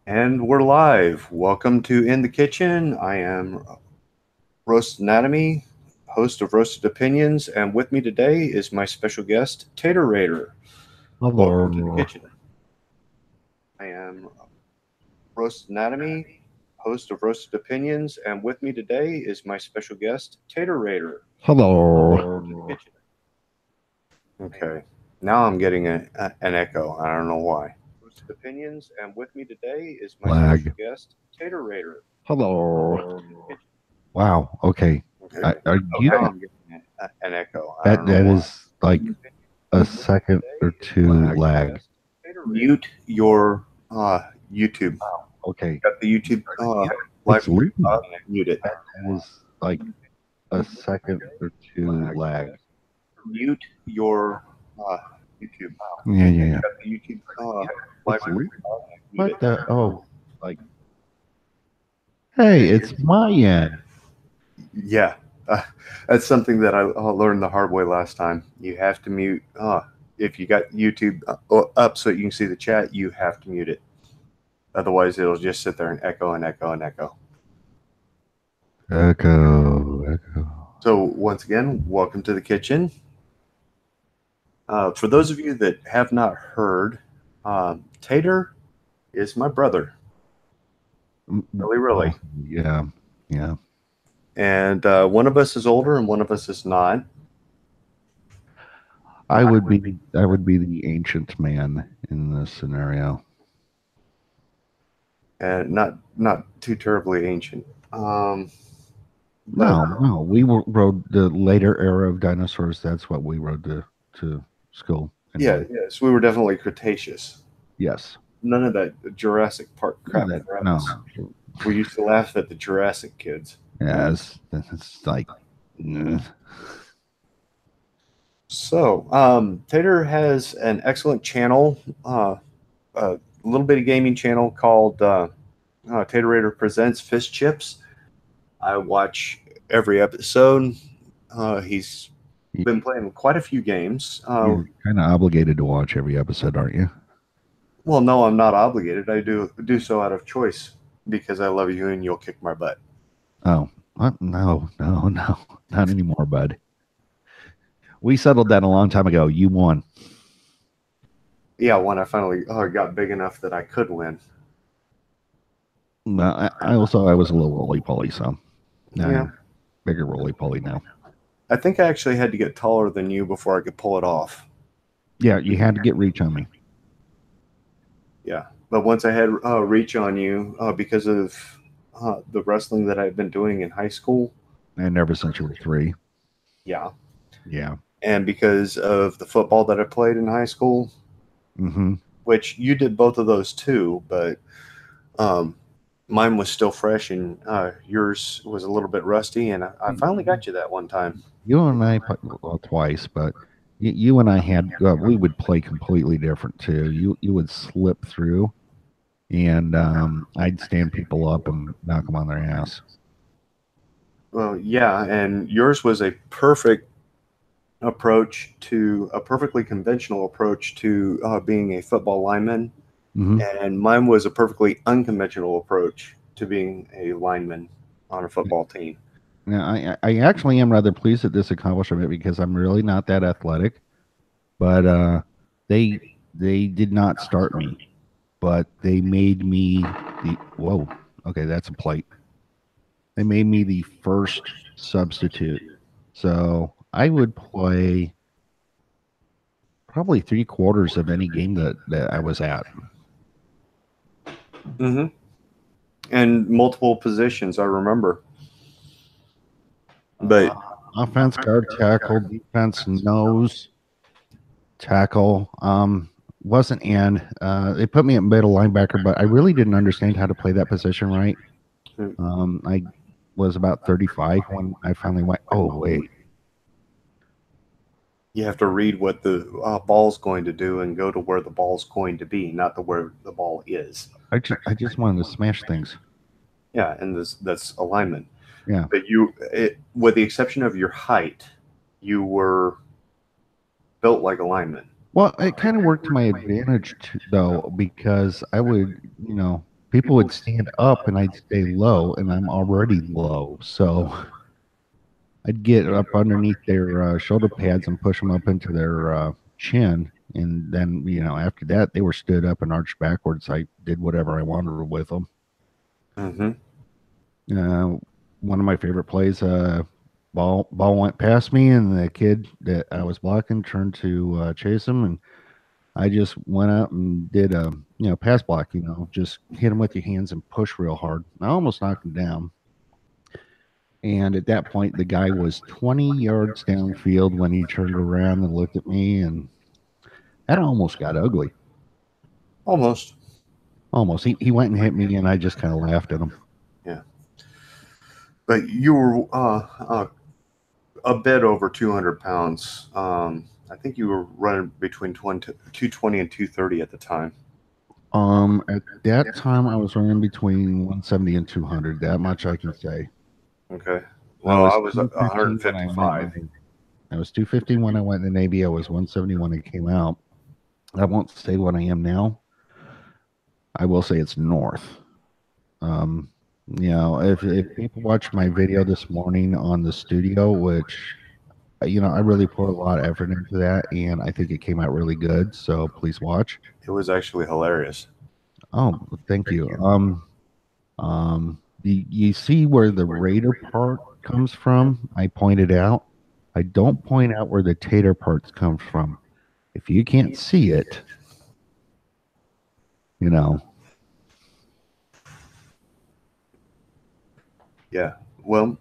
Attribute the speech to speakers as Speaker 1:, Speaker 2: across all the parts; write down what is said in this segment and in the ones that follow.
Speaker 1: And we're live. Welcome to In the Kitchen. I am Roast Anatomy, host of Roasted Opinions, and with me today is my special guest, TaterRaider. Welcome to the
Speaker 2: Hello.
Speaker 1: kitchen. I am Roast Anatomy, host of Roasted Opinions, and with me today is my special guest, TaterRaider.
Speaker 2: Hello.
Speaker 1: Welcome to the kitchen. Okay, now I'm getting an echo. I don't know why. Roasted Opinions, and with me today is my special
Speaker 2: Lag.
Speaker 1: guest, TaterRaider.
Speaker 2: Hello.
Speaker 1: Welcome to the kitchen.
Speaker 2: Wow. Okay.
Speaker 1: Okay.
Speaker 2: Are
Speaker 1: Oh,
Speaker 2: you
Speaker 1: now I'm getting an echo. I
Speaker 2: that
Speaker 1: don't know
Speaker 2: that
Speaker 1: why.
Speaker 2: is like a second or two lag.
Speaker 1: Mute your YouTube.
Speaker 2: Okay.
Speaker 1: Got the YouTube live
Speaker 2: It's
Speaker 1: stream.
Speaker 2: looping.
Speaker 1: Mute it.
Speaker 2: That is like a second or two lag.
Speaker 1: Mute your YouTube.
Speaker 2: Yeah.
Speaker 1: Got the YouTube live
Speaker 2: It's
Speaker 1: stream.
Speaker 2: looping.
Speaker 1: Mute
Speaker 2: What
Speaker 1: it.
Speaker 2: the? Oh, like, hey, it's my end.
Speaker 1: Yeah. Uh, that's something that I learned the hard way last time. You have to mute. If you got YouTube up so you can see the chat, you have to mute it. Otherwise, it'll just sit there and echo and echo and echo.
Speaker 2: Echo.
Speaker 1: So, once again, welcome to the kitchen. For those of you that have not heard, Tater is my brother. Really, really.
Speaker 2: Oh, yeah. Yeah.
Speaker 1: And one of us is older and one of us is not.
Speaker 2: I would be the ancient man in this scenario.
Speaker 1: And not too terribly ancient. But
Speaker 2: No, we rode the later era of dinosaurs. That's what we rode to school.
Speaker 1: yeah,
Speaker 2: Anyway,
Speaker 1: yes, we were definitely Cretaceous.
Speaker 2: yes.
Speaker 1: None of that Jurassic Park
Speaker 2: No,
Speaker 1: crap for
Speaker 2: no.
Speaker 1: us. We used to laugh at the Jurassic kids.
Speaker 2: Yeah, it's like,
Speaker 1: So, Tater has an excellent channel, a little bitty gaming channel called TaterRaider Presents Fish Chips. I watch every episode. He's been playing quite a few games.
Speaker 2: you're kind of obligated to watch every episode, aren't you?
Speaker 1: Well, no, I'm not obligated. I do so out of choice because I love you and you'll kick my butt.
Speaker 2: Oh, what? No, not anymore, bud. We settled that a long time ago. You won.
Speaker 1: Yeah, when I finally got big enough that I could win.
Speaker 2: Well, I was a little roly poly, so now
Speaker 1: Yeah,
Speaker 2: I'm bigger roly poly now.
Speaker 1: I think I actually had to get taller than you before I could pull it off.
Speaker 2: Yeah, you had to get reach on me.
Speaker 1: Yeah, but once I had reach on you because of the wrestling that I've been doing in high school,
Speaker 2: And ever since you were 3.
Speaker 1: yeah,
Speaker 2: Yeah.
Speaker 1: and because of the football that I played in high school,
Speaker 2: Mm-hmm.
Speaker 1: which you did both of those too, but um, mine was still fresh and yours was a little bit rusty, and I finally got you that one time.
Speaker 2: You and I, well, twice, but you and I had, we would play completely different too. You would slip through, and I'd stand people up and knock them on their ass.
Speaker 1: Well, yeah, and yours was a perfect approach to a perfectly conventional approach to being a football lineman,
Speaker 2: Hmm.
Speaker 1: and mine was a perfectly unconventional approach to being a lineman on a football team.
Speaker 2: Now, I actually am rather pleased at this accomplishment because I'm really not that athletic, but they they did not start me, but they made me the whoa. Okay, that's a plate. They made me the first substitute. So I would play probably 3/4 of any game that I was at.
Speaker 1: Hmm. And multiple positions, I remember. But
Speaker 2: Offense, guard, tackle, defense, nose, tackle. Wasn't and they put me at middle linebacker, but I really didn't understand how to play that position right. I was about 35 when I finally went, oh wait.
Speaker 1: you have to read what the ball's going to do and go to where the ball's going to be, not to where the ball is.
Speaker 2: I just wanted to smash things.
Speaker 1: Yeah, and that's alignment.
Speaker 2: Yeah.
Speaker 1: But with the exception of your height, you were built like a lineman.
Speaker 2: Well, it kind of worked to my advantage though, because I would, you know, people would stand up and I'd stay low, and I'm already low. So I'd get up underneath their shoulder pads and push them up into their chin. And then, after that, they were stood up and arched backwards. I did whatever I wanted with them.
Speaker 1: Mm-hmm.
Speaker 2: Uh, One of my favorite plays, ball went past me, and the kid that I was blocking turned to chase him, and I just went out and did a pass block. Just hit him with your hands and push real hard. I almost knocked him down. And at that point, the guy was 20 yards downfield when he turned around and looked at me, and that almost got ugly.
Speaker 1: Almost.
Speaker 2: Almost. He went and hit me, and I just kind of laughed at him.
Speaker 1: Yeah. But you were a bit over 200 pounds. I think you were running between 220 and 230 at the time.
Speaker 2: At that time, I was running between 170 and 200. That much I can say.
Speaker 1: Okay. Well, I was
Speaker 2: 155. I was 250 when I went in the Navy. I was 170 when I came out. I won't say what I am now. I will say it's north. If people watch my video this morning on the studio, which I really put a lot of effort into that, and I think it came out really good. So please watch.
Speaker 1: It was actually hilarious.
Speaker 2: Oh, thank you. You see where the Raider part comes from? I pointed out. I don't point out where the tater parts come from. If you can't see it,
Speaker 1: Yeah. Well,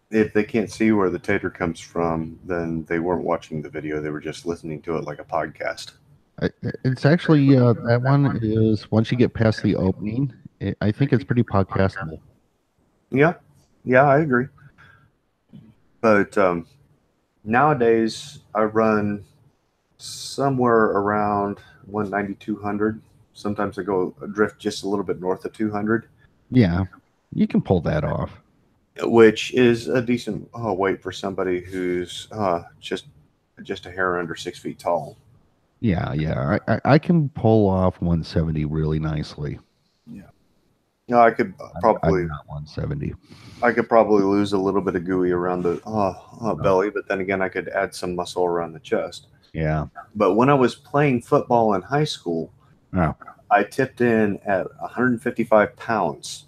Speaker 1: if they can't see where the tater comes from, then they weren't watching the video. They were just listening to it like a podcast.
Speaker 2: It's actually that one is once you get past the opening, I think it's pretty podcastable.
Speaker 1: Yeah. Yeah, I agree. But nowadays, I run somewhere around 190, 200. Sometimes I go drift just a little bit north of 200.
Speaker 2: Yeah, you can pull that off.
Speaker 1: Which is a decent weight for somebody who's just a hair under 6 feet tall.
Speaker 2: Yeah. I can pull off 170 really nicely.
Speaker 1: Yeah. No, I could probably
Speaker 2: I'm not 170.
Speaker 1: I could probably lose a little bit of gooey around the belly, but then again, I could add some muscle around the chest.
Speaker 2: Yeah.
Speaker 1: But when I was playing football in high school, I tipped in at 155 pounds.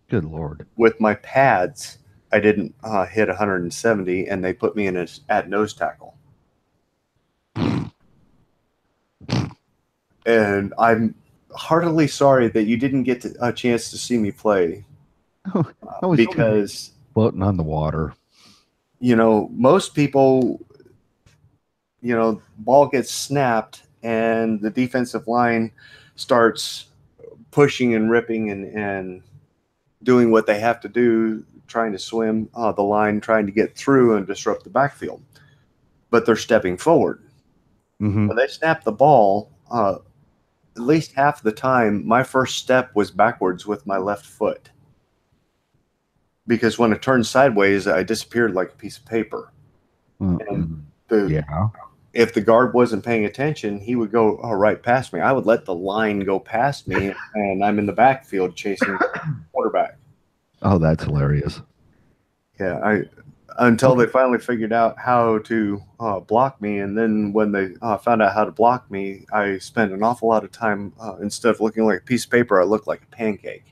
Speaker 2: Good Lord.
Speaker 1: With my pads, I didn't hit 170, and they put me in at nose tackle. And I'm heartily sorry that you didn't get a chance to see me play. Because
Speaker 2: floating on the water.
Speaker 1: Most people, ball gets snapped and the defensive line starts pushing and ripping and doing what they have to do, trying to swim the line, trying to get through and disrupt the backfield. But they're stepping forward.
Speaker 2: Mm-hmm.
Speaker 1: When they snap the ball, at least half the time, my first step was backwards with my left foot. Because when it turned sideways, I disappeared like a piece of paper. And if the guard wasn't paying attention, he would go right past me. I would let the line go past me, and I'm in the backfield chasing the quarterback.
Speaker 2: Oh, that's hilarious.
Speaker 1: Yeah, until they finally figured out how to block me, and then when they found out how to block me, I spent an awful lot of time instead of looking like a piece of paper, I looked like a pancake.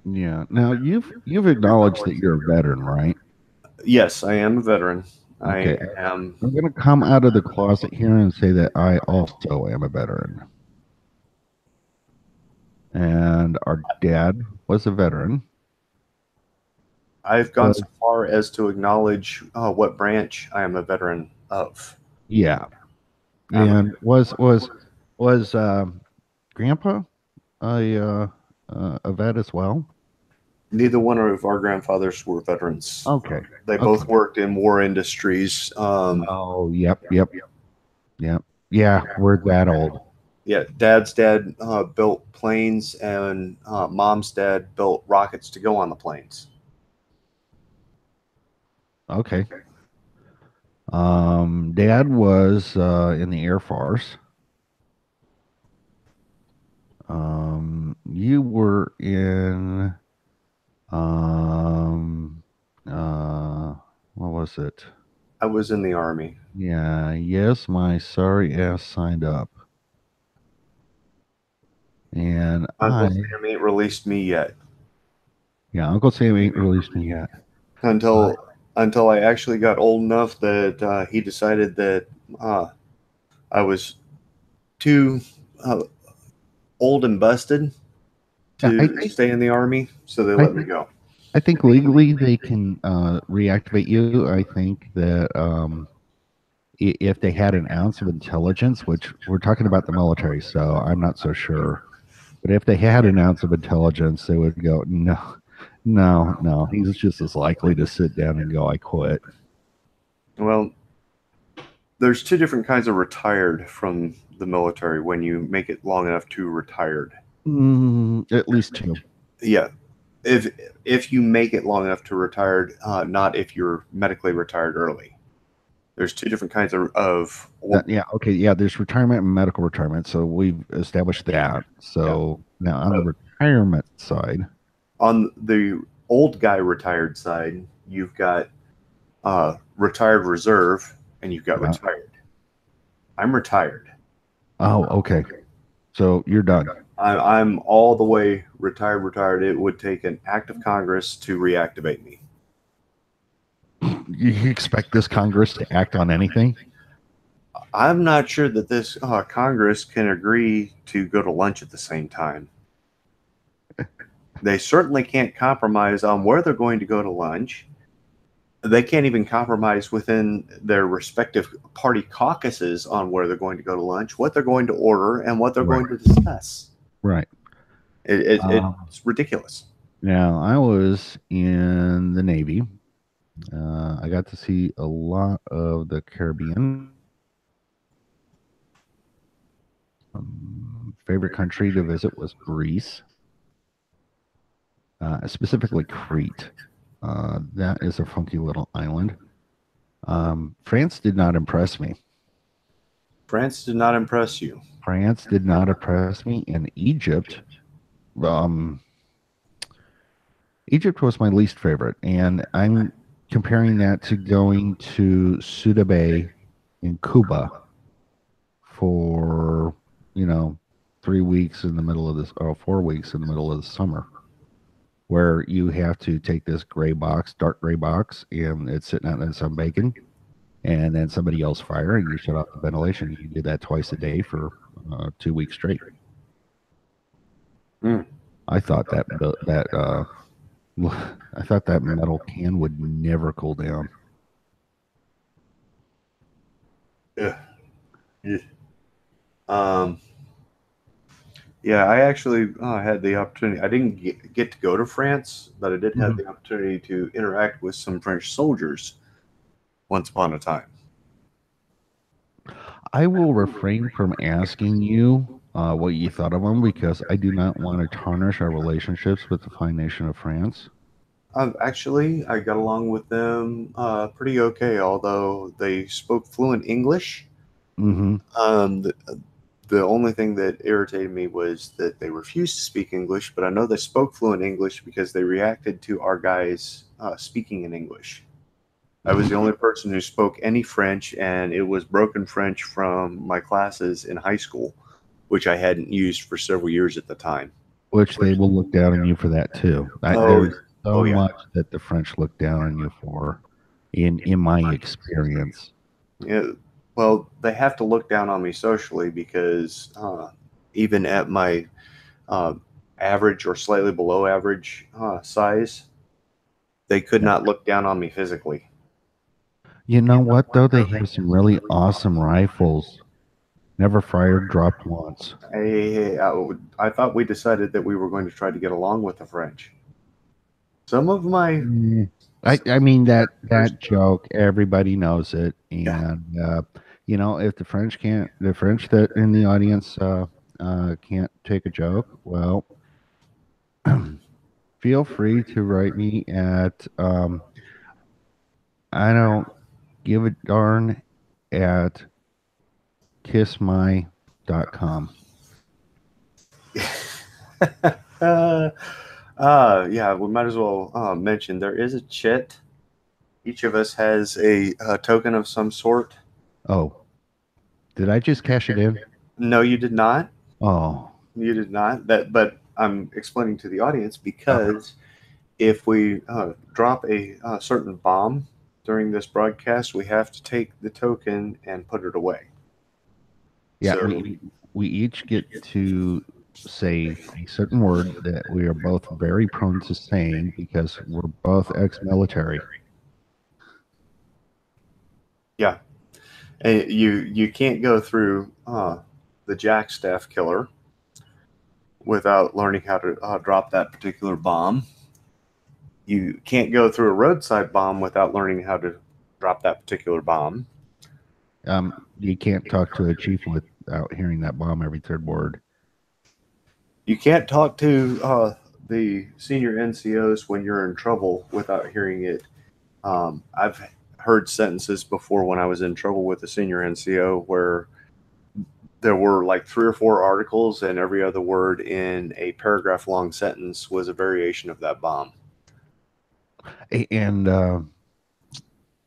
Speaker 2: Yeah. Now you've acknowledged that you're a veteran, right?
Speaker 1: Yes, I am a veteran.
Speaker 2: Okay.
Speaker 1: I am.
Speaker 2: I'm going to come out of the closet here and say that I also am a veteran. And our dad was a veteran.
Speaker 1: I've gone so far as to acknowledge what branch I am a veteran of.
Speaker 2: Yeah. And was Grandpa a vet as well?
Speaker 1: Neither one of our grandfathers were veterans.
Speaker 2: Okay.
Speaker 1: They both worked in war industries.
Speaker 2: Yep. Yeah, we're that old.
Speaker 1: Yeah, Dad's dad built planes, and Mom's dad built rockets to go on the planes.
Speaker 2: Okay. Dad was in the Air Force. You were was it?
Speaker 1: I was in the Army.
Speaker 2: Yeah, yes, my sorry ass signed up. And
Speaker 1: Uncle Sam ain't released me yet.
Speaker 2: yeah, Uncle Sam ain't released me yet.
Speaker 1: Until I actually got old enough that he decided that uh, I was too uh, old and busted
Speaker 2: Yeah,
Speaker 1: to stay in the Army, so they
Speaker 2: I
Speaker 1: let me
Speaker 2: think,
Speaker 1: go.
Speaker 2: I think legally they can reactivate you. I think that if they had an ounce of intelligence, which we're talking about the military, so I'm not so sure. But if they had an ounce of intelligence, they would go, no, no, no. He's just as likely to sit down and go, I quit.
Speaker 1: Well, there's two different kinds of retired from the military when you make it long enough to retired.
Speaker 2: At least two.
Speaker 1: Yeah, if if you make it long enough to retired, not if you're medically retired early. There's two different kinds of
Speaker 2: Yeah, okay, yeah. There's retirement and medical retirement, so we've established that.
Speaker 1: yeah.
Speaker 2: So now on the retirement side,
Speaker 1: On the old guy retired side, you've got retired reserve and you've got
Speaker 2: yeah.
Speaker 1: retired. I'm retired.
Speaker 2: Oh, okay. So you're done.
Speaker 1: I'm all the way retired. Retired. It would take an act of Congress to reactivate me.
Speaker 2: You expect this Congress to act on anything?
Speaker 1: I'm not sure that this Congress can agree to go to lunch at the same time. They certainly can't compromise on where they're going to go to lunch. They can't even compromise within their respective party caucuses on where they're going to go to lunch, what they're going to order, and what they're
Speaker 2: Right.
Speaker 1: going to discuss.
Speaker 2: Right.
Speaker 1: It's ridiculous.
Speaker 2: Now, I was in the Navy. I got to see a lot of the Caribbean. Favorite country to visit was Greece, specifically Crete. That is a funky little island. France did not impress me.
Speaker 1: France did not impress you.
Speaker 2: France did not impress me, and Egypt. Um, Egypt was my least favorite, and I'm comparing that to going to Suda Bay in Cuba for, you know, 3 weeks in the middle of this, or 4 weeks in the middle of the summer, where you have to take this gray box, dark gray box, and it's sitting out in some bacon, and then somebody yells fire, and you shut off the ventilation. You can do that twice a day for 2 weeks straight.
Speaker 1: Mm.
Speaker 2: I thought I thought that metal can would never cool down.
Speaker 1: Yeah. Yeah. Um, yeah, I actually had the opportunity. I didn't get to go to France, but I did have the opportunity to interact with some French soldiers once upon a time.
Speaker 2: I will refrain from asking you what you thought of them because I do not want to tarnish our relationships with the fine nation of France.
Speaker 1: Actually, I got along with them pretty okay, although they spoke fluent English.
Speaker 2: Mm-hmm.
Speaker 1: The only thing that irritated me was that they refused to speak English, but I know they spoke fluent English because they reacted to our guys speaking in English. I was the only person who spoke any French, and it was broken French from my classes in high school, which I hadn't used for several years at the time.
Speaker 2: Which they will look down on you for that too.
Speaker 1: Oh,
Speaker 2: There's so
Speaker 1: oh yeah.
Speaker 2: much that the French look down on you for, in my experience.
Speaker 1: Yeah, well, they have to look down on me socially because even at my uh, average or slightly below average size, they could not look down on me physically.
Speaker 2: You know what though? They have some really awesome rifles. Never fired, dropped once.
Speaker 1: Hey, I thought we decided that we were going to try to get along with the French. Some of my,
Speaker 2: Mm. I mean that joke, everybody knows it,
Speaker 1: yeah,
Speaker 2: and if the French that in the audience can't take a joke, well, feel free to write me at I don't give a darn at kissmy.com.
Speaker 1: yeah, we might as well mention there is a chit Each of us has a token of some sort.
Speaker 2: Oh, did I just cash it in?
Speaker 1: No, you did not.
Speaker 2: Oh,
Speaker 1: You did not. But I'm explaining to the audience
Speaker 2: okay.
Speaker 1: because if we drop a certain bomb during this broadcast, we have to take the token and put it away.
Speaker 2: Yeah,
Speaker 1: So
Speaker 2: we each get to say a certain word that we are both very prone to saying because we're both ex-military.
Speaker 1: yeah, and you can't go through the Jack Staff Killer without learning how to drop that particular bomb. You can't go through a roadside bomb without learning how to drop that particular bomb.
Speaker 2: You can't talk to a chief without hearing that bomb every third word.
Speaker 1: You can't talk to the senior NCOs when you're in trouble without hearing it. I've heard sentences before when I was in trouble with a senior NCO where there were like 3 or 4 articles, and every other word in a paragraph long sentence was a variation of that bomb.
Speaker 2: And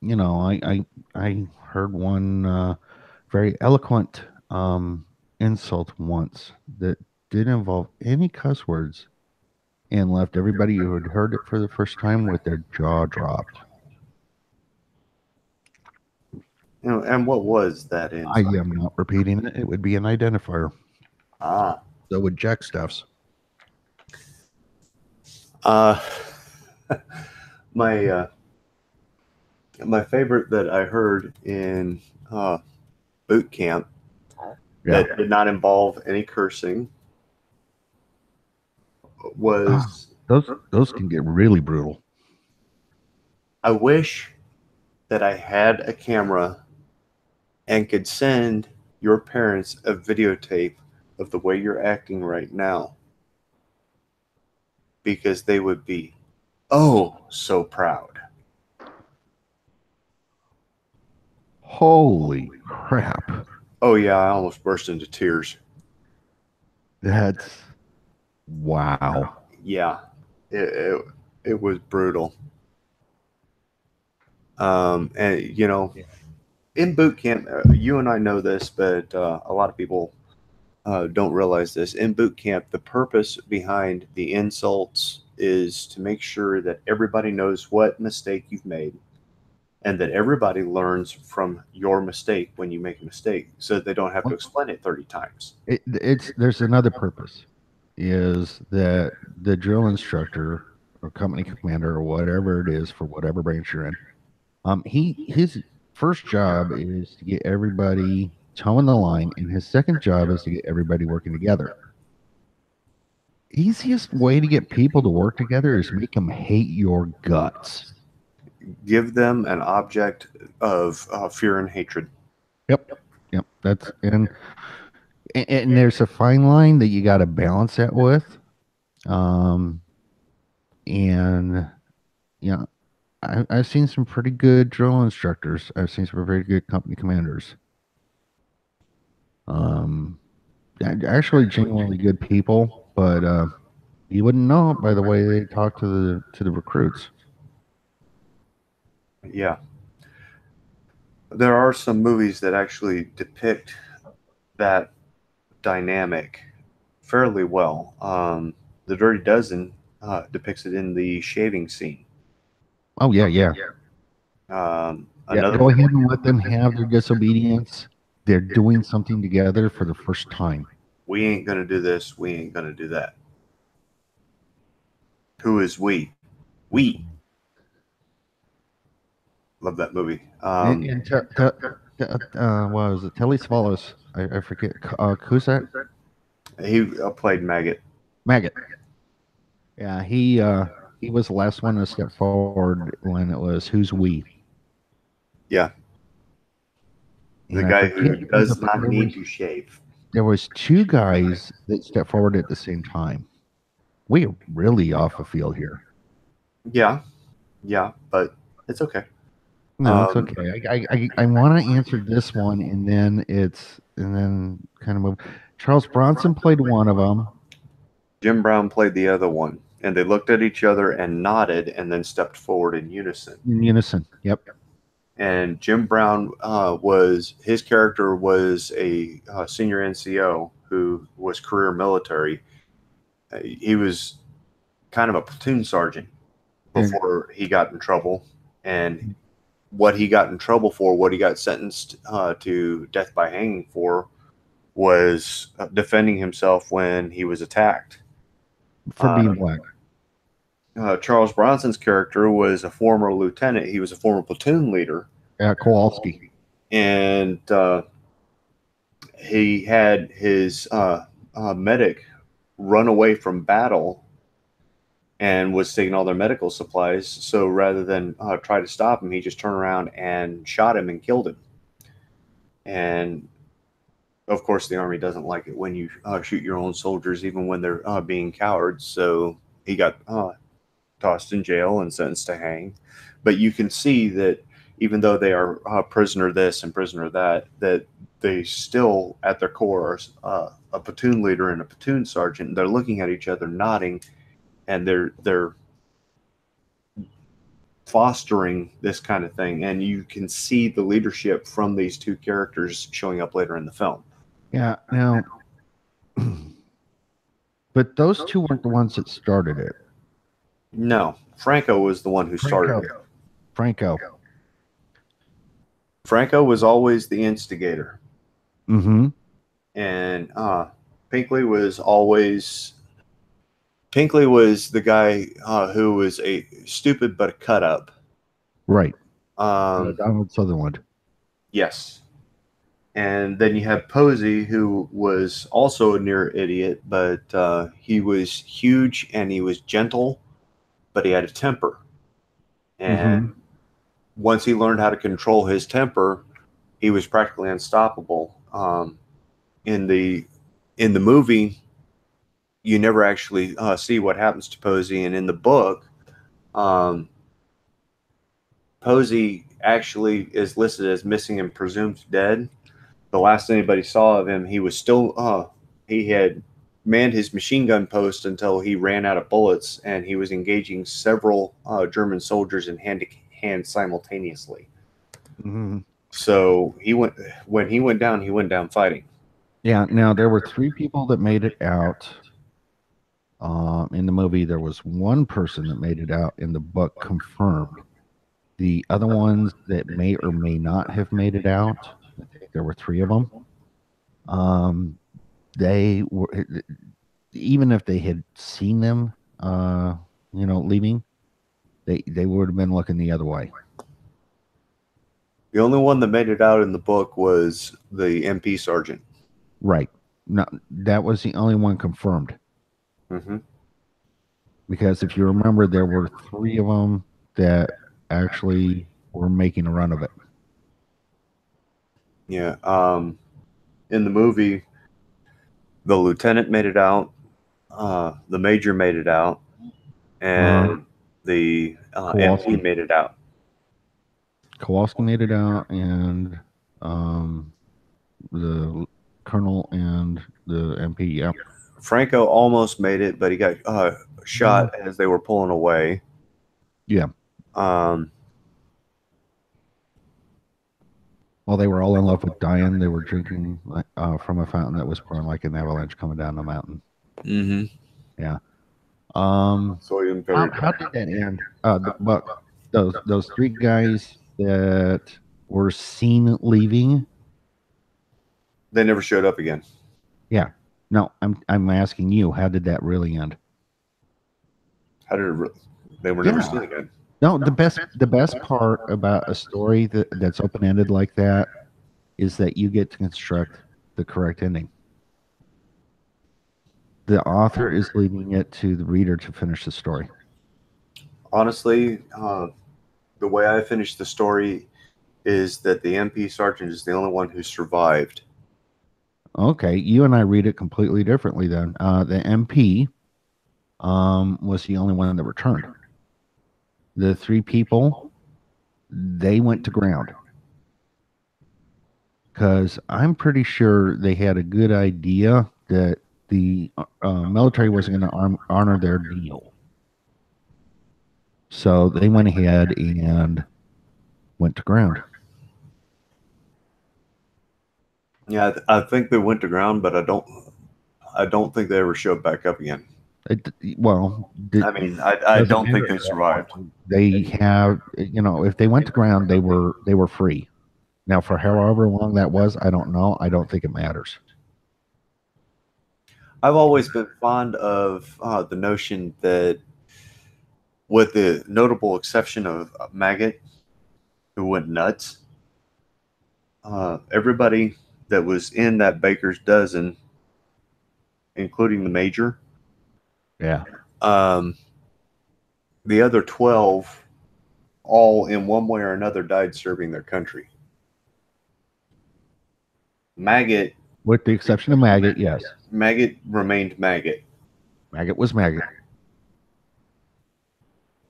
Speaker 2: you know, I heard one very eloquent insult once that didn't involve any cuss words and left everybody who had heard it for the first time with their jaw dropped.
Speaker 1: And what was that
Speaker 2: I
Speaker 1: insult?
Speaker 2: am not repeating it. It would be an identifier.
Speaker 1: Ah,
Speaker 2: So would Jack Stuffs.
Speaker 1: uh, my my favorite that I heard in boot camp
Speaker 2: Yeah.
Speaker 1: that did not involve any cursing
Speaker 2: Ah,
Speaker 1: was
Speaker 2: those can get really brutal.
Speaker 1: I wish that I had a camera and could send your parents a videotape of the way you're acting right now because they would be oh so proud.
Speaker 2: Holy crap.
Speaker 1: Oh yeah, I almost burst into tears.
Speaker 2: That's wow.
Speaker 1: Yeah, it, it was brutal. And in boot camp, you and I know this, but a lot of people don't realize this. In boot camp, the purpose behind the insults is to make sure that everybody knows what mistake you've made and that everybody learns from your mistake when you make a mistake so that they don't have to explain it 30 times.
Speaker 2: It's there's another purpose is that the drill instructor or company commander or whatever it is for whatever branch you're in, his first job is to get everybody towing the line, and his second job is to get everybody working together. Easiest way to get people to work together is make them hate your guts.
Speaker 1: Give them an object of fear and hatred.
Speaker 2: Yep. Yep. That's and there's a fine line that you got to balance that with. Um, and yeah, I've seen some pretty good drill instructors. I've seen some very good company commanders. Um, actually, genuinely good people, but you wouldn't know it by the way they talk to the recruits.
Speaker 1: Yeah. There are some movies that actually depict that dynamic fairly well. The Dirty Dozen depicts it in the shaving scene.
Speaker 2: Oh yeah, yeah, yeah.
Speaker 1: Another
Speaker 2: Go ahead and let them have their disobedience. They're doing something together for the first time.
Speaker 1: we ain't gonna do this, we ain't gonna do that. Who is we? We. Love that movie.
Speaker 2: And what was it? Telly Swallows. I forget. Who's that?
Speaker 1: He played Maggot.
Speaker 2: Maggot. Yeah, he was the last one to step forward when it was who's we.
Speaker 1: Yeah, the
Speaker 2: And I
Speaker 1: guy
Speaker 2: forget
Speaker 1: who does not
Speaker 2: there
Speaker 1: need
Speaker 2: was
Speaker 1: to shave.
Speaker 2: there was two guys that stepped forward at the same time. We are really off the field here.
Speaker 1: Yeah, yeah, but it's okay.
Speaker 2: No, it's okay. I want to answer this one, and then kind of move. Charles Bronson played one of them.
Speaker 1: Jim Brown played the other one. and they looked at each other and nodded, and then stepped forward in unison.
Speaker 2: In unison. Yep.
Speaker 1: And Jim Brown was his character was a senior NCO who was career military. He was kind of a platoon sergeant before he got in trouble, and what he got in trouble for, what he got sentenced to death by hanging for, was defending himself when he was attacked.
Speaker 2: For being black.
Speaker 1: Charles Bronson's character was a former lieutenant. He was a former platoon leader.
Speaker 2: Kowalski.
Speaker 1: And he had his medic run away from battle and was taking all their medical supplies. So rather than try to stop him, he just turned around and shot him and killed him. And of course, the Army doesn't like it when you shoot your own soldiers, even when they're being cowards. So he got tossed in jail and sentenced to hang. But you can see that even though they are prisoner this and prisoner that, that they still, at their core, are a platoon leader and a platoon sergeant. They're looking at each other, nodding, and they're fostering this kind of thing. And you can see the leadership from these two characters showing up later in the film.
Speaker 2: Yeah. Now, but those two weren't the ones that started it.
Speaker 1: No, Franco was the one who started it. Franco was always the instigator.
Speaker 2: Mm-hmm.
Speaker 1: And Pinkley was the guy who was a stupid but a cut up.
Speaker 2: Right. Donald Sutherland.
Speaker 1: Yes. And then you have Posey, who was also a near idiot, but he was huge and he was gentle, but he had a temper. And once he learned how to control his temper, he was practically unstoppable. In the movie, you never actually see what happens to Posey, and in the book, Posey actually is listed as missing and presumed dead. The last anybody saw of him, he was still he had manned his machine gun post until he ran out of bullets, and he was engaging several German soldiers in hand to hand simultaneously.
Speaker 2: Mm-hmm.
Speaker 1: So when he went down fighting.
Speaker 2: Yeah. Now there were 3 people that made it out. In the movie, there was 1 person that made it out. In the book, confirmed. The other ones that may or may not have made it out, I think there were 3 of them. They were, even if they had seen them, leaving, they would have been looking the other way.
Speaker 1: The only one that made it out in the book was the MP sergeant.
Speaker 2: Right. No, that was the only one confirmed.
Speaker 1: Mm-hmm.
Speaker 2: Because if you remember, there were 3 of them that actually were making a run of it.
Speaker 1: Yeah. In the movie, the lieutenant made it out, the major made it out, and the MP made it out.
Speaker 2: Kowalski made it out, and the colonel and the MP. Yeah.
Speaker 1: Franco almost made it, but he got shot as they were pulling away.
Speaker 2: Yeah. Well, they were all in love with dying. They were drinking from a fountain that was pouring like an avalanche coming down the mountain.
Speaker 1: Mm-hmm.
Speaker 2: Yeah.
Speaker 1: How
Speaker 2: did that end? But those 3 guys that were seen leaving,
Speaker 1: they never showed up again.
Speaker 2: Yeah. No, I'm asking you, how did that really end?
Speaker 1: How did it? They were never seen again.
Speaker 2: No, the best part about a story that's open ended like that is that you get to construct the correct ending. The author is leaving it to the reader to finish the story.
Speaker 1: Honestly, the way I finished the story is that the MP sergeant is the only one who survived.
Speaker 2: Okay, you and I read it completely differently then. The MP was the only one that returned. The 3 people, they went to ground. Because I'm pretty sure they had a good idea that the military wasn't going to honor their deal. So they went ahead and went to ground.
Speaker 1: Yeah, I think they went to ground, but I don't think they ever showed back up again.
Speaker 2: Well,
Speaker 1: I mean, I
Speaker 2: doesn't
Speaker 1: don't
Speaker 2: matter
Speaker 1: think
Speaker 2: at
Speaker 1: they
Speaker 2: that
Speaker 1: survived.
Speaker 2: point. They have, if they went to ground, they were free. Now, for however long that was, I don't know. I don't think it matters.
Speaker 1: I've always been fond of the notion that, with the notable exception of Maggot, who went nuts, everybody that was in that baker's dozen, including the major,
Speaker 2: Yeah.
Speaker 1: um, the other 12, all in one way or another died serving their country. Maggot,
Speaker 2: With the exception of Maggot, yes.
Speaker 1: Maggot remained Maggot.
Speaker 2: Maggot was Maggot.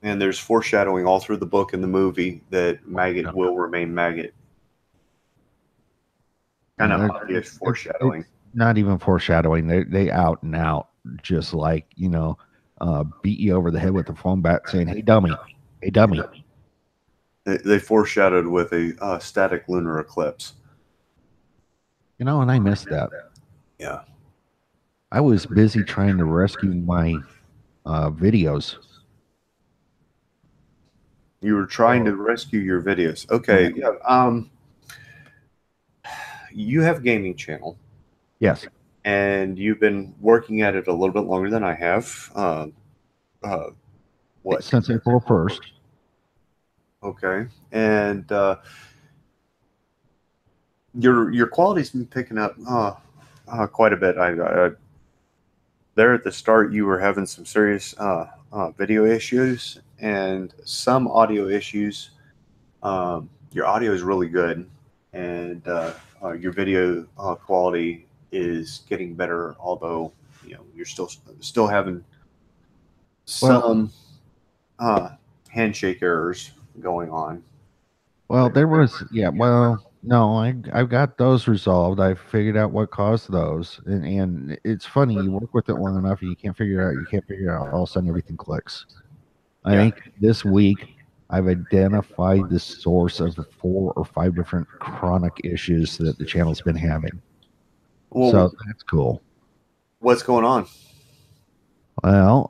Speaker 1: And there's foreshadowing all through the book and the movie that
Speaker 2: Yeah.
Speaker 1: Maggot will remain Maggot. Kind of obvious
Speaker 2: It's
Speaker 1: foreshadowing.
Speaker 2: not even foreshadowing. They out and out, just like, beat you over the head with a foam bat saying, "Hey, dummy. Hey, dummy."
Speaker 1: They foreshadowed with a static lunar eclipse.
Speaker 2: And I missed that.
Speaker 1: Yeah.
Speaker 2: I was busy trying to rescue my videos.
Speaker 1: You were trying to rescue your videos.
Speaker 2: Yeah.
Speaker 1: Okay. Yeah. You have a gaming channel,
Speaker 2: Yes.
Speaker 1: and you've been working at it a little bit longer than I have. Uh, what?
Speaker 2: Since April 1st.
Speaker 1: Okay. And your quality's been picking up quite a bit. I there at the start, you were having some serious video issues and some audio issues. Your audio is really good, and your video quality is getting better. Although you're still having
Speaker 2: Well,
Speaker 1: some uh, handshake errors going on.
Speaker 2: there was, yeah. Well, no, I've got those resolved. I figured out what caused those, and it's funny. You work with it long enough, and you can't figure it out. You can't figure it out. All of a sudden, everything clicks. I
Speaker 1: Yeah.
Speaker 2: think this week I've identified the source of 4 or 5 different chronic issues that the channel's been having.
Speaker 1: Well,
Speaker 2: So that's cool.
Speaker 1: what's going on?
Speaker 2: Well,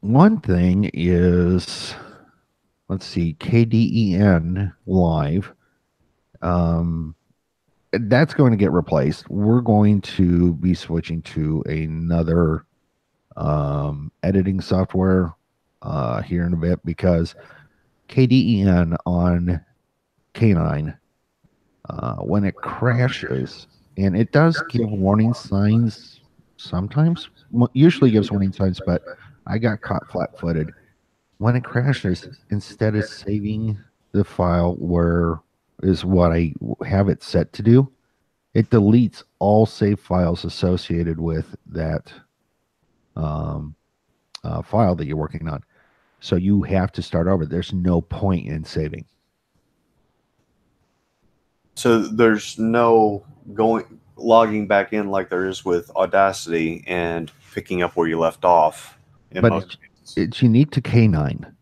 Speaker 2: one thing is, let's see, KDEN Live. Um, that's going to get replaced. We're going to be switching to another editing software here in a bit, because KDEN on K9, when it crashes, and it does give warning signs sometimes, usually gives warning signs, but I got caught flat footed. When it crashes, instead of saving the file where is what I have it set to do, it deletes all save files associated with that um, file that you're working on. So you have to start over. There's no point in saving.
Speaker 1: So there's no going logging back in like there is with Audacity and picking up where you left off.
Speaker 2: But it's unique to K9.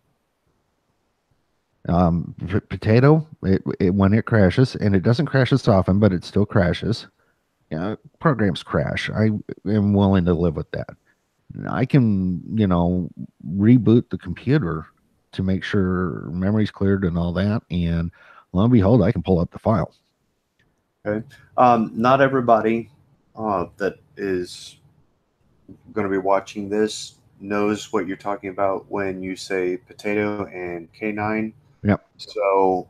Speaker 2: Potato, when it crashes, and it doesn't crash as often, but it still crashes. Programs crash. I am willing to live with that. I can, reboot the computer to make sure memory's cleared and all that, and lo and behold, I can pull up the file.
Speaker 1: Okay. Not everybody that is going to be watching this knows what you're talking about when you say potato and K9.
Speaker 2: Yep.
Speaker 1: So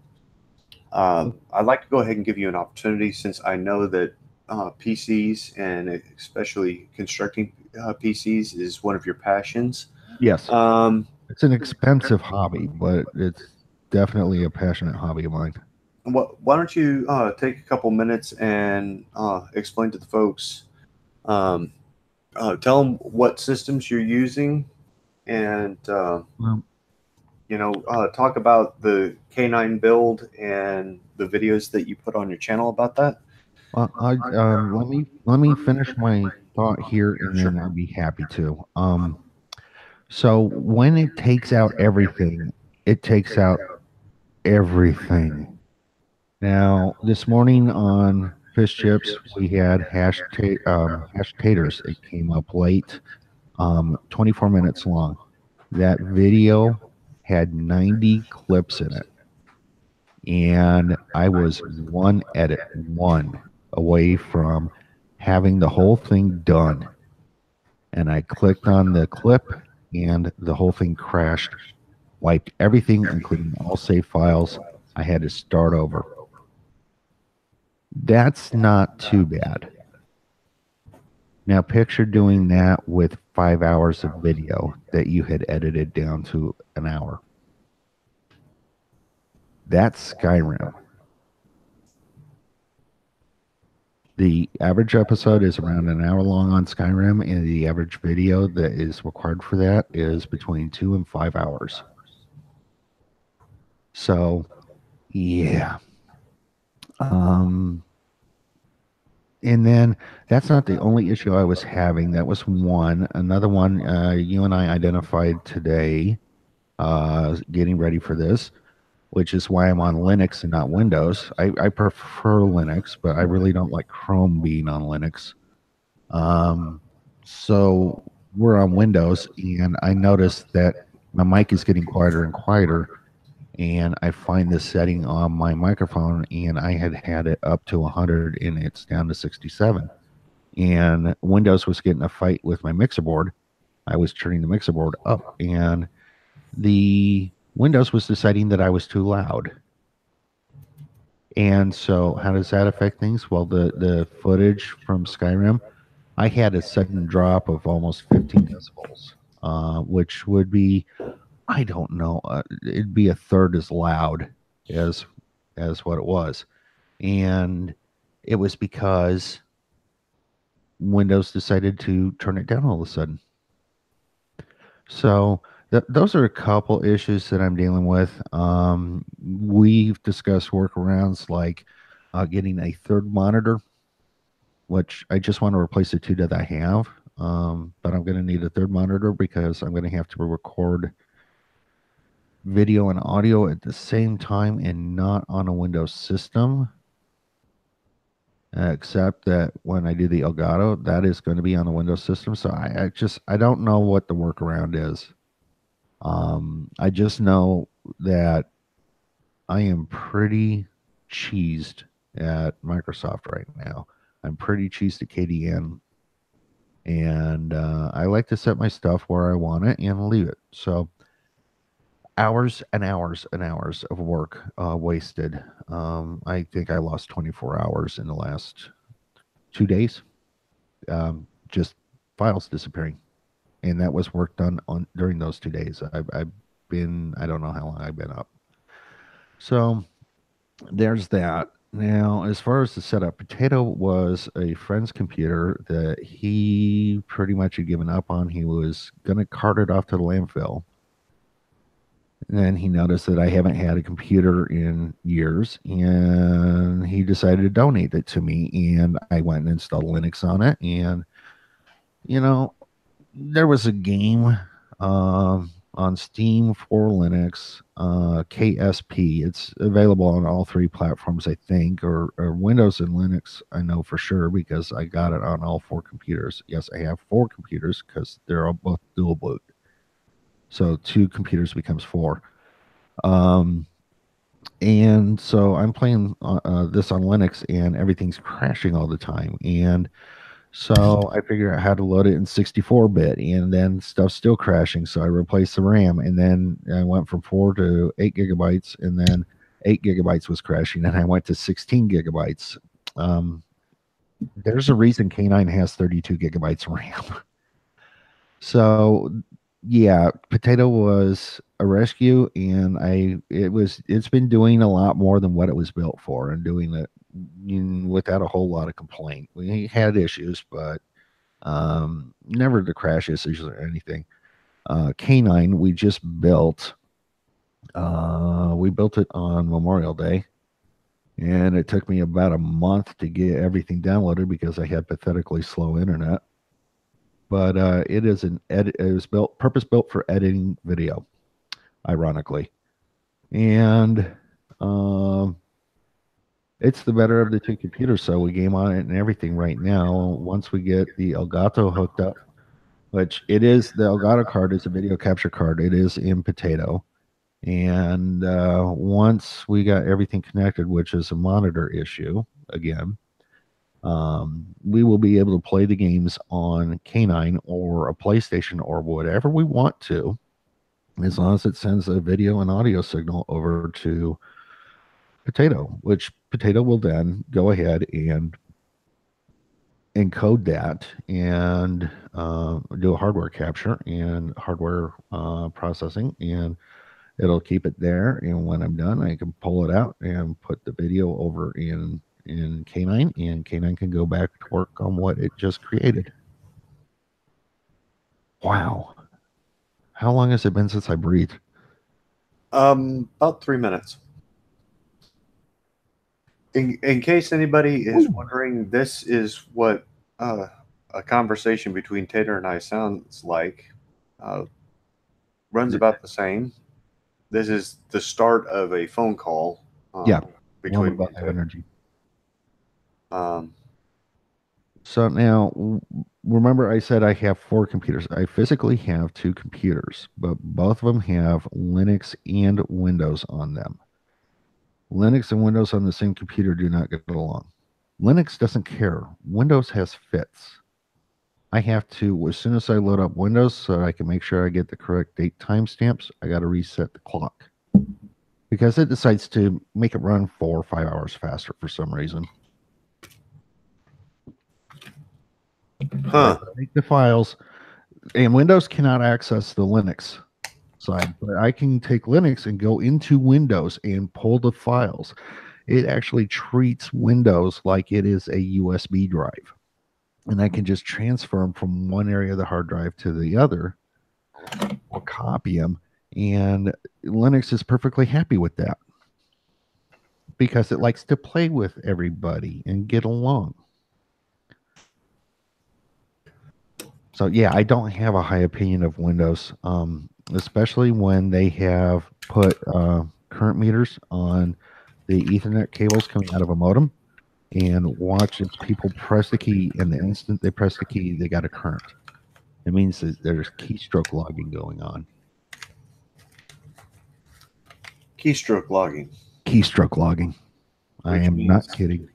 Speaker 1: I'd like to go ahead and give you an opportunity, since I know that PCs, and especially constructing PCs, is one of your passions.
Speaker 2: Yes.
Speaker 1: Um,
Speaker 2: It's an expensive hobby, but it's definitely a passionate hobby of mine.
Speaker 1: why don't you take a couple minutes and explain to the folks, um, tell them what systems you're using, and
Speaker 2: Well,
Speaker 1: talk about the K9 build and the videos that you put on your channel about that.
Speaker 2: let me finish my thought here, and
Speaker 1: Sure.
Speaker 2: then I'd be happy to. So when it takes out everything, it takes out everything. Now, this morning on fish chips, we had hash taters. It came up late, 24 minutes long. That video had 90 clips in it, and I was one away from having the whole thing done. And I clicked on the clip, and the whole thing crashed, wiped everything, including all save files. I had to start over. That's not too bad. Now, picture doing that with 5 hours of video that you had edited down to an hour. That's Skyrim. The average episode is around an hour long on Skyrim, and the average video that is required for that is between 2 and 5 hours. So, yeah. And then that's not the only issue I was having. That was one. Another one you and I identified today, getting ready for this, which is why I'm on Linux and not Windows. I prefer Linux, but I really don't like Chrome being on Linux. So we're on Windows, and I noticed that my mic is getting quieter and quieter. And I find this setting on my microphone, and I had it up to 100, and it's down to 67. And Windows was getting a fight with my mixer board. I was turning the mixer board up, and the Windows was deciding that I was too loud. And so, how does that affect things? Well, the footage from Skyrim, I had a sudden drop of almost 15 decibels, which would be, I don't know, it'd be a third as loud as what it was, and it was because Windows decided to turn it down all of a sudden. So those are a couple issues that I'm dealing with. We've discussed workarounds like getting a third monitor, which I just want to replace the two that I have. But I'm going to need a third monitor because I'm going to have to record video and audio at the same time and not on a Windows system. Except that when I do the Elgato, that is going to be on the Windows system. So I don't know what the workaround is. I just know that I am pretty cheesed at Microsoft right now. I'm pretty cheesed at KDN, and I like to set my stuff where I want it and leave it. So hours and hours and hours of work wasted. I think I lost 24 hours in the last 2 days, just files disappearing, and that was work done on during those 2 days. I've been, I don't know how long I've been up. So there's that. Now, as far as the setup, Potato was a friend's computer that he pretty much had given up on. He was going to cart it off to the landfill. And then he noticed that I haven't had a computer in years, and he decided to donate it to me. And I went and installed Linux on it. And, you know, there was a game on Steam for Linux, KSP. It's available on all three platforms, I think, or Windows and Linux. I know for sure because I got it on all four computers. Yes, I have four computers because they're all both dual boot. So two computers becomes four. And so I'm playing this on Linux, and everything's crashing all the time. And so I figured out how to load it in 64-bit, and then stuff's still crashing. So I replaced the RAM, and then I went from 4 to 8 gigabytes, and then 8 gigabytes was crashing, and I went to 16 gigabytes. There's a reason K9 has 32 gigabytes RAM. So yeah, Potato was a rescue, and it's been doing a lot more than what it was built for, and doing it without a whole lot of complaint. We had issues, but never the crash issues or anything. K9 we just built. We built it on Memorial Day, and it took me about a month to get everything downloaded because I had pathetically slow internet. but it is an edit. It was built purpose built for editing video, ironically, and um, it's the better of the two computers. So we game on it and everything right now. Once we get the Elgato hooked up, which it is, the Elgato card is a video capture card. It is in Potato. And once we got everything connected, which is a monitor issue again, we will be able to play the games on K9 or a PlayStation or whatever we want to, as long as it sends a video and audio signal over to Potato, which Potato will then go ahead and encode that and do a hardware capture and hardware processing, and it'll keep it there. And when I'm done, I can pull it out and put the video over in K9, and K9 can go back to work on what it just created. Wow. How long has it been since I breathed?
Speaker 1: About 3 minutes. In case anybody is wondering, this is what a conversation between Tater and I sounds like. Runs about the same. This is the start of a phone call.
Speaker 2: Yeah,
Speaker 1: between
Speaker 2: about energy.
Speaker 1: Um,
Speaker 2: So now, remember I said I have 4 computers. I physically have 2 computers, but both of them have Linux and Windows on them. Linux and Windows on the same computer do not get along. Linux doesn't care. Windows has fits. I have to, as soon as I load up Windows so I can make sure I get the correct date timestamps, I got to reset the clock because it decides to make it run 4 or 5 hours faster for some reason. Take the files, and Windows cannot access the Linux side, but I can take Linux and go into Windows and pull the files. It actually treats Windows like it is a USB drive, and I can just transfer them from one area of the hard drive to the other or copy them, and Linux is perfectly happy with that because it likes to play with everybody and get along. So yeah, I don't have a high opinion of Windows, especially when they have put current meters on the Ethernet cables coming out of a modem, and watch as people press the key, and the instant they press the key, they got a current. It means that there's keystroke logging going on.
Speaker 1: Keystroke logging.
Speaker 2: Keystroke logging. I am not kidding.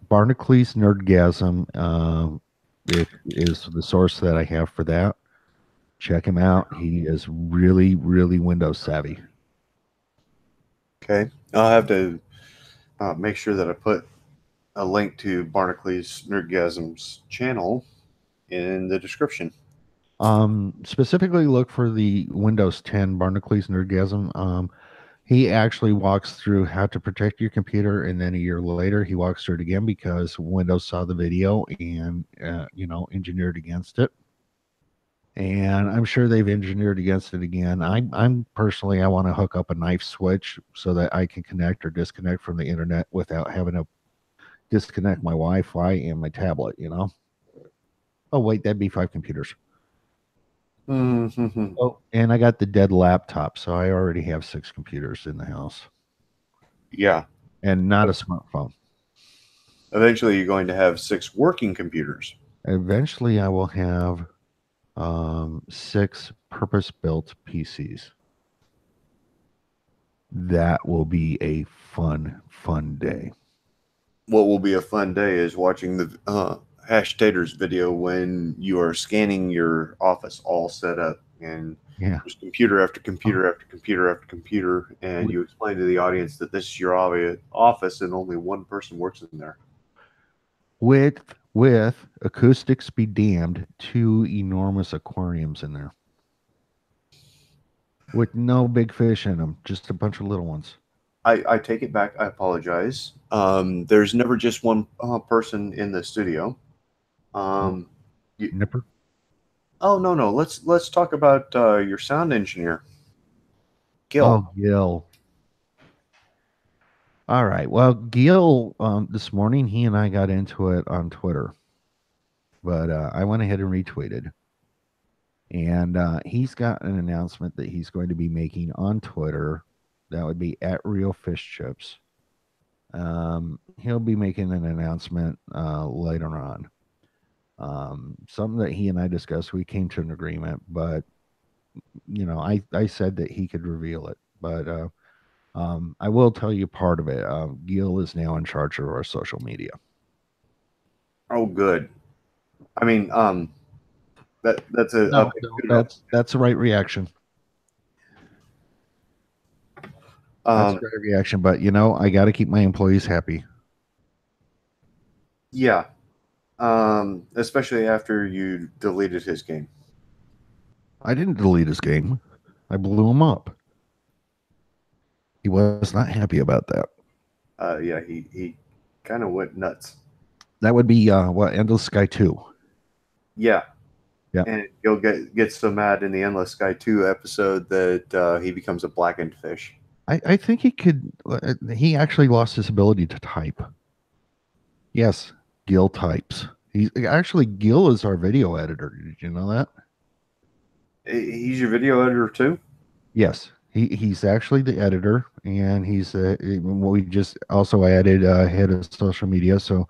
Speaker 2: Barnacules Nerdgasm is the source that I have for that. Check him out. He is really, really Windows savvy.
Speaker 1: Okay. I'll have to make sure that I put a link to Barnacules Nerdgasm's channel in the description.
Speaker 2: Specifically look for the Windows 10 Barnacules Nerdgasm. He actually walks through how to protect your computer, and then a year later he walks through it again because Windows saw the video and engineered against it. And I'm sure they've engineered against it again. I'm personally, I want to hook up a knife switch so that I can connect or disconnect from the internet without having to disconnect my Wi-Fi and my tablet. Oh wait, that'd be 5 computers.
Speaker 1: Mm-hmm.
Speaker 2: Oh, and I got the dead laptop, so I already have 6 computers in the house.
Speaker 1: Yeah.
Speaker 2: And not a smartphone.
Speaker 1: Eventually, you're going to have 6 working computers.
Speaker 2: Eventually, I will have 6 purpose-built PCs. That will be a fun day.
Speaker 1: What will be a fun day is watching the Hash Taters video when you are scanning your office all set up, and there's computer after computer after computer after computer, and you explain to the audience that this is your office and only one person works in there.
Speaker 2: With acoustics be damned, 2 enormous aquariums in there with no big fish in them, just a bunch of little ones.
Speaker 1: I take it back. I apologize. There's never just one person in the studio.
Speaker 2: Nipper?
Speaker 1: Oh no. Let's talk about your sound engineer, Gil.
Speaker 2: Oh, Gil. All right. Well, Gil, this morning he and I got into it on Twitter, but I went ahead and retweeted. And he's got an announcement that he's going to be making on Twitter. That would be at Real Fish Chips. He'll be making an announcement later on. Something that he and I discussed. We came to an agreement, but I said that he could reveal it. But I will tell you part of it. Gil is now in charge of our social media.
Speaker 1: Oh, good. I mean, that's a
Speaker 2: No,
Speaker 1: big
Speaker 2: no,
Speaker 1: kudos.
Speaker 2: that's the right reaction. That's
Speaker 1: Um,
Speaker 2: the right reaction. But I got to keep my employees happy.
Speaker 1: yeah. Especially after you deleted his game.
Speaker 2: I didn't delete his game. I blew him up. He was not happy about that.
Speaker 1: Yeah, he kind of went nuts.
Speaker 2: That would be what Endless Sky 2.
Speaker 1: Yeah,
Speaker 2: Yeah.
Speaker 1: and he'll get so mad in the Endless Sky 2 episode that he becomes a blackened fish.
Speaker 2: I think he could. He actually lost his ability to type. Yes, Gil types. He's actually Gil is our video editor. Did you know that?
Speaker 1: He's your video editor too?
Speaker 2: Yes, he's actually the editor, and we just also added head of social media, so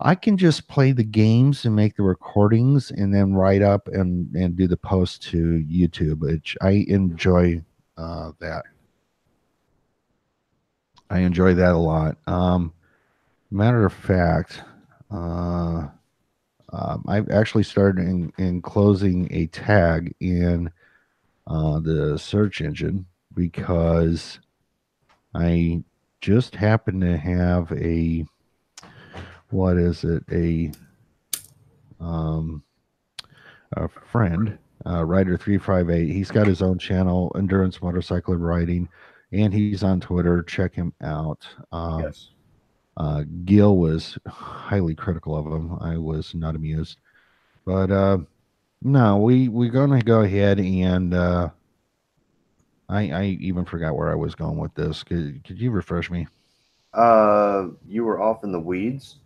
Speaker 2: I can just play the games and make the recordings, and then write up and do the post to YouTube, which I enjoy that. I enjoy that a lot. Matter of fact, uh, I've actually started in closing a tag in the search engine because I just happen to have what is it, um, a friend, Rider 358. He's got his own channel, Endurance Motorcycle Riding, and he's on Twitter. Check him out.
Speaker 1: Yes.
Speaker 2: Gil was highly critical of him. I was not amused, but no, we're gonna go ahead and I even forgot where I was going with this. Could you refresh me?
Speaker 1: You were off in the weeds.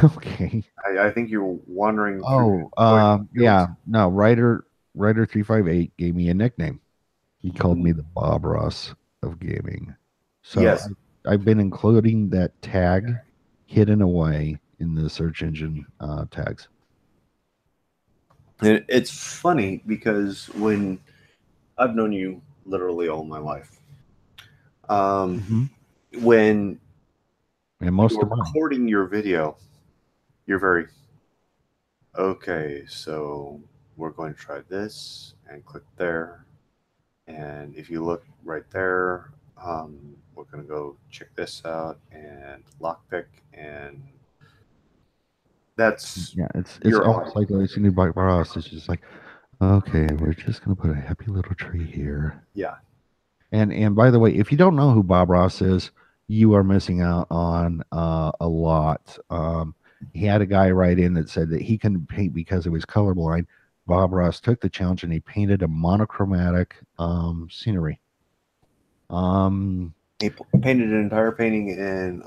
Speaker 2: Okay.
Speaker 1: I think you were wandering through
Speaker 2: Oh,
Speaker 1: soybean
Speaker 2: yeah.
Speaker 1: fields.
Speaker 2: No, Rider 358 gave me a nickname. He called me
Speaker 1: Mm.
Speaker 2: the Bob Ross of gaming. So
Speaker 1: Yes,
Speaker 2: I've been including that tag hidden away in the search engine tags.
Speaker 1: and it's funny because when I've known you literally all my life, um,
Speaker 2: Hmm.
Speaker 1: when
Speaker 2: And
Speaker 1: you
Speaker 2: most
Speaker 1: were
Speaker 2: of mine.
Speaker 1: recording your video, you're very okay. So we're going to try this and click there. And if you look right there, we're going to go check this out and lockpick. And that's
Speaker 2: Yeah, it's
Speaker 1: your
Speaker 2: almost like
Speaker 1: audience.
Speaker 2: listening to Bob Ross. It's just like, okay, we're just gonna put a happy little tree here.
Speaker 1: Yeah.
Speaker 2: And by the way, if you don't know who Bob Ross is, you are missing out on a lot. He had a guy write in that said that he couldn't paint because he was colorblind. Bob Ross took the challenge and he painted a monochromatic scenery. Um,
Speaker 1: He painted an entire painting in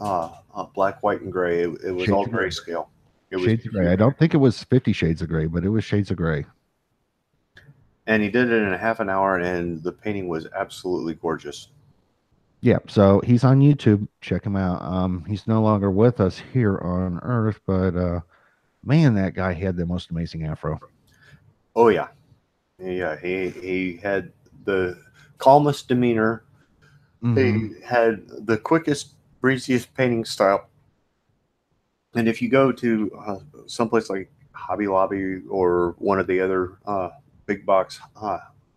Speaker 1: black, white, and gray. It was
Speaker 2: Shades
Speaker 1: all
Speaker 2: of Gray.
Speaker 1: grayscale. It was
Speaker 2: Shades of Gray. I
Speaker 1: beautiful.
Speaker 2: don't think it was 50 Shades of Gray, but it was Shades of Gray.
Speaker 1: And he did it in a half an hour, and the painting was absolutely gorgeous.
Speaker 2: Yeah, so he's on YouTube. Check him out. He's no longer with us here on Earth, but man, that guy had the most amazing afro.
Speaker 1: Oh yeah, yeah. He had the calmest demeanor.
Speaker 2: Hmm.
Speaker 1: He had the quickest, breeziest painting style. And if you go to someplace like Hobby Lobby or one of the other big box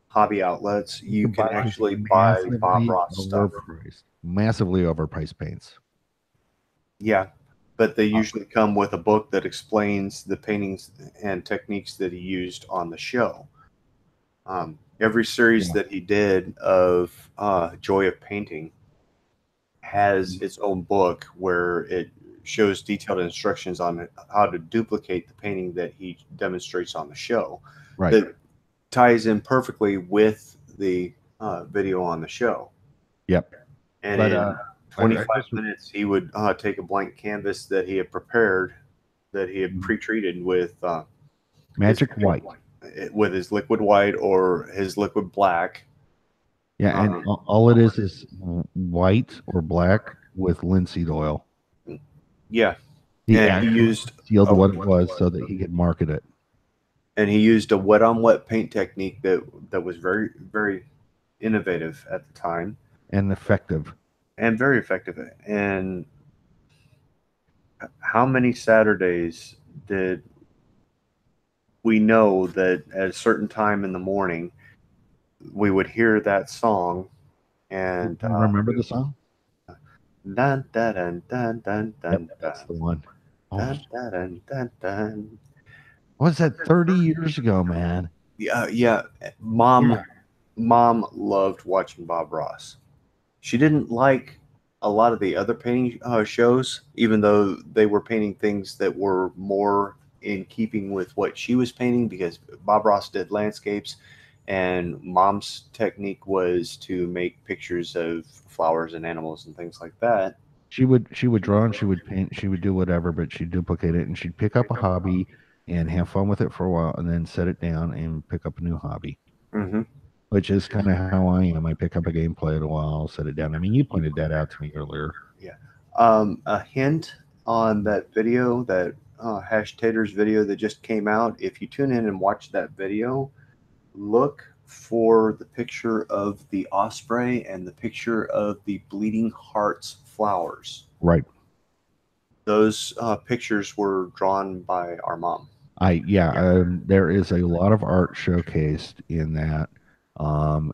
Speaker 1: hobby outlets,
Speaker 2: You
Speaker 1: you
Speaker 2: can
Speaker 1: can
Speaker 2: buy his
Speaker 1: actually buy Bob
Speaker 2: massively
Speaker 1: Ross stuff.
Speaker 2: overpriced, massively overpriced paints.
Speaker 1: Yeah, but they
Speaker 2: Uh,
Speaker 1: usually come with a book that explains the paintings and techniques that he used on the show. Every series
Speaker 2: yeah,
Speaker 1: that he did of Joy of Painting has its own book where it shows detailed instructions on how to duplicate the painting that he demonstrates on the show.
Speaker 2: right.
Speaker 1: That ties in perfectly with the video on the show.
Speaker 2: Yep.
Speaker 1: And
Speaker 2: But
Speaker 1: in
Speaker 2: I
Speaker 1: 25
Speaker 2: just
Speaker 1: minutes, he would take a blank canvas that he had prepared, that he had
Speaker 2: Mhm.
Speaker 1: pre-treated with his
Speaker 2: Magic White.
Speaker 1: with his liquid white or his liquid black.
Speaker 2: Yeah, and all it is white or black with linseed oil.
Speaker 1: Yeah,
Speaker 2: He
Speaker 1: and he
Speaker 2: actually
Speaker 1: used
Speaker 2: sealed
Speaker 1: a,
Speaker 2: what it was so that he could market it.
Speaker 1: and he used a wet on wet paint technique that was very innovative at the time
Speaker 2: And effective.
Speaker 1: and very effective. And how many Saturdays did we know that at a certain time in the morning we would hear that song and
Speaker 2: You remember the song?
Speaker 1: dun dun dun dun dun
Speaker 2: Yep,
Speaker 1: dun
Speaker 2: that's
Speaker 1: dun
Speaker 2: the one. Oh,
Speaker 1: dun dun dun dun dun.
Speaker 2: what was that 30 years ago, man?
Speaker 1: Yeah. Mom loved watching Bob Ross. She didn't like a lot of the other painting shows, even though they were painting things that were more in keeping with what she was painting, because Bob Ross did landscapes, and Mom's technique was to make pictures of flowers and animals and things like that.
Speaker 2: She would draw and she would paint, she would do whatever, but she'd duplicate it and she'd pick up a hobby and have fun with it for a while and then set it down and pick up a new hobby,
Speaker 1: Hmm.
Speaker 2: which is kind of how I am. I pick up a game, play it a while, set it down. I mean, you pointed that out to me earlier.
Speaker 1: Yeah. A hint on that video, that Hash Taters video that just came out. If you tune in and watch that video, look for the picture of the osprey and the picture of the bleeding hearts flowers.
Speaker 2: Right.
Speaker 1: Those pictures were drawn by our mom.
Speaker 2: There is a lot of art showcased in that.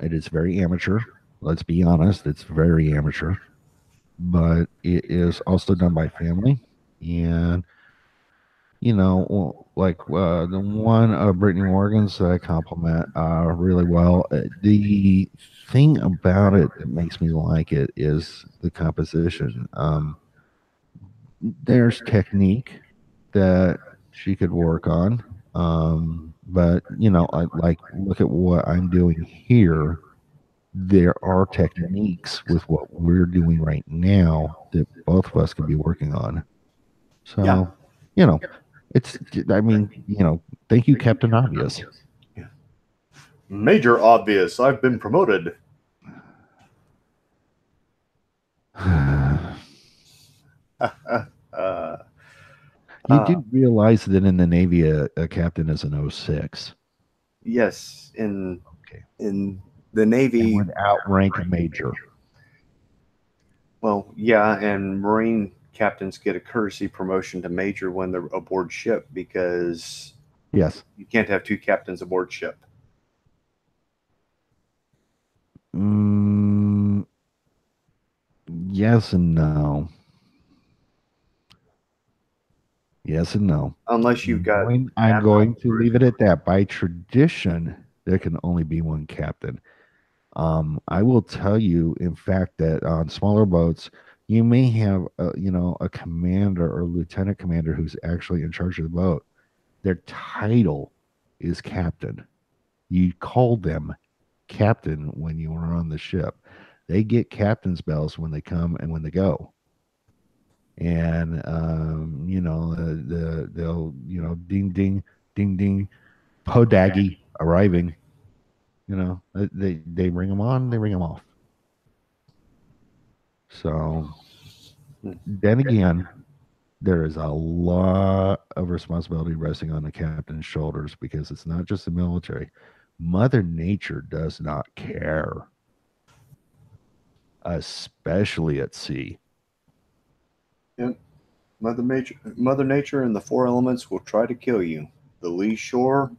Speaker 2: It is very amateur. Let's be honest, it's very amateur, but it is also done by family. And like the one of Brittany Morgan's that I compliment really well. The thing about it that makes me like it is the composition. There's technique that she could work on, but I like look at what I'm doing here. There are techniques with what we're doing right now that both of us could be working on.
Speaker 1: Yeah.
Speaker 2: So, you know, it's, I mean, thank you, Captain Obvious.
Speaker 1: Yeah. Major obvious. I've been promoted. uh,
Speaker 2: You do realize that in the Navy, a captain is an O6.
Speaker 1: yes,
Speaker 2: Okay.
Speaker 1: in the
Speaker 2: And
Speaker 1: Navy.
Speaker 2: would outrank a major.
Speaker 1: Well, yeah, and Marine captains get a courtesy promotion to major when they're aboard ship, because
Speaker 2: Yes.
Speaker 1: you can't have two captains aboard ship.
Speaker 2: Mm, yes and no. Yes and no.
Speaker 1: Unless you've got
Speaker 2: I'm going to leave it at that. By tradition, there can only be one captain. I will tell you, in fact, that on smaller boats, you may have a commander or lieutenant commander who's actually in charge of the boat. Their title is captain. You call them captain when you are on the ship. They get captain's bells when they come and when they go. And they'll ding ding ding ding podaggy arriving. They ring them on, they ring them off. So then again, there is a lot of responsibility resting on the captain's shoulders, because it's not just the military. Mother Nature does not care, especially at sea.
Speaker 1: Yep. Mother Nature and the four elements will try to kill you: the lee shore,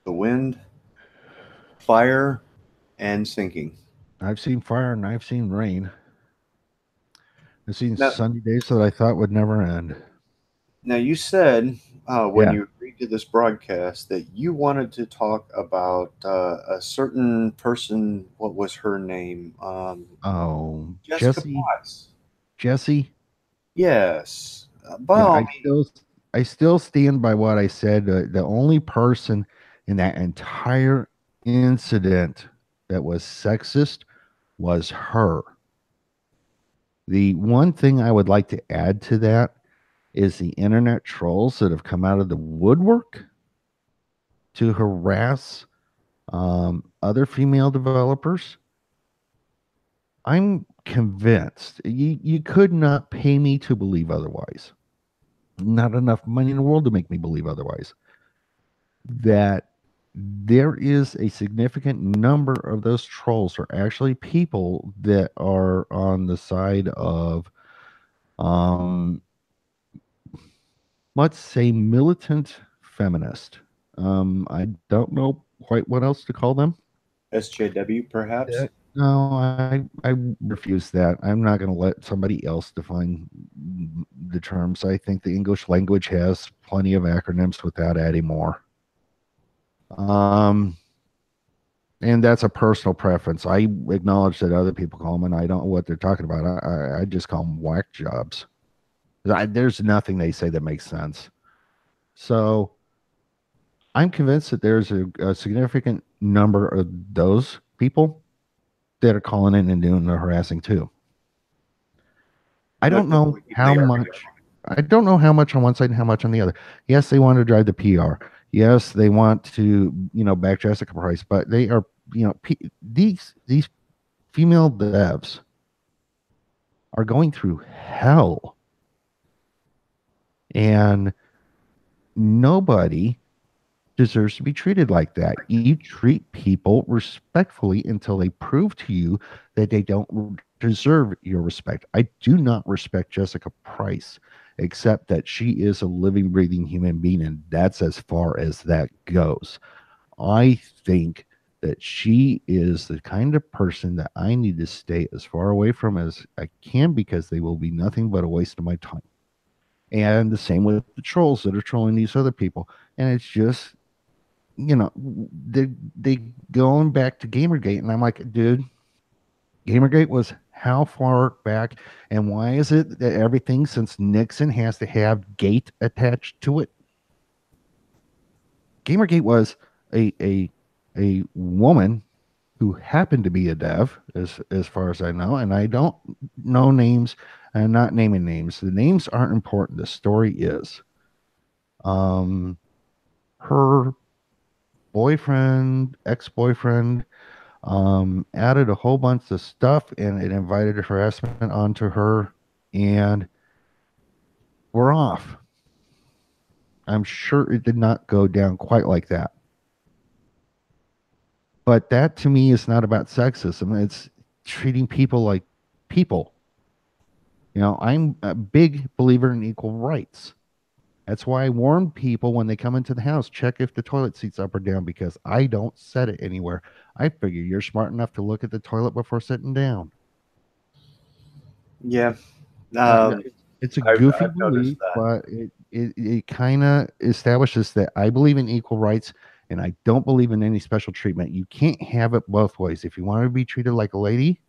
Speaker 1: the wind, fire, and sinking.
Speaker 2: I've seen fire and I've seen rain. I've seen
Speaker 1: Now,
Speaker 2: sunny days that I thought would never end.
Speaker 1: now you said when
Speaker 2: Yeah.
Speaker 1: you agreed to this broadcast that you wanted to talk about a certain person. What was her name?
Speaker 2: Oh,
Speaker 1: Jessica Potts.
Speaker 2: Jesse.
Speaker 1: Yes. By
Speaker 2: Yeah,
Speaker 1: all
Speaker 2: I
Speaker 1: means.
Speaker 2: still stand by what I said. The only person in that entire incident that was sexist was her. The one thing I would like to add to that is the internet trolls that have come out of the woodwork. to harass other female developers. I'm convinced you could not pay me to believe otherwise. Not enough money in the world to make me believe otherwise. That there is a significant number of those trolls are actually people that are on the side of, um, let's say, militant feminist. I don't know quite what else to call them.
Speaker 1: SJW, perhaps?
Speaker 2: No, I refuse that. I'm not going to let somebody else define the terms. I think the English language has plenty of acronyms without adding more. Um, and that's a personal preference. I acknowledge that other people call them, and I don't know what they're talking about. I just call them whack jobs. There's nothing they say that makes sense. So I'm convinced that there's a significant number of those people that are calling in and doing the harassing too. I
Speaker 1: No,
Speaker 2: don't know how
Speaker 1: they are.
Speaker 2: much. I don't know how much on one side and how much on the other. Yes, they want to drive the PR. Yes, they want to, back Jessica Price, but they are, these female devs are going through hell, and nobody deserves to be treated like that. You treat people respectfully until they prove to you that they don't deserve your respect. I do not respect Jessica Price, except that she is a living, breathing human being, and that's as far as that goes. I think that she is the kind of person that I need to stay as far away from as I can because they will be nothing but a waste of my time. And the same with the trolls that are trolling these other people. And it's just, they going back to Gamergate, and I'm like, dude, Gamergate was how far back, and why is it that everything since Nixon has to have gate attached to it? Gamergate was a woman who happened to be a dev, as far as I know, and I don't know names. I'm not naming names. The names aren't important. The story is. Her boyfriend, ex-boyfriend, added a whole bunch of stuff, and it invited harassment onto her, and we're off. I'm sure it did not go down quite like that. But that to me is not about sexism. It's treating people like people. I'm a big believer in equal rights. That's why I warn people when they come into the house, check if the toilet seat's up or down, because I don't set it anywhere. I figure you're smart enough to look at the toilet before sitting down.
Speaker 1: Yeah.
Speaker 2: Yeah,
Speaker 1: Um,
Speaker 2: it's a goofy
Speaker 1: I've noticed
Speaker 2: belief,
Speaker 1: that.
Speaker 2: but it kind of establishes that I believe in equal rights, and I don't believe in any special treatment. You can't have it both ways. If you want to be treated like a lady,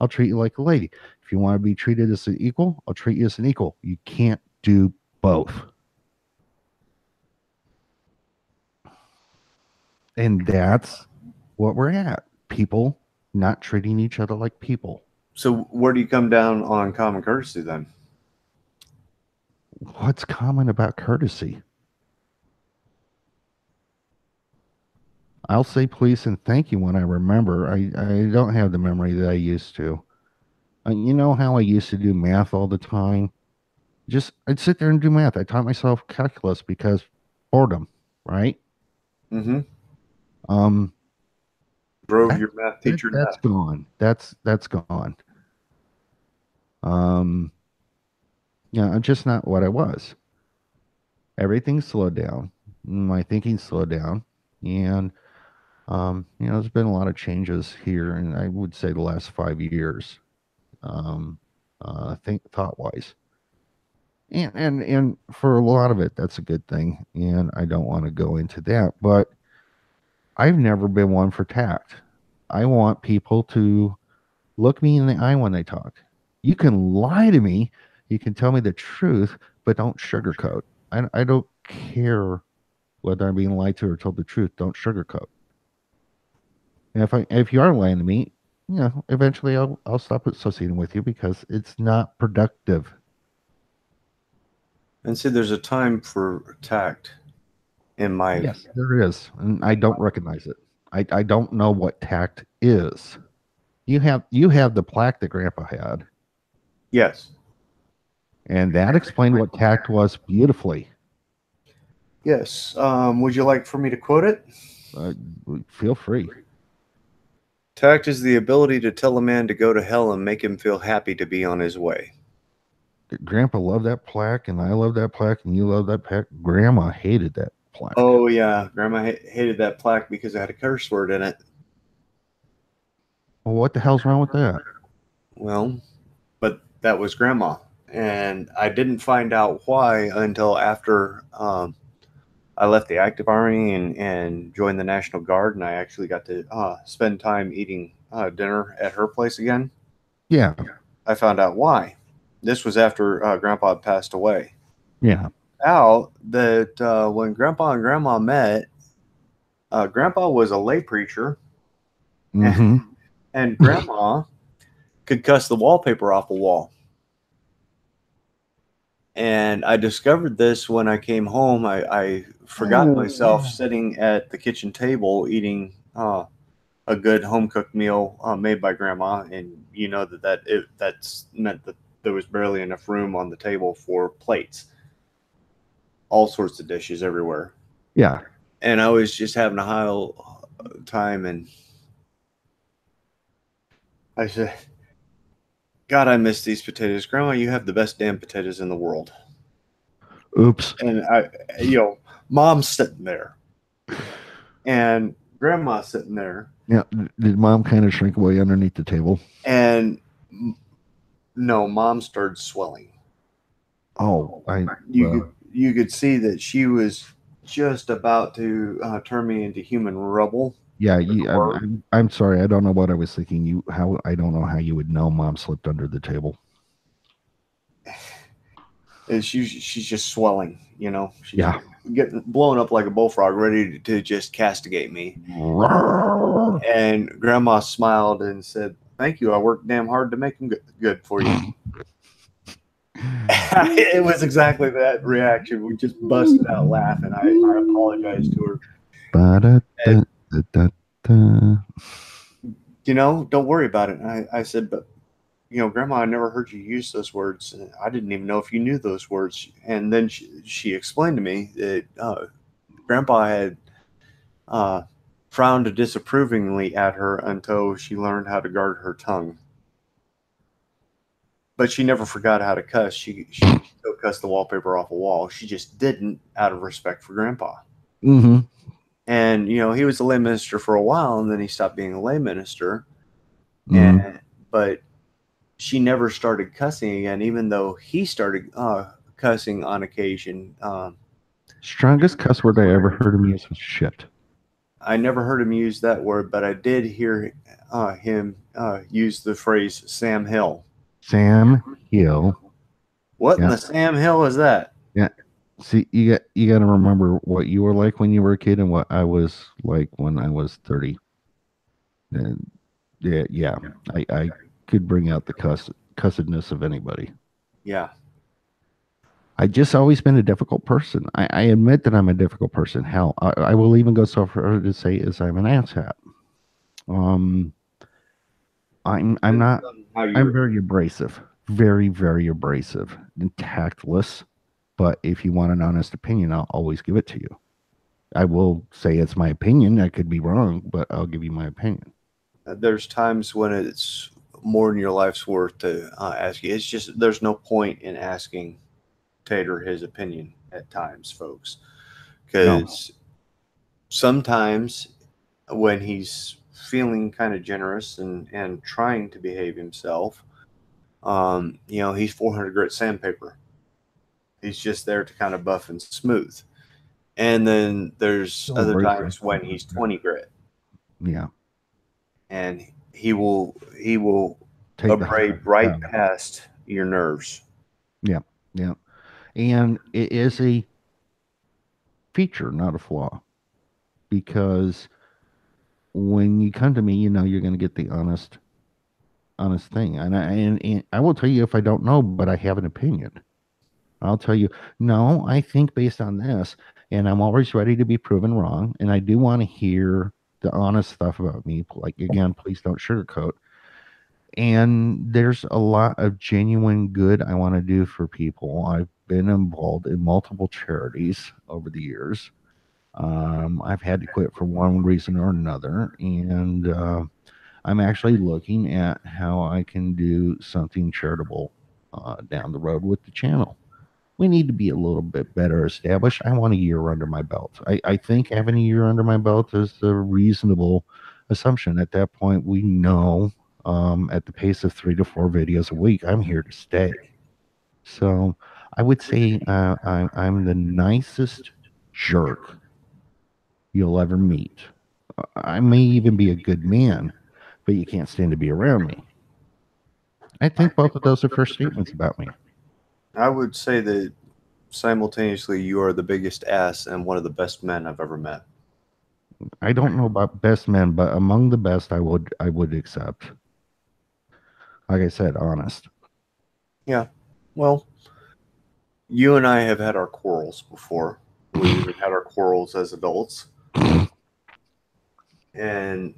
Speaker 2: I'll treat you like a lady. If you want to be treated as an equal, I'll treat you as an equal. You can't do both. And that's what we're at. People not treating each other like people.
Speaker 1: So, where do you come down on common courtesy then?
Speaker 2: What's common about courtesy? I'll say please and thank you when I remember. I don't have the memory that I used to. You know how I used to do math all the time? Just, I'd sit there and do math. I taught myself calculus because boredom, right?
Speaker 1: Mm-hmm.
Speaker 2: Um,
Speaker 1: Drove
Speaker 2: that,
Speaker 1: your math teacher
Speaker 2: that's
Speaker 1: nuts.
Speaker 2: gone. That's gone. Um, I'm just not what I was. Everything slowed down. My thinking slowed down, and there's been a lot of changes here, and I would say the last 5 years. Um, think thought wise, and for a lot of it, that's a good thing, and I don't want to go into that, but I've never been one for tact. I want people to look me in the eye when they talk. You can lie to me, you can tell me the truth, but don't sugarcoat. I don't care whether I'm being lied to or told the truth. Don't sugarcoat. And if you are lying to me, eventually I'll stop associating with you because it's not productive.
Speaker 1: And see, there's a time for tact in my
Speaker 2: Yes, there is, and I don't recognize it. I don't know what tact is. You have the plaque that Grandpa had,
Speaker 1: yes.
Speaker 2: and that explained what tact was beautifully.
Speaker 1: Yes. Would you like for me to quote it?
Speaker 2: Uh, feel free.
Speaker 1: Tact is the ability to tell a man to go to hell and make him feel happy to be on his way.
Speaker 2: Grandpa loved that plaque, and I love that plaque, and you love that plaque. Grandma hated that plaque.
Speaker 1: Oh yeah, Grandma hated that plaque because it had a curse word in it.
Speaker 2: Well, what the hell's wrong with that?
Speaker 1: Well, but that was Grandma, and I didn't find out why until after I left the active army and joined the National Guard, and I actually got to spend time eating dinner at her place again.
Speaker 2: Yeah,
Speaker 1: I found out why. This was after Grandpa had passed away.
Speaker 2: yeah.
Speaker 1: Out that when Grandpa and Grandma met, Grandpa was a lay preacher,
Speaker 2: Mm-hmm.
Speaker 1: and Grandma could cuss the wallpaper off a wall. And I discovered this when I came home. I forgot
Speaker 2: Oh,
Speaker 1: myself sitting at the kitchen table eating a good home cooked meal made by Grandma, and you know that's meant that there was barely enough room on the table for plates, all sorts of dishes everywhere,
Speaker 2: yeah.
Speaker 1: and I was just having a high old time, and I said, "God, I miss these potatoes, Grandma. You have the best damn potatoes in the world."
Speaker 2: Oops.
Speaker 1: And Mom's sitting there, and Grandma's sitting there,
Speaker 2: Yeah. Did Mom kind of shrink away underneath the table?
Speaker 1: and no, Mom started swelling.
Speaker 2: Oh, I
Speaker 1: You could you could see that she was just about to turn me into human rubble.
Speaker 2: yeah.
Speaker 1: With the word.
Speaker 2: I'm sorry. I don't know what I was thinking. I don't know how you would know Mom slipped under the table.
Speaker 1: And she's just swelling. She's
Speaker 2: Yeah.
Speaker 1: getting blown up like a bullfrog, ready to just castigate me.
Speaker 2: Roar.
Speaker 1: And Grandma smiled and said, "Thank you. I worked damn hard to make them good for you." It was exactly that reaction. We just busted out laughing. I apologized to her. And,
Speaker 2: Ba-da-da-da-da-da.
Speaker 1: don't worry about it. I said, but, Grandma, I never heard you use those words. I didn't even know if you knew those words. And then she explained to me that Grandpa had uh, frowned disapprovingly at her until she learned how to guard her tongue. But she never forgot how to cuss. She still cussed the wallpaper off a wall. She just didn't out of respect for Grandpa.
Speaker 2: Mm-hmm.
Speaker 1: And he was a lay minister for a while, and then he stopped being a lay minister.
Speaker 2: Mm-hmm.
Speaker 1: But she never started cussing again, even though he started cussing on occasion.
Speaker 2: Strongest cuss word I ever heard him use was shit.
Speaker 1: I never heard him use that word, but I did hear him use the phrase "Sam Hill."
Speaker 2: Sam Hill.
Speaker 1: What in
Speaker 2: Yeah.
Speaker 1: the Sam Hill is that?
Speaker 2: Yeah. See, you got to remember what you were like when you were a kid and what I was like when I was 30. And yeah, I could bring out the cussedness of anybody.
Speaker 1: Yeah,
Speaker 2: I just always been a difficult person. I admit that I'm a difficult person. Hell, I will even go so far to say as I'm an asshat. Um, I'm not.
Speaker 1: how you
Speaker 2: I'm
Speaker 1: were.
Speaker 2: very abrasive, very very abrasive and tactless. But if you want an honest opinion, I'll always give it to you. I will say it's my opinion. I could be wrong, but I'll give you my opinion.
Speaker 1: There's times when it's more than your life's worth to ask you. It's just there's no point in asking Tater his opinion at times, folks,
Speaker 2: No,
Speaker 1: because sometimes when he's feeling kind of generous and trying to behave himself, he's 400 grit sandpaper. He's just there to kind of buff and smooth. And then there's
Speaker 2: still
Speaker 1: other
Speaker 2: abrasive.
Speaker 1: times when he's 20 grit,
Speaker 2: Yeah,
Speaker 1: and he will
Speaker 2: take the high.
Speaker 1: abrade right past your nerves.
Speaker 2: Yeah, yeah, and it is a feature, not a flaw, because when you come to me, you know you're going to get the honest thing, and I will tell you if I don't know, but I have an opinion. I'll tell you, no, I think based on this. and I'm always ready to be proven wrong. And I do want to hear the honest stuff about me. Like, again, please don't sugarcoat. And there's a lot of genuine good I want to do for people. I've been involved in multiple charities over the years. I've had to quit for one reason or another, and I'm actually looking at how I can do something charitable down the road with the channel. We need to be a little bit better established. I want a year under my belt. I think having a year under my belt is a reasonable assumption. At that point, we know at the pace of 3 to 4 videos a week, I'm here to stay. So I would say I'm the nicest jerk you'll ever meet. I may even be a good man, but you can't stand to be around me. I think both of those are fair statements about me.
Speaker 1: I would say that simultaneously you are the biggest ass and one of the best men I've ever met.
Speaker 2: I don't know about best men, but among the best, I would accept. Like I said, honest.
Speaker 1: Yeah. Well, you and I have had our quarrels before. We even had our quarrels as adults. And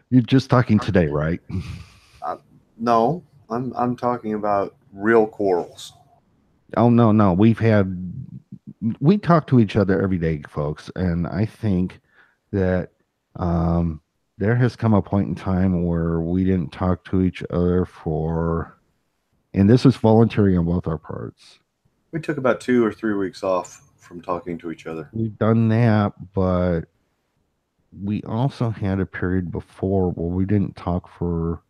Speaker 2: You're just talking today, right?
Speaker 1: no, I'm talking about real quarrels.
Speaker 2: Oh no, we talk to each other every day, folks, and I think that um, there has come a point in time where we didn't talk to each other for, and this was voluntary on both our parts.
Speaker 1: We took about 2 or 3 weeks off from talking to each other.
Speaker 2: We've done that, but we also had a period before where we didn't talk for,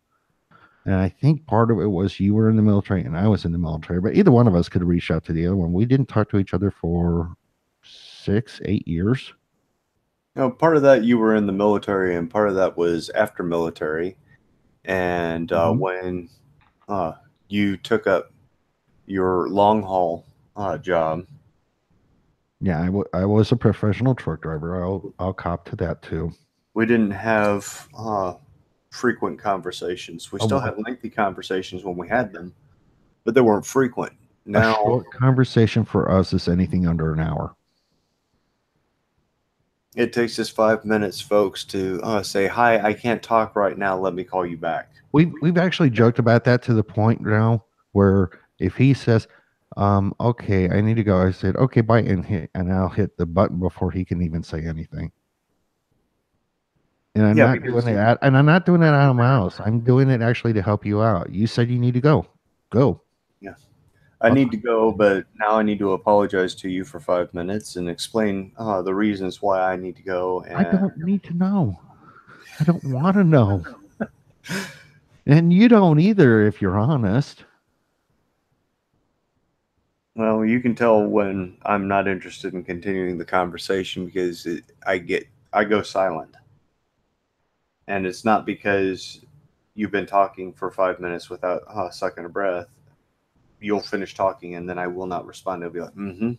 Speaker 2: and I think part of it was you were in the military and I was in the military, but either one of us could have reached out to the other one. We didn't talk to each other for 6, 8 years.
Speaker 1: Part of that you were in the military, and part of that was after military. And
Speaker 2: Mhm.
Speaker 1: when uh, you took up your long haul job,
Speaker 2: Yeah, I was a professional truck driver. I'll cop to that too.
Speaker 1: we didn't have frequent conversations. We still
Speaker 2: A,
Speaker 1: had lengthy conversations when we had them, but they weren't frequent.
Speaker 2: a
Speaker 1: Now
Speaker 2: short conversation for us is anything under an hour.
Speaker 1: it takes us 5 minutes, folks, to say, "Hi, I can't talk right now. Let me call you back."
Speaker 2: We've actually joked about that to the point now where if he says, okay, I need to go, I said, okay, bye, and I'll hit the button before he can even say anything. And I'm
Speaker 1: Yeah,
Speaker 2: not doing
Speaker 1: because
Speaker 2: it and I'm not doing it out of mouse. I'm doing it actually to help you out. You said you need to go. Go.
Speaker 1: yeah, I
Speaker 2: I'll
Speaker 1: need
Speaker 2: talk
Speaker 1: to
Speaker 2: to you
Speaker 1: go,
Speaker 2: later.
Speaker 1: but now I need to apologize to you for 5 minutes and explain the reasons why I need to go.
Speaker 2: I
Speaker 1: And
Speaker 2: don't need to know. I don't want to know. And you don't either, if you're honest.
Speaker 1: well, you can tell when I'm not interested in continuing the conversation because I go silent, and it's not because you've been talking for 5 minutes without sucking a breath. You'll finish talking, and then I will not respond. I'll be like, "Mm-hmm,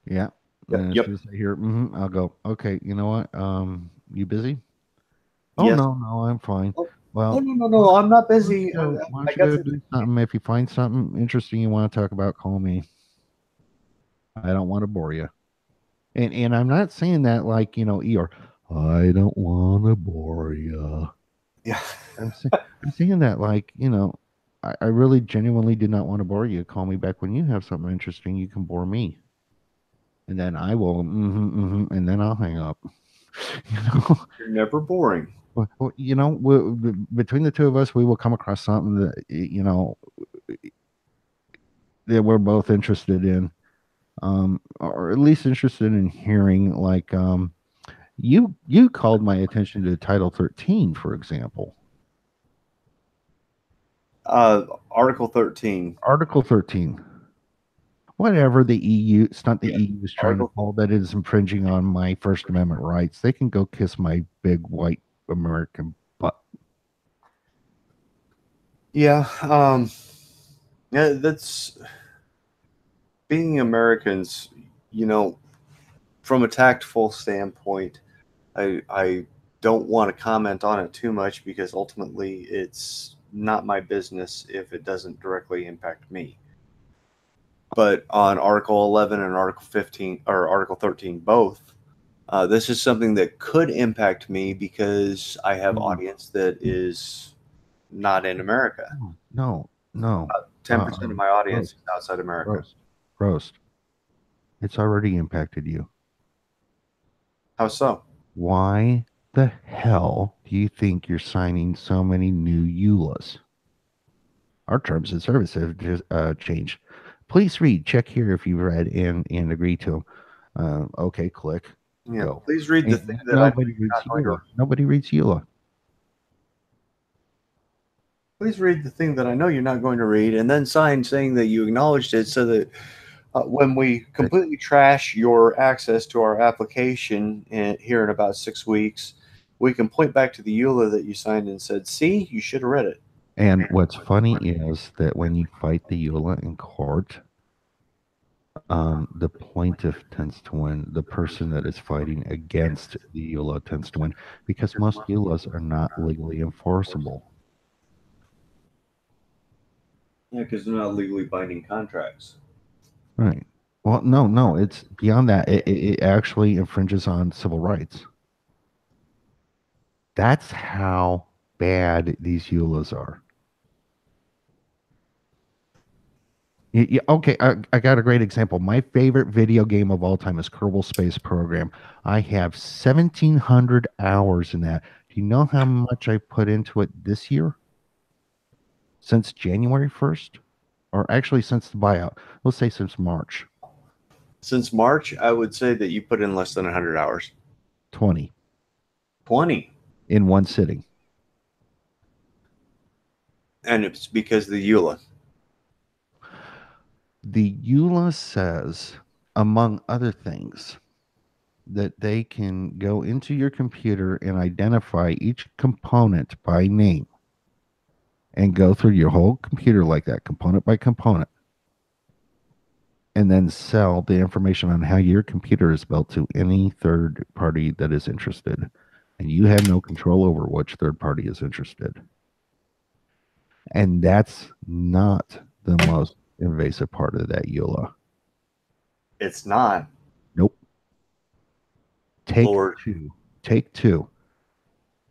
Speaker 2: Yeah.
Speaker 1: yep,
Speaker 2: And as
Speaker 1: yep,
Speaker 2: soon as I hear, I'll go, okay, you know what? You busy? Oh
Speaker 1: yes."
Speaker 2: no, I'm fine.
Speaker 1: Oh, oh
Speaker 2: Well,
Speaker 1: no, no,
Speaker 2: why
Speaker 1: no,
Speaker 2: don't,
Speaker 1: I'm not
Speaker 2: why don't you
Speaker 1: busy.
Speaker 2: go? Why
Speaker 1: I
Speaker 2: don't you
Speaker 1: got
Speaker 2: go
Speaker 1: to.
Speaker 2: do something? If you find something interesting you want to talk about, call me. I don't want to bore you. And I'm not saying that like Eeyore. I don't want to bore you.
Speaker 1: Yeah,
Speaker 2: I'm saying I'm saying that like I really genuinely do not want to bore you. Call me back when you have something interesting. You can bore me, and then I will, and then I'll hang up. You know.
Speaker 1: you're never boring.
Speaker 2: Between the two of us, we will come across something that that we're both interested in, or at least interested in hearing. Like you called my attention to Title 13, for example.
Speaker 1: Article 13.
Speaker 2: Article 13. Whatever the EU, it's not the
Speaker 1: Yeah,
Speaker 2: EU is trying to
Speaker 1: Article.
Speaker 2: call that is infringing on my First Amendment rights. They can go kiss my big white American butt.
Speaker 1: Yeah, yeah, that's being Americans, you know, from a tactful standpoint, I don't want to comment on it too much because ultimately it's not my business if it doesn't directly impact me. but on Article 11 and Article 15 or Article 13 both, this is something that could impact me because I have
Speaker 2: Mm,
Speaker 1: audience that is not in America.
Speaker 2: no, no.
Speaker 1: 10% of my audience
Speaker 2: Roast,
Speaker 1: is outside America.
Speaker 2: roast, roast. It's already impacted you.
Speaker 1: How so?
Speaker 2: Why the hell do you think you're signing so many new EULAs? Our terms of service have just changed. Please read, check here if you've read and agree to them. Okay, click,
Speaker 1: Yeah,
Speaker 2: go.
Speaker 1: please read the
Speaker 2: And
Speaker 1: thing that I know
Speaker 2: nobody
Speaker 1: you're
Speaker 2: reads
Speaker 1: not going to.
Speaker 2: EULA. Nobody reads EULA.
Speaker 1: Please read the thing that I know you're not going to read, and then sign saying that you acknowledged it, so that when we completely trash your access to our application here in about 6 weeks, we can point back to the EULA that you signed and said, "See, you should have read it."
Speaker 2: And what's funny is that when you fight the EULA in court, the plaintiff tends to win. The person that is fighting against the EULA tends to win because most EULAs are not legally enforceable.
Speaker 1: Yeah, because they're not legally binding contracts.
Speaker 2: Right. Well, no, no, it's beyond that. It actually infringes on civil rights. That's how bad these EULAs are. Okay, I got a great example. My favorite video game of all time is Kerbal Space Program. I have 1,700 hours in that. Do you know how much I put into it this year? Since January 1st? Or actually since the buyout. Let's say since March
Speaker 1: Since March, I would say that you put in less than 100 hours.
Speaker 2: 20
Speaker 1: 20.
Speaker 2: in one sitting.
Speaker 1: And it's because of the EULA.
Speaker 2: The EULA says, among other things, that they can go into your computer and identify each component by name and go through your whole computer like that, component by component, and then sell the information on how your computer is built to any third party that is interested. And you have no control over which third party is interested. And that's not the most invasive part of that EULA.
Speaker 1: It's not.
Speaker 2: Nope. Take
Speaker 1: Lord.
Speaker 2: two. Take two.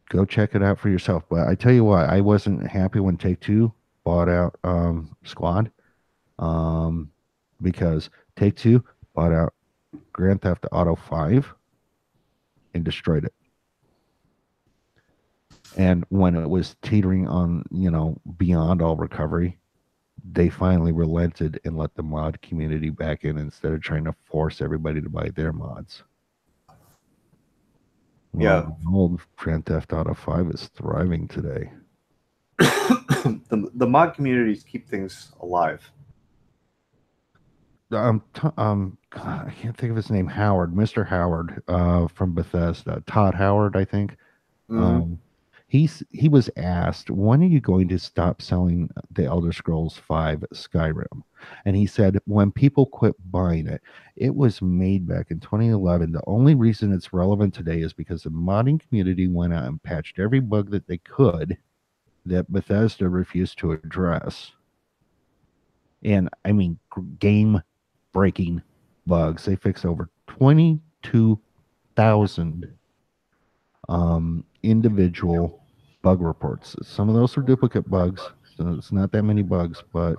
Speaker 2: Go check it out for yourself. But I tell you what, I wasn't happy when Take Two bought out Squad, um, because Take Two bought out Grand Theft Auto 5 and destroyed it. And when it was teetering on, beyond all recovery, they finally relented and let the mod community back in instead of trying to force everybody to buy their mods.
Speaker 1: Yeah.
Speaker 2: Well, old Grand Theft Auto 5 is thriving today.
Speaker 1: The mod communities keep things alive.
Speaker 2: I can't think of his name. Howard, Mr. Howard, from Bethesda, Todd Howard, I think.
Speaker 1: Mm.
Speaker 2: Um, he was asked, when are you going to stop selling the Elder Scrolls 5 Skyrim? And he said, when people quit buying it. It was made back in 2011. The only reason it's relevant today is because the modding community went out and patched every bug that they could that Bethesda refused to address. And I mean, game breaking bugs. They fixed over 22,000 individual bug reports. Some of those are duplicate bugs, so it's not that many bugs, but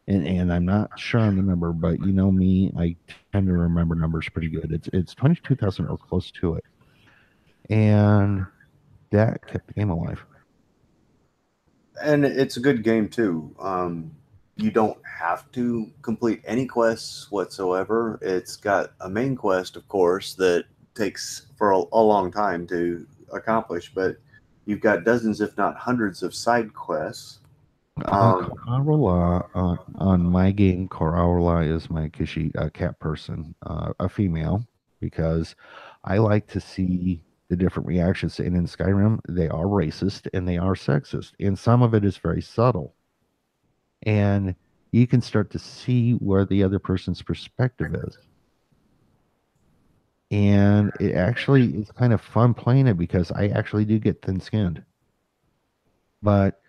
Speaker 2: and I'm not sure on the number, but you know me, I tend to remember numbers pretty good. It's 22,000 or close to it. And that kept the game alive.
Speaker 1: And it's a good game too. You don't have to complete any quests whatsoever. It's got a main quest, of course, that takes for a long time to accomplish, but you've got dozens, if not hundreds, of side quests. Um,
Speaker 2: Corolla on my game, Corolla is my Kishi cat person, a female, because I like to see the different reactions. And in Skyrim, they are racist and they are sexist, and some of it is very subtle. And you can start to see where the other person's perspective is. And it actually is kind of fun playing it because I actually do get thin skinned. But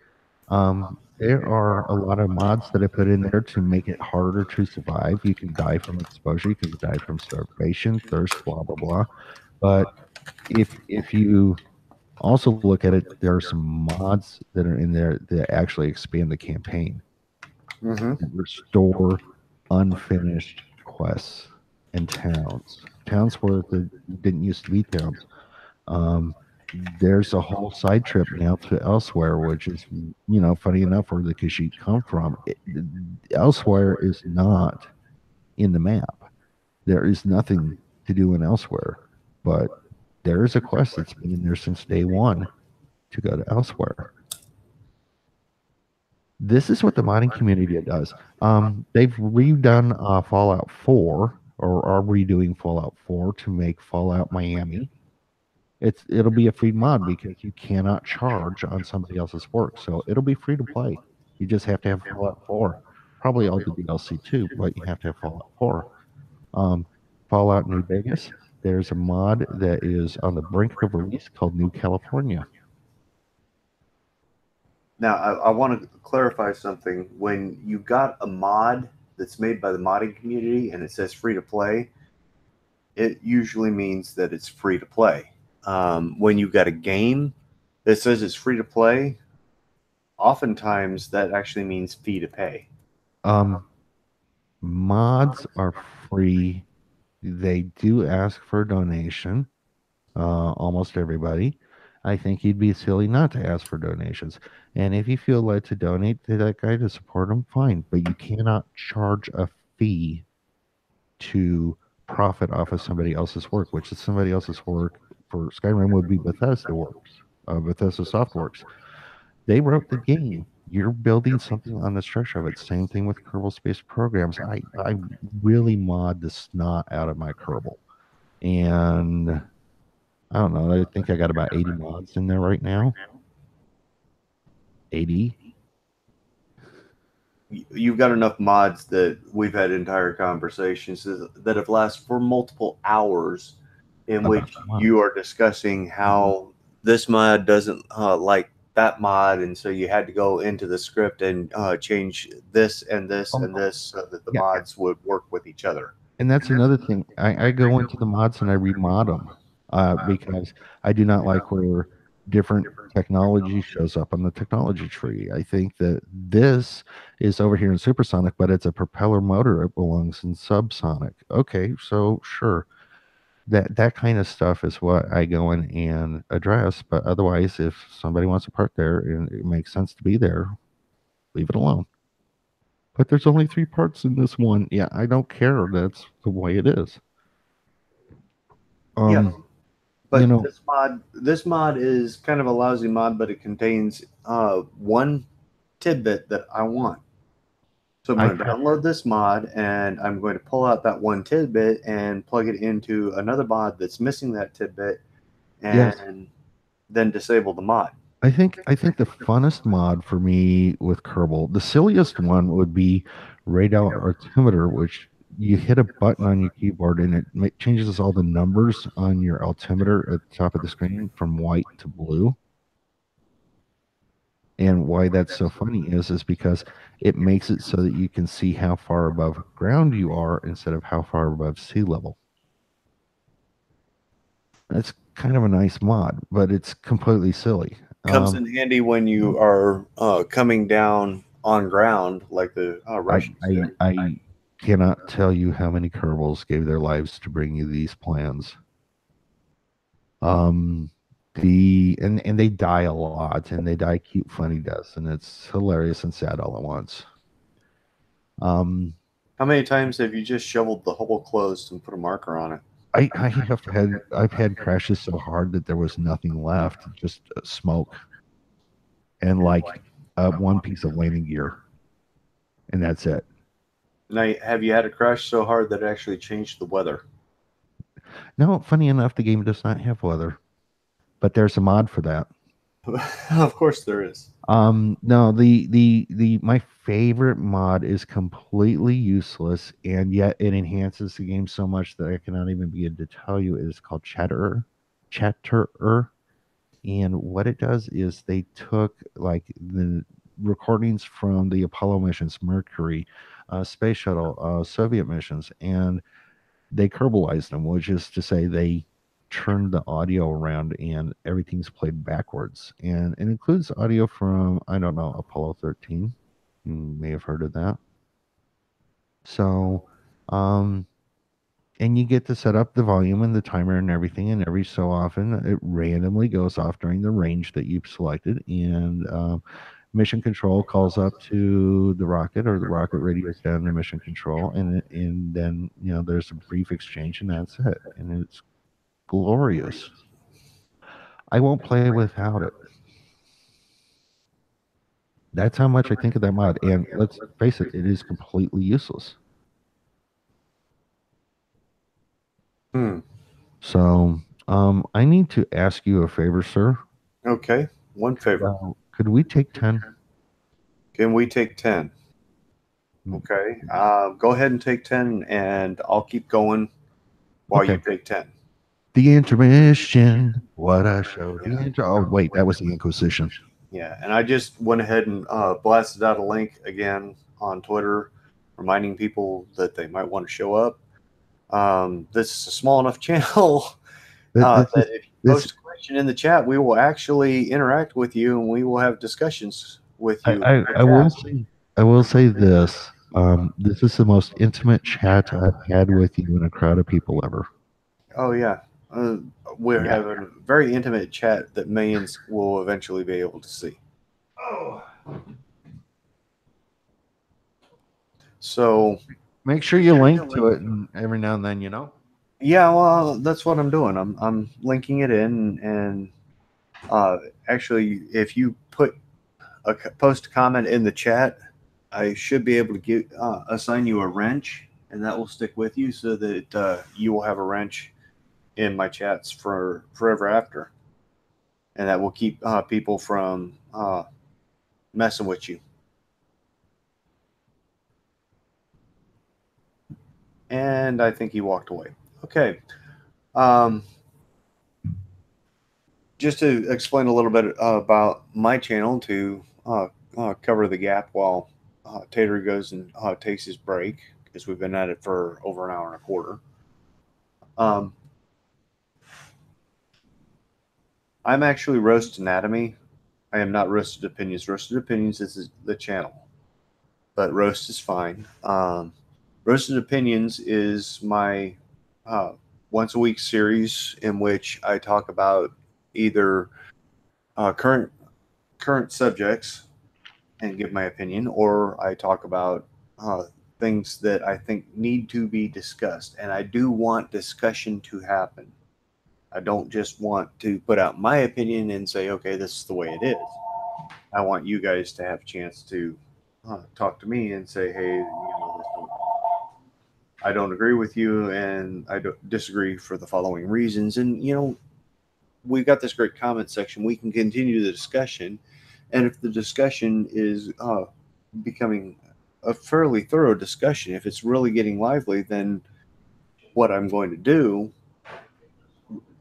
Speaker 2: there are a lot of mods that I put in there to make it harder to survive. You can die from exposure, you can die from starvation, thirst, blah blah blah. But if you also look at it, there are some mods that are in there that actually expand the campaign,
Speaker 1: Hmm.
Speaker 2: that restore unfinished quests and towns where there didn't used to be towns. Um, there's a whole side trip now to Elsewhere, which is, funny enough, where the Kashyyyk come from. Elsewhere is not in the map. There is nothing to do in Elsewhere, but there is a quest that's been in there since day one to go to Elsewhere. This is what the modding community does. They've redone Fallout 4, or are redoing Fallout 4 to make Fallout Miami. It'll be a free mod because you cannot charge on somebody else's work, so it'll be free to play. You just have to have Fallout 4, probably all the DLC too, but you have to have Fallout 4. Um, Fallout New Vegas. There's a mod that is on the brink of release called New California.
Speaker 1: Now, I want to clarify something. When you got a mod that's made by the modding community and it says free to play, it usually means that it's free to play. When you got a game that says it's free to play, oftentimes that actually means fee to pay.
Speaker 2: Um, Mods are free. They do ask for a donation, almost everybody. I think you'd be silly not to ask for donations. And if you feel led to donate to that guy to support him, fine. But you cannot charge a fee to profit off of somebody else's work, which is somebody else's work for Skyrim would be Bethesda Works, Bethesda Softworks. They wrote the game. You're building something on the structure of it. Same thing with Kerbal Space Programs. I really mod the snot out of my Kerbal. And I don't know. I think I got about 80 mods in there right now. 80.
Speaker 1: You've got enough mods that we've had entire conversations that have lasted for multiple hours in
Speaker 2: About
Speaker 1: which
Speaker 2: the
Speaker 1: you
Speaker 2: mods.
Speaker 1: are discussing how this mod doesn't like that mod, and so you had to go into the script and change this and this
Speaker 2: Oh,
Speaker 1: and this so that the
Speaker 2: yeah.
Speaker 1: mods would work with each other.
Speaker 2: And that's another thing. I go into the mods and I remod them because I do not like where different technology shows up on the technology tree. I think that this is over here in supersonic, but it's a propeller motor. It belongs in subsonic. Okay, so sure. That kind of stuff is what I go in and address. But otherwise, if somebody wants to park there and it makes sense to be there, leave it alone. But there's only three parts in this one. Yeah, I don't care. That's the way it is.
Speaker 1: Yeah,
Speaker 2: You
Speaker 1: but
Speaker 2: know,
Speaker 1: this mod is kind of a lousy mod, but it contains one tidbit that I want. So I'm
Speaker 2: I
Speaker 1: going to
Speaker 2: tried.
Speaker 1: download this mod and I'm going to pull out that one tidbit and plug it into another mod that's missing that tidbit
Speaker 2: Yes,
Speaker 1: and then disable the mod.
Speaker 2: I think the funnest mod for me with Kerbal, the silliest one would be radar altimeter, which you hit a button on your keyboard and it changes all the numbers on your altimeter at the top of the screen from white to blue. And why that's so funny is because it makes it so that you can see how far above ground you are instead of how far above sea level. That's kind of a nice mod, but it's completely silly.
Speaker 1: Comes in handy when you are coming down on ground like the
Speaker 2: I,
Speaker 1: Russians
Speaker 2: I
Speaker 1: do.
Speaker 2: I cannot tell you how many Kerbals gave their lives to bring you these plans. Um, and they die a lot, and they die cute, funny deaths, and it's hilarious and sad all at once. Um,
Speaker 1: How many times have you just shoveled the hole closed and put a marker on it?
Speaker 2: I've had crashes so hard that there was nothing left, just smoke and like one piece of landing gear, and that's it.
Speaker 1: Now, have you had a crash so hard that it actually changed the weather?
Speaker 2: No, funny enough, the game does not have weather, but there's a mod for that.
Speaker 1: Of course there is.
Speaker 2: No, the my favorite mod is completely useless, and yet it enhances the game so much that I cannot even begin to tell you. It is called Chatterer, and what it does is they took like recordings from the Apollo missions, Mercury, space shuttle, Soviet missions, and they Kerbalized them, which is to say they turned the audio around and everything's played backwards. And it includes audio from, I don't know, Apollo 13. You may have heard of that. So, um, and you get to set up the volume and the timer and everything. And every so often, it randomly goes off during the range that you've selected. And mission control calls up to the rocket, or the rocket radios down to mission control. And then, there's a brief exchange, and that's it. And it's glorious. I won't play without it. That's how much I think of that mod. And let's face it, it is completely useless. So, I need to ask you a favor, sir.
Speaker 1: Okay, one favor.
Speaker 2: Could we take 10?
Speaker 1: Can we take 10? Okay, go ahead and take 10, and I'll keep going while you take 10.
Speaker 2: The intermission. What a show. Oh, wait, that was the Inquisition.
Speaker 1: Yeah, and I just went ahead and blasted out a link again on Twitter, reminding people that they might want to show up. This is a small enough channel that if you post a question in the chat, we will actually interact with you, and we will have discussions with you.
Speaker 2: I will say this. This is the most intimate chat I've had with you in a crowd of people ever.
Speaker 1: Oh, yeah. We're having a very intimate chat that millions will eventually be able to see.
Speaker 2: Oh.
Speaker 1: So
Speaker 2: make sure you link to it every now and then,
Speaker 1: Yeah, well, that's what I'm doing. I'm linking it in, and actually, if you post a comment in the chat, I should be able to assign you a wrench, and that will stick with you, so that you will have a wrench in my chats for forever after, and that will keep people from messing with you. And I think he walked away. Okay. Just to explain a little bit about my channel to cover the gap while Tater goes and takes his break, because we've been at it for over an hour and a quarter. I'm actually Roast Anatomy. I am not Roasted Opinions. Roasted Opinions is the channel, but Roast is fine. Roasted Opinions is my once a week series in which I talk about either current subjects and give my opinion, or I talk about things that I think need to be discussed. And I do want discussion to happen. I don't just want to put out my opinion and say, okay, this is the way it is. I want you guys to have a chance to talk to me and say, hey, I don't agree with you, and I don't disagree for the following reasons. And, we've got this great comment section. We can continue the discussion. And if the discussion is becoming a fairly thorough discussion, if it's really getting lively, then what I'm going to do,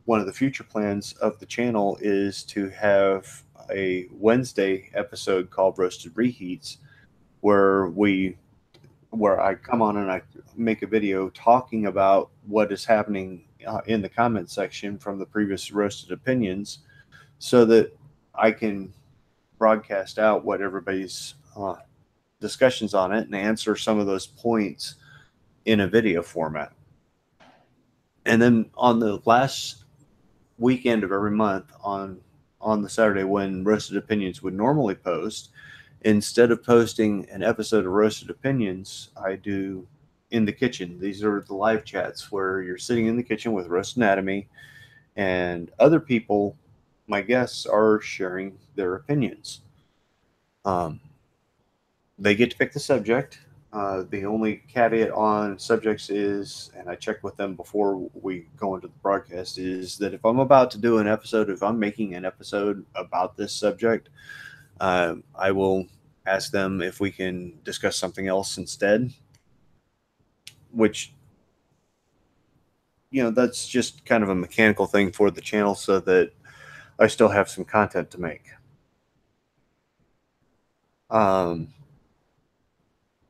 Speaker 1: one of the future plans of the channel, is to have a Wednesday episode called Roasted Reheats, where I come on and I make a video talking about what is happening in the comment section from the previous Roasted Opinions, so that I can broadcast out what everybody's discussions on it and answer some of those points in a video format. And then on the last weekend of every month, on the Saturday when Roasted Opinions would normally post, instead of posting an episode of Roasted Opinions, I do In the Kitchen. These are the live chats where you're sitting in the kitchen with Roast Anatomy, and other people, my guests, are sharing their opinions. They get to pick the subject. The only caveat on subjects is, and I check with them before we go into the broadcast, is that if I'm about to do an episode, if I'm making an episode about this subject, I will ask them if we can discuss something else instead, which, that's just kind of a mechanical thing for the channel so that I still have some content to make. Um,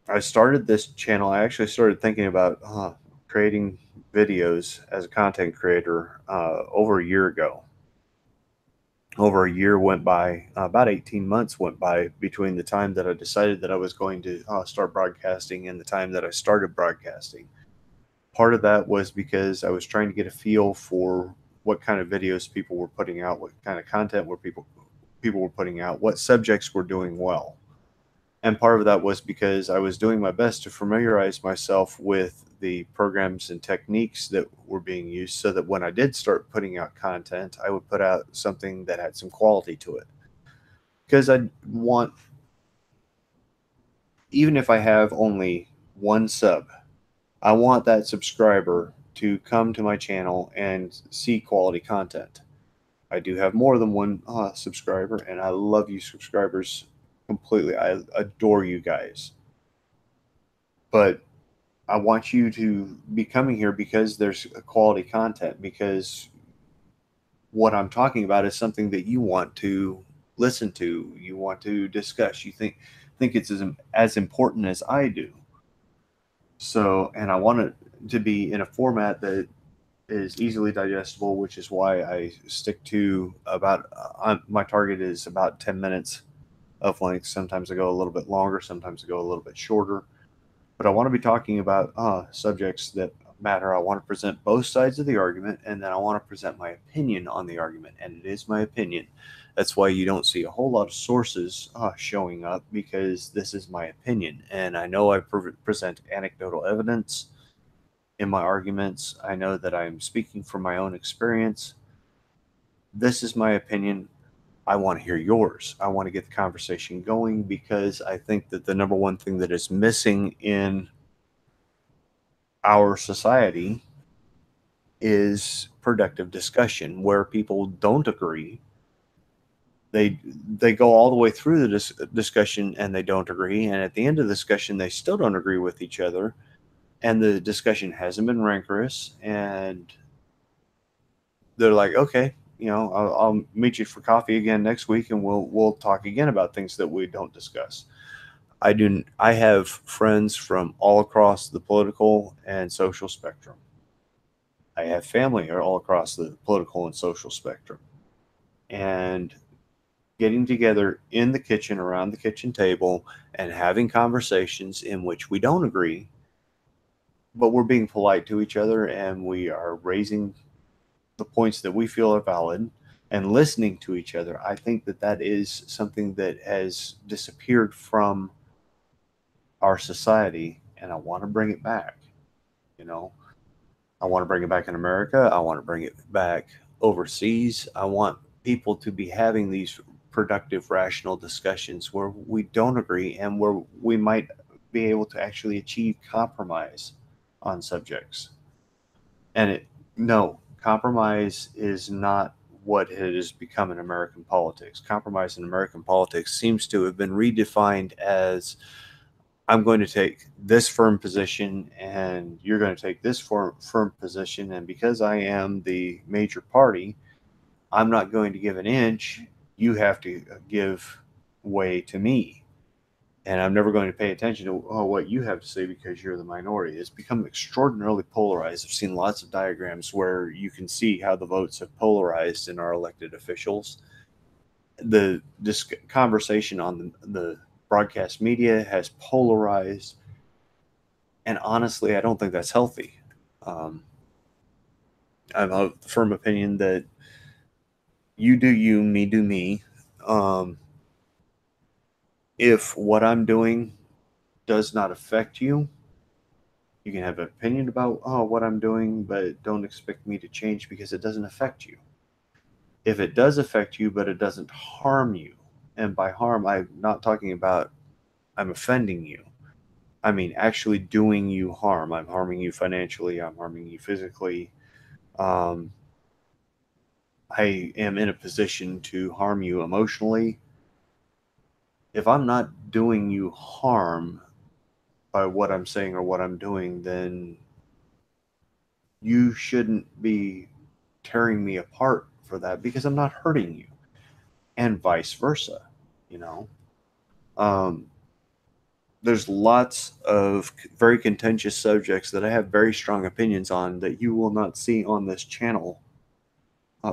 Speaker 1: I started this channel. I actually started thinking about creating videos as a content creator over a year ago. Over a year went by, about 18 months went by between the time that I decided that I was going to start broadcasting and the time that I started broadcasting. Part of that was because I was trying to get a feel for what kind of videos people were putting out, what kind of content were people were putting out, what subjects were doing well. And part of that was because I was doing my best to familiarize myself with the programs and techniques that were being used so that when I did start putting out content, I would put out something that had some quality to it. Because I want, even if I have only one sub, I want that subscriber to come to my channel and see quality content. I do have more than one subscriber, and I love you subscribers completely. I adore you guys. But I want you to be coming here because there's quality content, because what I'm talking about is something that you want to listen to, you want to discuss, you think it's as important as I do. So, and I want it to be in a format that is easily digestible, which is why I stick to about my target is about 10 minutes of length. Sometimes I go a little bit longer, sometimes I go a little bit shorter, but I want to be talking about subjects that matter. I want to present both sides of the argument, and then I want to present my opinion on the argument, and it is my opinion. That's why you don't see a whole lot of sources showing up, because this is my opinion, and I know I present anecdotal evidence in my arguments. I know that I'm speaking from my own experience. This is my opinion. I want to hear yours. I want to get the conversation going, because I think that the number one thing that is missing in our society is productive discussion, where people don't agree. They go all the way through the discussion and they don't agree, and at the end of the discussion they still don't agree with each other, and the discussion hasn't been rancorous, and they're like, okay, I'll meet you for coffee again next week, and we'll talk again about things that we don't discuss. I have friends from all across the political and social spectrum. I have family all across the political and social spectrum. And getting together in the kitchen, around the kitchen table, and having conversations in which we don't agree, but we're being polite to each other and we are raising the points that we feel are valid and listening to each other. I think that that is something that has disappeared from our society, and I want to bring it back. You know, I want to bring it back in America. I want to bring it back overseas. I want people to be having these productive, rational discussions where we don't agree and where we might be able to actually achieve compromise on subjects. And no, compromise is not what it has become in American politics. Compromise in American politics seems to have been redefined as, I'm going to take this firm position and you're going to take this firm position. And because I am the major party, I'm not going to give an inch. You have to give way to me. And I'm never going to pay attention to what you have to say because you're the minority. It's become extraordinarily polarized. I've seen lots of diagrams where you can see how the votes have polarized in our elected officials. This conversation on the broadcast media has polarized, and honestly, I don't think that's healthy. Um, I have a firm opinion that you do you, me do me. Um, if what I'm doing does not affect you, you can have an opinion about what I'm doing, but don't expect me to change because it doesn't affect you. If it does affect you, but it doesn't harm you, and by harm, I'm not talking about I'm offending you. I mean actually doing you harm. I'm harming you financially. I'm harming you physically. Um, I am in a position to harm you emotionally. If I'm not doing you harm by what I'm saying or what I'm doing, then you shouldn't be tearing me apart for that because I'm not hurting you, and vice versa, you know. Um, there's lots of very contentious subjects that I have very strong opinions on that you will not see on this channel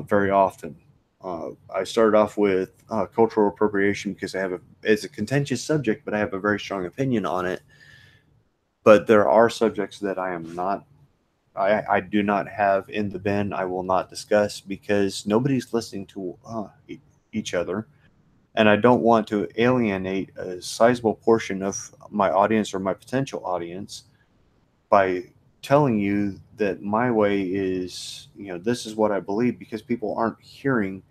Speaker 1: very often. I started off with cultural appropriation because it's a contentious subject, but I have a very strong opinion on it. But there are subjects that I do not have in the bin. I will not discuss because nobody's listening to each other, and I don't want to alienate a sizable portion of my audience or my potential audience by telling you that my way is, this is what I believe, because people aren't hearing,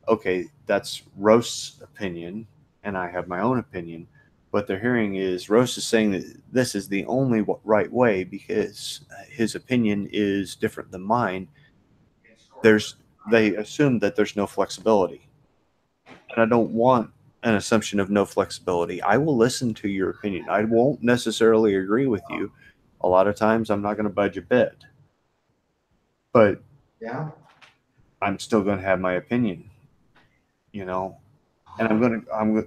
Speaker 1: okay, that's Roast's opinion and I have my own opinion. What they're hearing is Roast is saying that this is the only right way because his opinion is different than mine. There's they assume that there's no flexibility. And I don't want an assumption of no flexibility. I will listen to your opinion. I won't necessarily agree with you. A lot of times I'm not going to budge a bit, but I'm still going to have my opinion, you know. And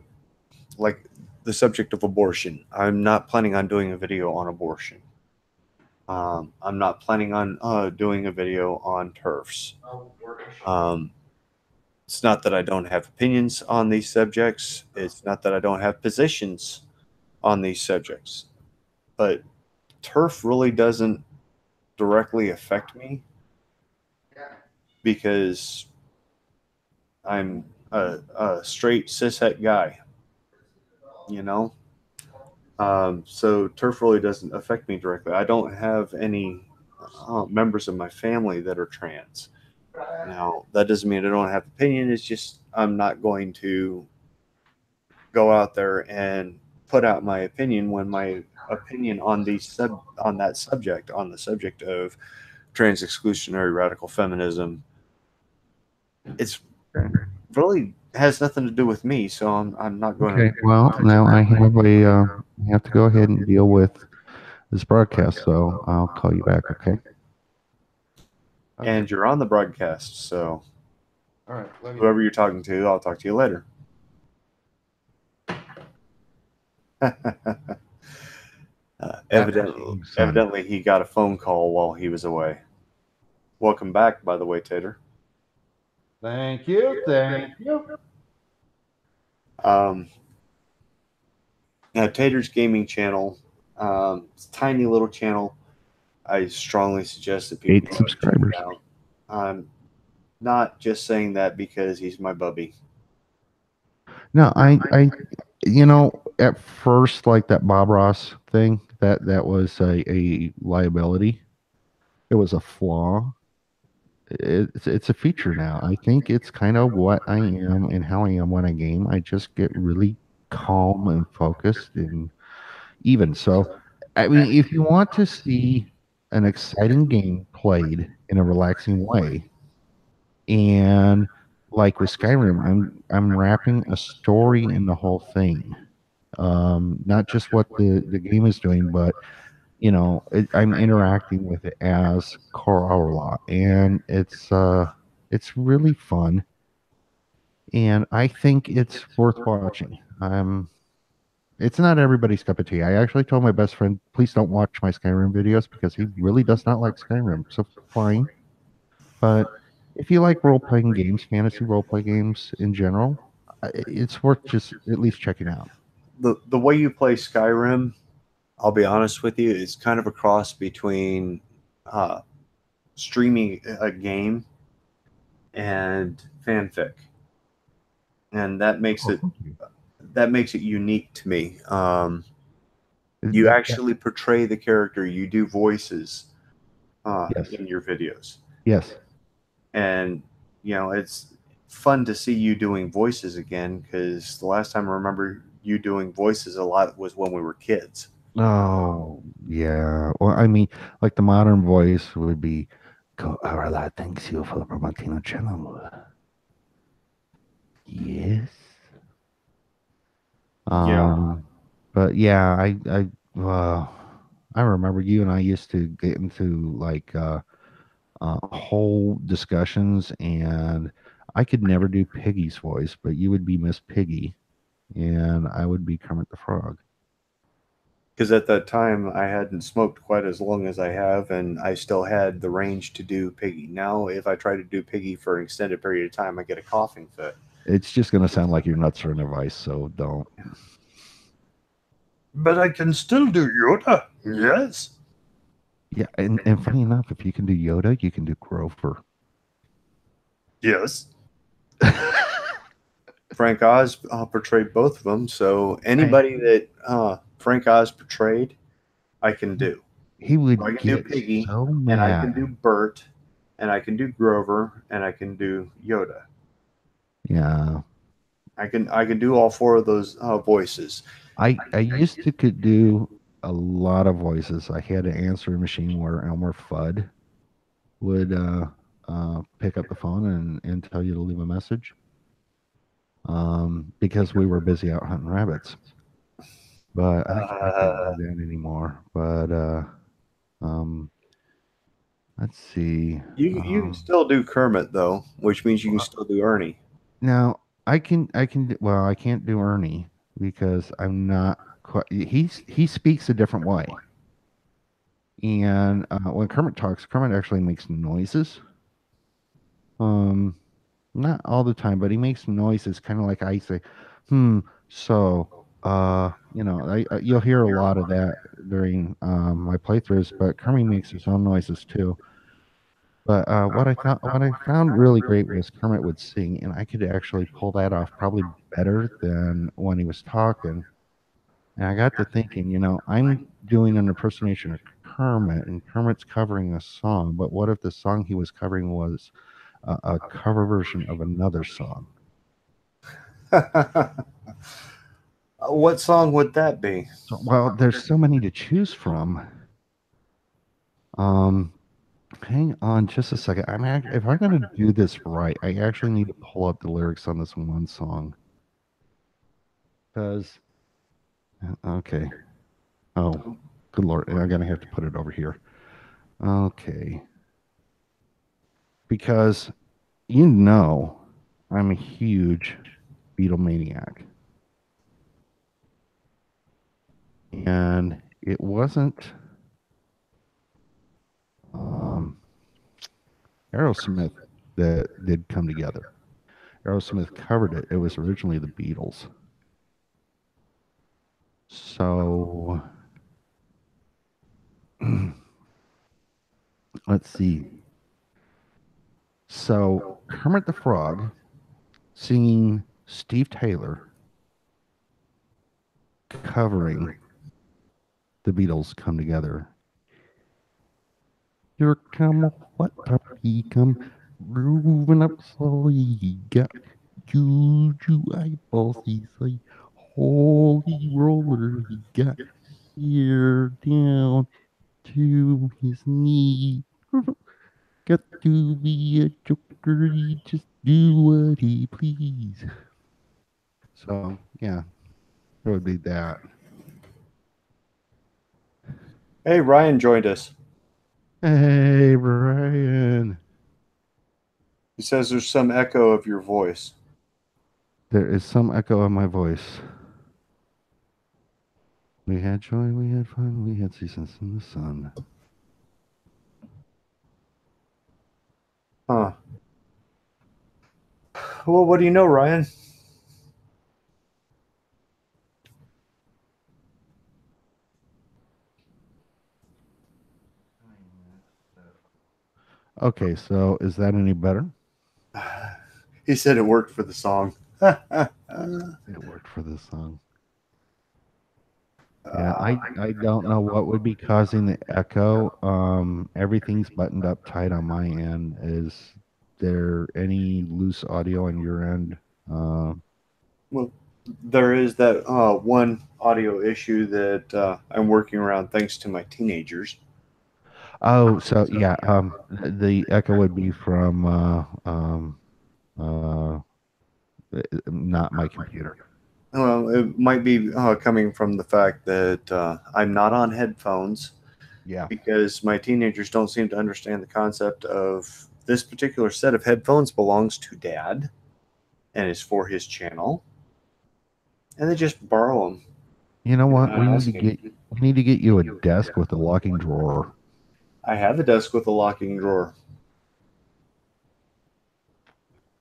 Speaker 1: like the subject of abortion. I'm not planning on doing a video on abortion. I'm not planning on doing a video on turfs. Um, it's not that I don't have opinions on these subjects. It's not that I don't have positions on these subjects. But turf really doesn't directly affect me because I'm a straight cishet guy, you know? So turf really doesn't affect me directly. I don't have any members of my family that are trans. Now, that doesn't mean I don't have opinion. It's just I'm not going to go out there and put out my opinion when my opinion on on that subject, on the subject of trans exclusionary radical feminism, it's really has nothing to do with me. So I'm not going
Speaker 2: Okay. Well, now I have to go ahead and deal with this broadcast, so I'll call you back. Okay. Okay.
Speaker 1: and you're on the broadcast. So
Speaker 2: All right. Love you.
Speaker 1: whoever you're talking to, I'll talk to you later.
Speaker 2: That's my son.
Speaker 1: Evidently, he got a phone call while he was away. Welcome back, by the way, Tater.
Speaker 2: Thank you. Thank you.
Speaker 1: Um, Now, Tater's gaming channel, it's a tiny little channel. I strongly suggest that people
Speaker 2: 8
Speaker 1: go and check it
Speaker 2: subscribers.
Speaker 1: out. I'm not just saying that because he's my bubby.
Speaker 2: No, at first, like that Bob Ross thing, that was a liability. It was a flaw. It's a feature now. I think it's kind of what I am and how I am when I game. I just get really calm and focused and even. So, I mean, if you want to see an exciting game played in a relaxing way, and like with Skyrim, I'm wrapping a story in the whole thing. Not just what the game is doing, but I'm interacting with it as Corolla, and it's really fun, and I think it's worth watching. It's not everybody's cup of tea. I actually told my best friend, please don't watch my Skyrim videos because he really does not like Skyrim. So fine, but if you like role playing games, fantasy role play games in general, it's worth just at least checking out.
Speaker 1: The way you play Skyrim, I'll be honest with you, is kind of a cross between uh, streaming a game and fanfic, and
Speaker 2: Oh, thank you.
Speaker 1: that makes it unique to me. You
Speaker 2: That,
Speaker 1: actually portray the character. You do voices
Speaker 2: yes,
Speaker 1: in your videos,
Speaker 2: yes.
Speaker 1: and it's fun to see you doing voices again because the last time I remember you doing voices a lot was when we were kids.
Speaker 2: Oh, yeah. Well, I mean, like the modern voice would be, "Go, Arla, thanks you for promoting our channel." Yes.
Speaker 1: Yeah.
Speaker 2: But yeah, I remember you and I used to get into like whole discussions, and I could never do Piggy's voice, but you would be Miss Piggy. and I would be Kermit the Frog.
Speaker 1: Because at that time I hadn't smoked quite as long as I have, and I still had the range to do Piggy. Now, if I try to do Piggy for an extended period of time, I get a coughing fit.
Speaker 2: It's just going to sound like your nuts are in a vice, so don't.
Speaker 1: But I can still do Yoda. Yes.
Speaker 2: Yeah, and funny enough, if you can do Yoda, you can do Grover.
Speaker 1: Yes. Frank Oz portrayed both of them, so anybody that Frank Oz portrayed, I can do.
Speaker 2: He
Speaker 1: I
Speaker 2: would
Speaker 1: can do
Speaker 2: get
Speaker 1: Piggy,
Speaker 2: so
Speaker 1: and I can
Speaker 2: mad.
Speaker 1: do Bert, and I can do Grover, and I can do Yoda.
Speaker 2: Yeah.
Speaker 1: I can do all four of those voices.
Speaker 2: I used to could do a lot of voices. I had an answering machine where Elmer Fudd would pick up the phone and tell you to leave a message. Because we were busy out hunting rabbits. But I can't do
Speaker 1: Uh,
Speaker 2: that anymore. But um, let's see.
Speaker 1: you can still do Kermit though, which means you can
Speaker 2: Well,
Speaker 1: still do Ernie.
Speaker 2: now well, I can't do Ernie because I'm not quite. He speaks a different way. And when Kermit talks, Kermit actually makes noises. Um, Not all the time, but he makes noises kind of like I say, hmm, so, you'll hear a lot of that during my playthroughs, but Kermit makes his own noises too. But what I found really great was Kermit would sing, and I could actually pull that off probably better than when he was talking. And I got to thinking, I'm doing an impersonation of Kermit, and Kermit's covering a song, but what if the song he was covering was a cover version of another song?
Speaker 1: What song would that be?
Speaker 2: So, well, there's so many to choose from. Um, Hang on just a second. If I'm going to do this right, I actually need to pull up the lyrics on this one song. Because, okay. Oh, good Lord. I'm going to have to put it over here. Okay. Because, I'm a huge Beatlemaniac. And it wasn't um, Aerosmith that did come together. Aerosmith covered it. It was originally the Beatles. So let's see. So Kermit the Frog singing Steve Taylor covering the Beatles come together. Here come what puppy come grooving up slowly. He got juju eyeballs. He's like holy roller. He got here down to his knee. Got to be a joker. He just do what he please. So yeah, it would be that.
Speaker 1: Hey, Ryan joined us.
Speaker 2: Hey Brian,
Speaker 1: He says there's some echo of your voice.
Speaker 2: there is some echo of my voice. We had joy, we had fun, we had seasons in the sun.
Speaker 1: Huh. Well, what do you know, Ryan?
Speaker 2: Okay, so is that any better?
Speaker 1: He said it worked for the song.
Speaker 2: It worked for this song. Yeah, I don't know what would be causing the echo. Everything's buttoned up tight on my end. Is there any loose audio on your end?
Speaker 1: Well, there is that one audio issue that I'm working around thanks to my teenagers.
Speaker 2: Oh, so yeah, the echo would be from uh, not my computer.
Speaker 1: Well, it might be coming from the fact that I'm not on headphones
Speaker 2: Yeah.
Speaker 1: because my teenagers don't seem to understand the concept of this particular set of headphones belongs to dad and is for his channel. and they just borrow them.
Speaker 2: You know what?
Speaker 1: Not asking.
Speaker 2: We need to get you a desk with a locking drawer.
Speaker 1: I have a desk with a locking drawer.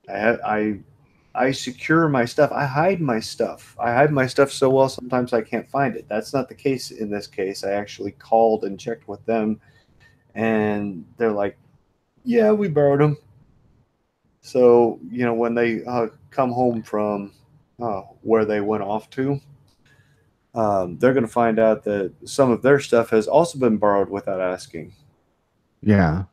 Speaker 1: I secure my stuff. I hide my stuff. I hide my stuff so well sometimes I can't find it. That's not the case in this case. I actually called and checked with them, and they're like, "Yeah, we borrowed them." So when they come home from where they went off to, they're going to find out that some of their stuff has also been borrowed without asking.
Speaker 2: Yeah.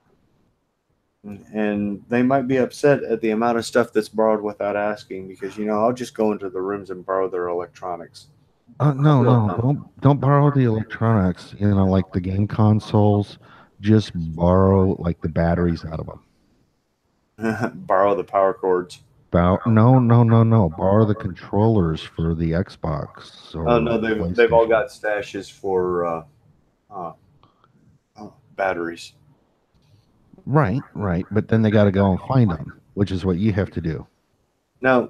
Speaker 1: And they might be upset at the amount of stuff that's borrowed without asking because I'll just go into the rooms and borrow their electronics.
Speaker 2: No,
Speaker 1: Real
Speaker 2: no, don't borrow the electronics. You know, like the game consoles. Just borrow like the batteries out of them.
Speaker 1: dumb. Borrow the power cords.
Speaker 2: No, no, no, no. Borrow the controllers for the Xbox
Speaker 1: Oh
Speaker 2: or
Speaker 1: no, they've all
Speaker 2: PlayStation.
Speaker 1: got stashes for uh, batteries.
Speaker 2: Right, right. But then they got to go and find them, which is what you have to do.
Speaker 1: Now,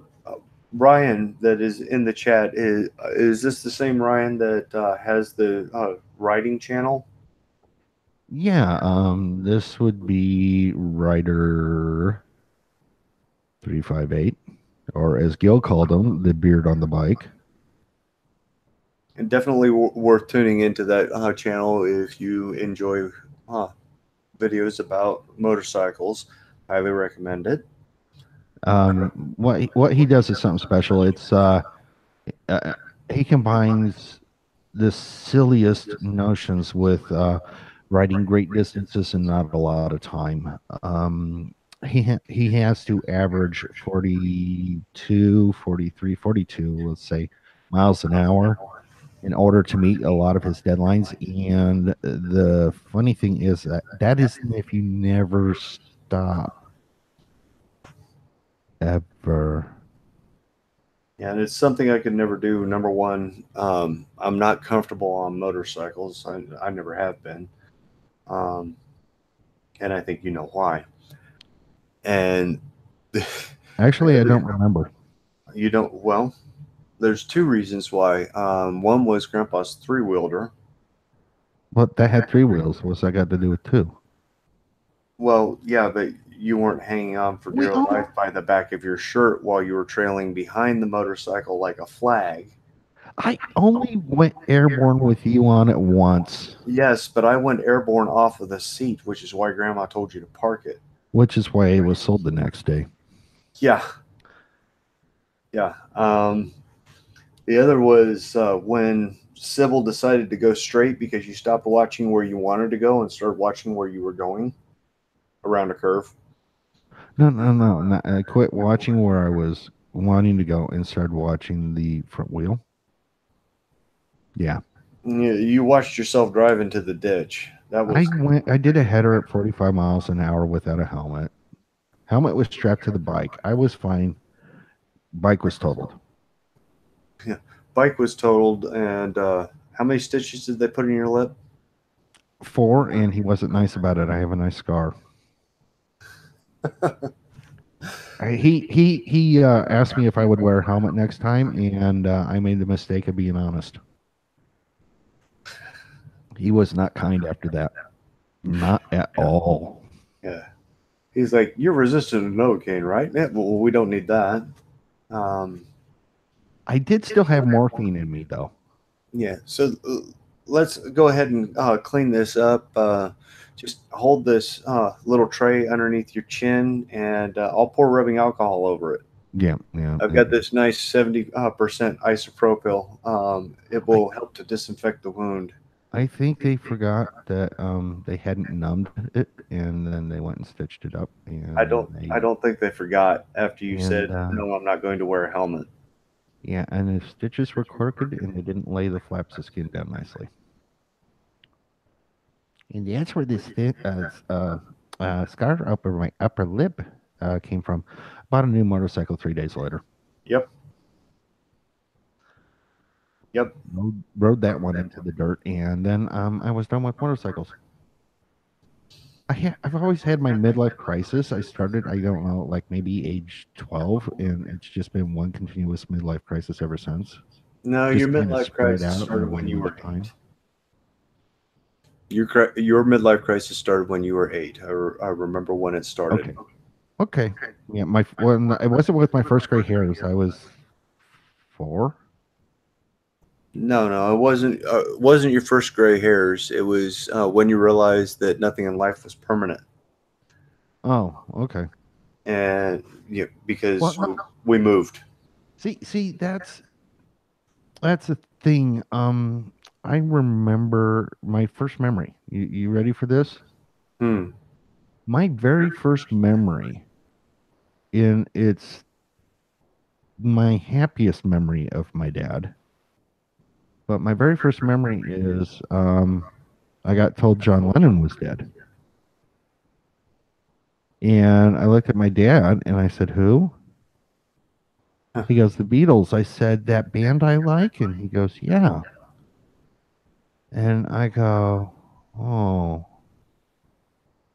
Speaker 1: Ryan, that is in the chat, is this the same Ryan that has the writing channel?
Speaker 2: Yeah, this would be Rider 358, or as Gil called him, the beard on the bike.
Speaker 1: And definitely worth tuning into that channel if you enjoy uh, videos about motorcycles. Highly recommend it.
Speaker 2: What he does is something special. It's uh, he combines the silliest notions with riding great distances in not a lot of time. He has to average 42, 43, 42, let's say, miles an hour in order to meet a lot of his deadlines. And the funny thing is that is if you never stop ever.
Speaker 1: Yeah, and it's something I could never do. Number one, I'm not comfortable on motorcycles. I never have been. Um, and I think you know why. And
Speaker 2: Actually, I don't remember.
Speaker 1: you don't, well, there's two reasons why. One was Grandpa's three wheeler.
Speaker 2: But that had three wheels. What's that got to do with two?
Speaker 1: Well, yeah, but you weren't hanging on for
Speaker 2: We
Speaker 1: dear
Speaker 2: own.
Speaker 1: life by the back of your shirt while you were trailing behind the motorcycle like a flag.
Speaker 2: I only went airborne with you on it once,
Speaker 1: Yes, but I went airborne off of the seat, which is why Grandma told you to park it.
Speaker 2: which is why it was sold the next day.
Speaker 1: Yeah, yeah. The other was when Sybil decided to go straight because you stopped watching where you wanted to go and started watching where you were going around a curve.
Speaker 2: No, no, no, no. I quit watching where I was wanting to go and started watching the front wheel. Yeah.
Speaker 1: You watched yourself drive into the ditch. That was
Speaker 2: I did a header at 45 miles an hour without a helmet. Helmet was strapped to the bike. I was fine. Bike was totaled.
Speaker 1: yeah. Bike was totaled, and how many stitches did they put in your lip?
Speaker 2: 4, and he wasn't nice about it. I have a nice scar. He asked me if I would wear a helmet next time, and I made the mistake of being honest. He was not kind after that. Not at all.
Speaker 1: Yeah. He's like, you're resistant to Novocaine, right? Yeah, well, we don't need that. Um,
Speaker 2: I did still have morphine in me, though.
Speaker 1: yeah. So let's go ahead and clean this up. Just hold this little tray underneath your chin, and I'll pour rubbing alcohol over it.
Speaker 2: Yeah, yeah.
Speaker 1: I've got this nice 70% isopropyl. It
Speaker 2: I,
Speaker 1: will help to disinfect the wound.
Speaker 2: I think they forgot that they hadn't numbed it, and then they went and stitched it up,
Speaker 1: I
Speaker 2: and
Speaker 1: don't. I don't think they forgot after you
Speaker 2: and
Speaker 1: said no. I'm not going to wear a helmet.
Speaker 2: yeah, and the stitches were crooked, and they didn't lay the flaps of skin down nicely. And that's where this scar upper my upper lip came from. Bought a new motorcycle 3 days later.
Speaker 1: Yep. Yep.
Speaker 2: Rode that one into the dirt, and then I was done with motorcycles. I've always had my midlife crisis. I started, I don't know, like maybe age 12, and it's just been one continuous midlife crisis ever since.
Speaker 1: No, your
Speaker 2: just kind of
Speaker 1: midlife
Speaker 2: spread
Speaker 1: crisis
Speaker 2: out in a
Speaker 1: started when you
Speaker 2: one-year
Speaker 1: were
Speaker 2: time.
Speaker 1: 8. Your midlife crisis started when you were 8. I remember when it started.
Speaker 2: Okay. Okay. Yeah, my when it wasn't with my first gray hairs. I was 4.
Speaker 1: No, no, it wasn't. Wasn't your first gray hairs. It was when you realized that nothing in life was permanent,
Speaker 2: Oh, okay.
Speaker 1: and
Speaker 2: Well,
Speaker 1: because
Speaker 2: no,
Speaker 1: we moved.
Speaker 2: see, that's a thing. I remember my first memory. You ready for this?
Speaker 1: Hmm.
Speaker 2: My very first memory, in it's my happiest memory of my dad. But my very first memory is I got told John Lennon was dead. And I looked at my dad and I said, "Who?" He goes, "The Beatles." I said, "That band I like?" And he goes, "Yeah." And I go, "Oh."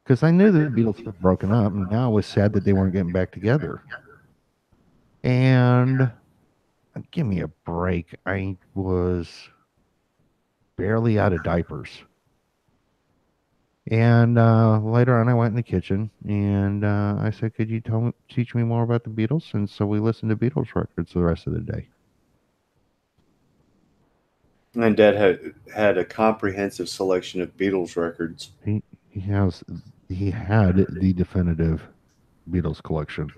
Speaker 2: Because I knew the Beatles had broken up, and now I was sad that they weren't getting back together. And give me a break. I was barely out of diapers. And later on, I went in the kitchen and I said, "Could you teach me more about the Beatles?" And so we listened to Beatles records the rest of the day.
Speaker 1: And Dad had a comprehensive selection of Beatles records.
Speaker 2: He he has he had the definitive Beatles collection.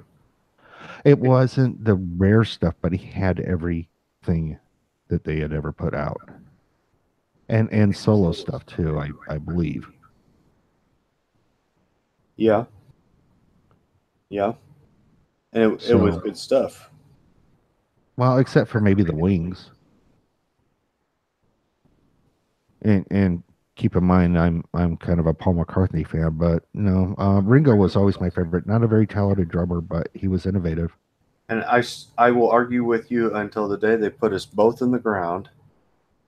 Speaker 2: It wasn't the rare stuff, but he had everything that they had ever put out, and solo stuff too. I believe.
Speaker 1: Yeah, yeah, and it was
Speaker 2: So
Speaker 1: good stuff.
Speaker 2: well, except for maybe the Wings. And keep in mind, I'm kind of a Paul McCartney fan, but no, Ringo was always my favorite. Not a very talented drummer, but he was innovative.
Speaker 1: And I will argue with you until the day they put us both in the ground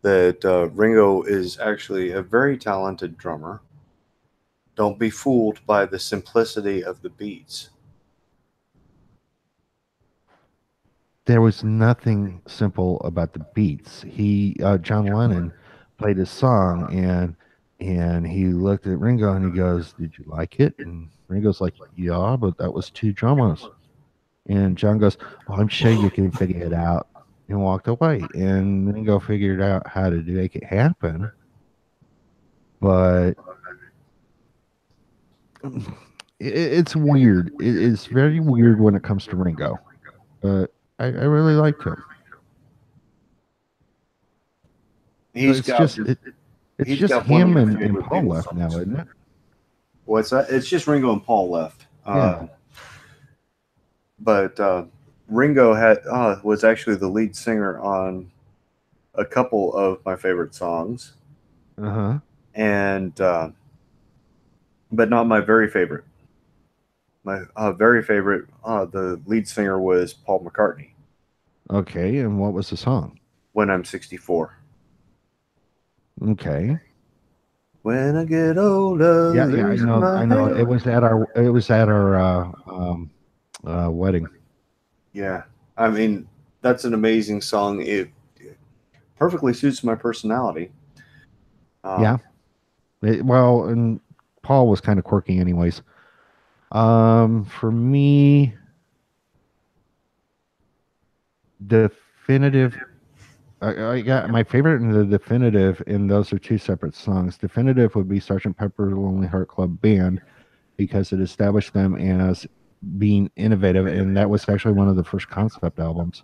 Speaker 1: that Ringo is actually a very talented drummer. Don't be fooled by the simplicity of the beats.
Speaker 2: There was nothing simple about the beats. John Lennon played his song, and he looked at Ringo and he goes, "Did you like it?" And Ringo's like, "Yeah, but that was 2 drummers." And John goes, "Well, I'm sure you can figure it out," and walked away. And Ringo figured out how to make it happen. But it's weird. It's very weird when it comes to Ringo. But I really liked him. So
Speaker 1: He's got
Speaker 2: it's
Speaker 1: he's
Speaker 2: just
Speaker 1: got one of
Speaker 2: him
Speaker 1: my
Speaker 2: and
Speaker 1: favorite
Speaker 2: Paul
Speaker 1: Beatles
Speaker 2: left now,
Speaker 1: songs.
Speaker 2: isn't it?
Speaker 1: What's that? It's just Ringo and Paul left.
Speaker 2: Yeah.
Speaker 1: But Ringo had was actually the lead singer on a couple of my favorite songs,
Speaker 2: Uh huh.
Speaker 1: and but not my very favorite. My very favorite, the lead singer was Paul McCartney.
Speaker 2: Okay. And what was the song?
Speaker 1: When I'm 64.
Speaker 2: Okay.
Speaker 1: When I get older,
Speaker 2: Yeah, yeah, I
Speaker 1: losing
Speaker 2: know,
Speaker 1: my
Speaker 2: I know.
Speaker 1: head.
Speaker 2: It was at our wedding.
Speaker 1: Yeah, I mean that's an amazing song. It perfectly suits my personality. Um,
Speaker 2: Yeah. Well, and Paul was kind of quirky, anyways. For me, definitive. I got my favorite and the definitive, and those are two separate songs. Definitive would be Sergeant Pepper's Lonely Heart Club Band because it established them as being innovative, and that was actually one of the first concept albums.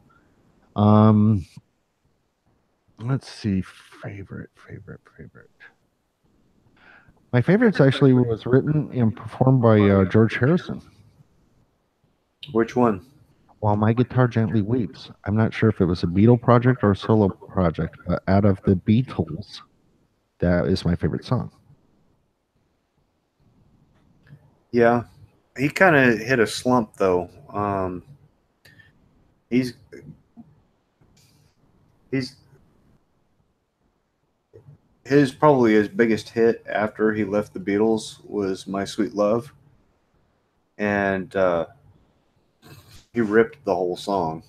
Speaker 2: Um, let's see, favorite. My favorites actually was written and performed by George Harrison.
Speaker 1: which one?
Speaker 2: While My Guitar Gently Weeps. I'm not sure if it was a Beatle project or a solo project, but out of the Beatles, that is my favorite song.
Speaker 1: Yeah, he kind of hit a slump though. He's he's his probably his biggest hit after he left the Beatles was "My Sweet Love," and he ripped the whole song.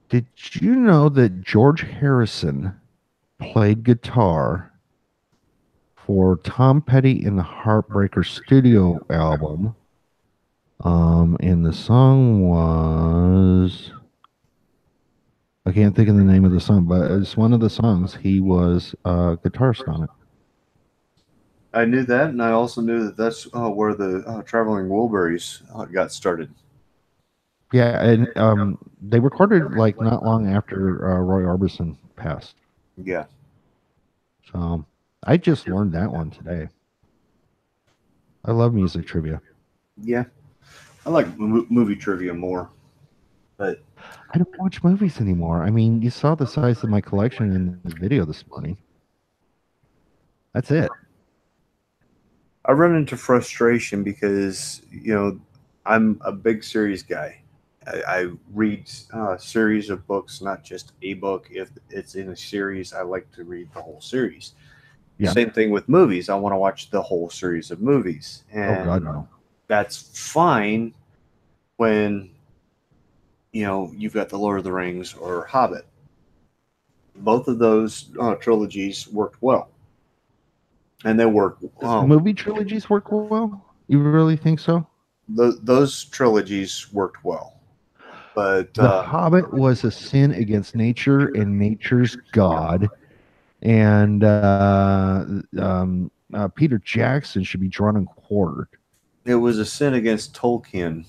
Speaker 2: Did you know that George Harrison played guitar for Tom Petty in the Heartbreakers studio album? And the song was, I can't think of the name of the song, but it's one of the songs. He was a guitarist on it.
Speaker 1: I knew that, and I also knew that that's where the Traveling Wilburys got started.
Speaker 2: Yeah, and they recorded like not long after Roy Orbison passed.
Speaker 1: Yeah,
Speaker 2: So I just learned that one today. I love music trivia.
Speaker 1: yeah. I like movie trivia more, but
Speaker 2: I don't watch movies anymore. I mean, you saw the size of my collection in the video this morning. That's it.
Speaker 1: I run into frustration because I'm a big series guy. I read a series of books, not just a book. If it's in a series, I like to read the whole series.
Speaker 2: Yeah.
Speaker 1: Same thing with movies. I want to watch the whole series of movies,
Speaker 2: Oh God,
Speaker 1: and
Speaker 2: no.
Speaker 1: that's fine when you've got the Lord of the Rings or Hobbit. Both of those trilogies worked well, and they work.
Speaker 2: Does movie trilogies work well? You really think so?
Speaker 1: Those trilogies worked well, but
Speaker 2: The Hobbit was a sin against nature and nature's God, and Peter Jackson should be drawn and quartered.
Speaker 1: it was a sin against Tolkien.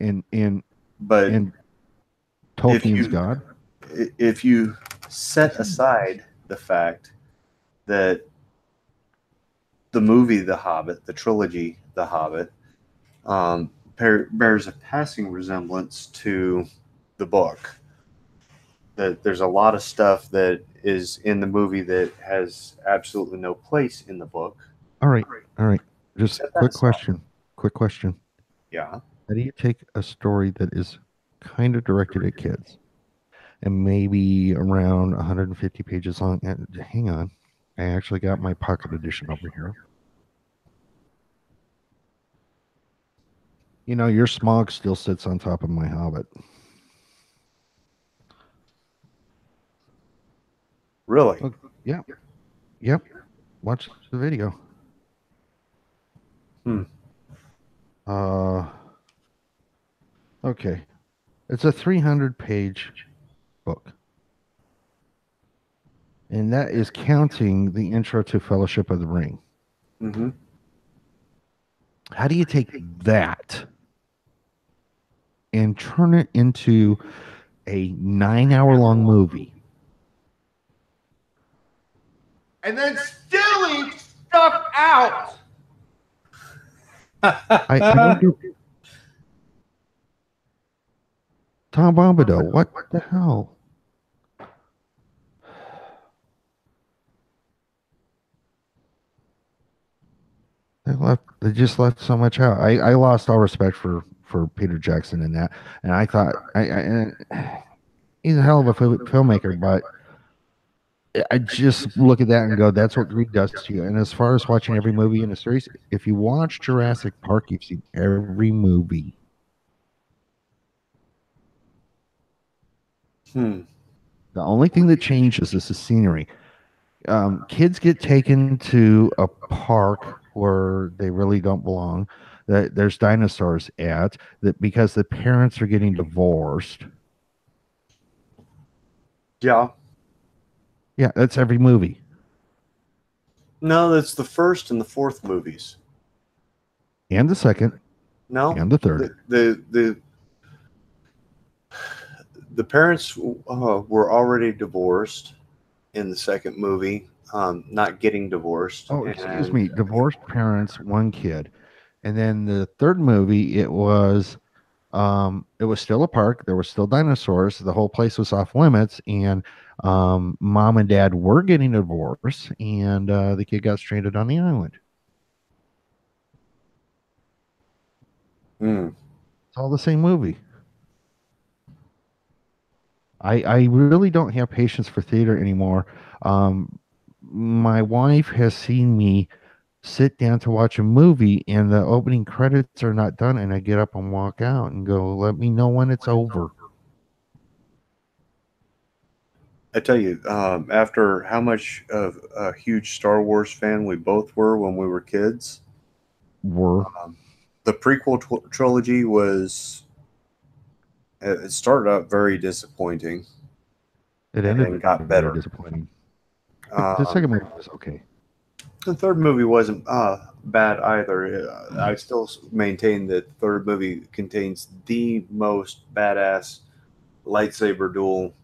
Speaker 2: And
Speaker 1: But
Speaker 2: and
Speaker 1: if
Speaker 2: Tolkien's
Speaker 1: you
Speaker 2: God.
Speaker 1: if you set aside the fact that the movie The Hobbit, the trilogy The Hobbit, bears a passing resemblance to the book. That there's a lot of stuff that is in the movie that has absolutely no place in the book.
Speaker 2: All right, all right. Just
Speaker 1: Set that
Speaker 2: quick
Speaker 1: aside.
Speaker 2: question. Quick question.
Speaker 1: Yeah.
Speaker 2: How do you take a story that is kind of directed at kids and maybe around 150 pages long? And hang on, I actually got my pocket edition over here. You know, your smog still sits on top of my Hobbit.
Speaker 1: Really?
Speaker 2: Oh, yeah, yep. Watch the video.
Speaker 1: Hmm.
Speaker 2: Uh, okay. It's a 300-page book. And that is counting the intro to Fellowship of the Ring.
Speaker 1: Mm-hmm.
Speaker 2: How do you take that and turn it into a 9-hour long movie?
Speaker 3: And then still leave stuff out.
Speaker 2: I don't do Tom Bombadil. What the hell? They just left so much out. I lost all respect for Peter Jackson in that, and I thought he's a hell of a filmmaker, but I just look at that and go, that's what greed does to you. And as far as watching every movie in a series, if you watch Jurassic Park, you've seen every movie.
Speaker 1: Hmm.
Speaker 2: The only thing that changes is the scenery. Kids get taken to a park where they really don't belong. That there's dinosaurs at that because the parents are getting divorced.
Speaker 1: Yeah.
Speaker 2: Yeah, that's every movie.
Speaker 1: No, that's the first and the fourth movies.
Speaker 2: And the second.
Speaker 1: No.
Speaker 2: And the third.
Speaker 1: The parents were already divorced in the second movie, not getting divorced.
Speaker 2: Oh, excuse me. Divorced parents, one kid. And then the third movie, it was still a park. There were still dinosaurs. The whole place was off limits, and mom and dad were getting a divorce, and the kid got stranded on the island.
Speaker 1: Mm.
Speaker 2: It's all the same movie. I really don't have patience for theater anymore. My wife has seen me sit down to watch a movie and the opening credits are not done, and I get up and walk out and go, let me know when it's over.
Speaker 1: I tell you, after how much of a huge Star Wars fan we both were when we were kids,
Speaker 2: Were
Speaker 1: the prequel trilogy was. It started out very disappointing
Speaker 2: it
Speaker 1: and
Speaker 2: ended
Speaker 1: then got
Speaker 2: very
Speaker 1: better.
Speaker 2: disappointing. The
Speaker 1: Um,
Speaker 2: second movie was okay.
Speaker 1: the third movie wasn't bad either. I still maintain that the third movie contains the most badass lightsaber duel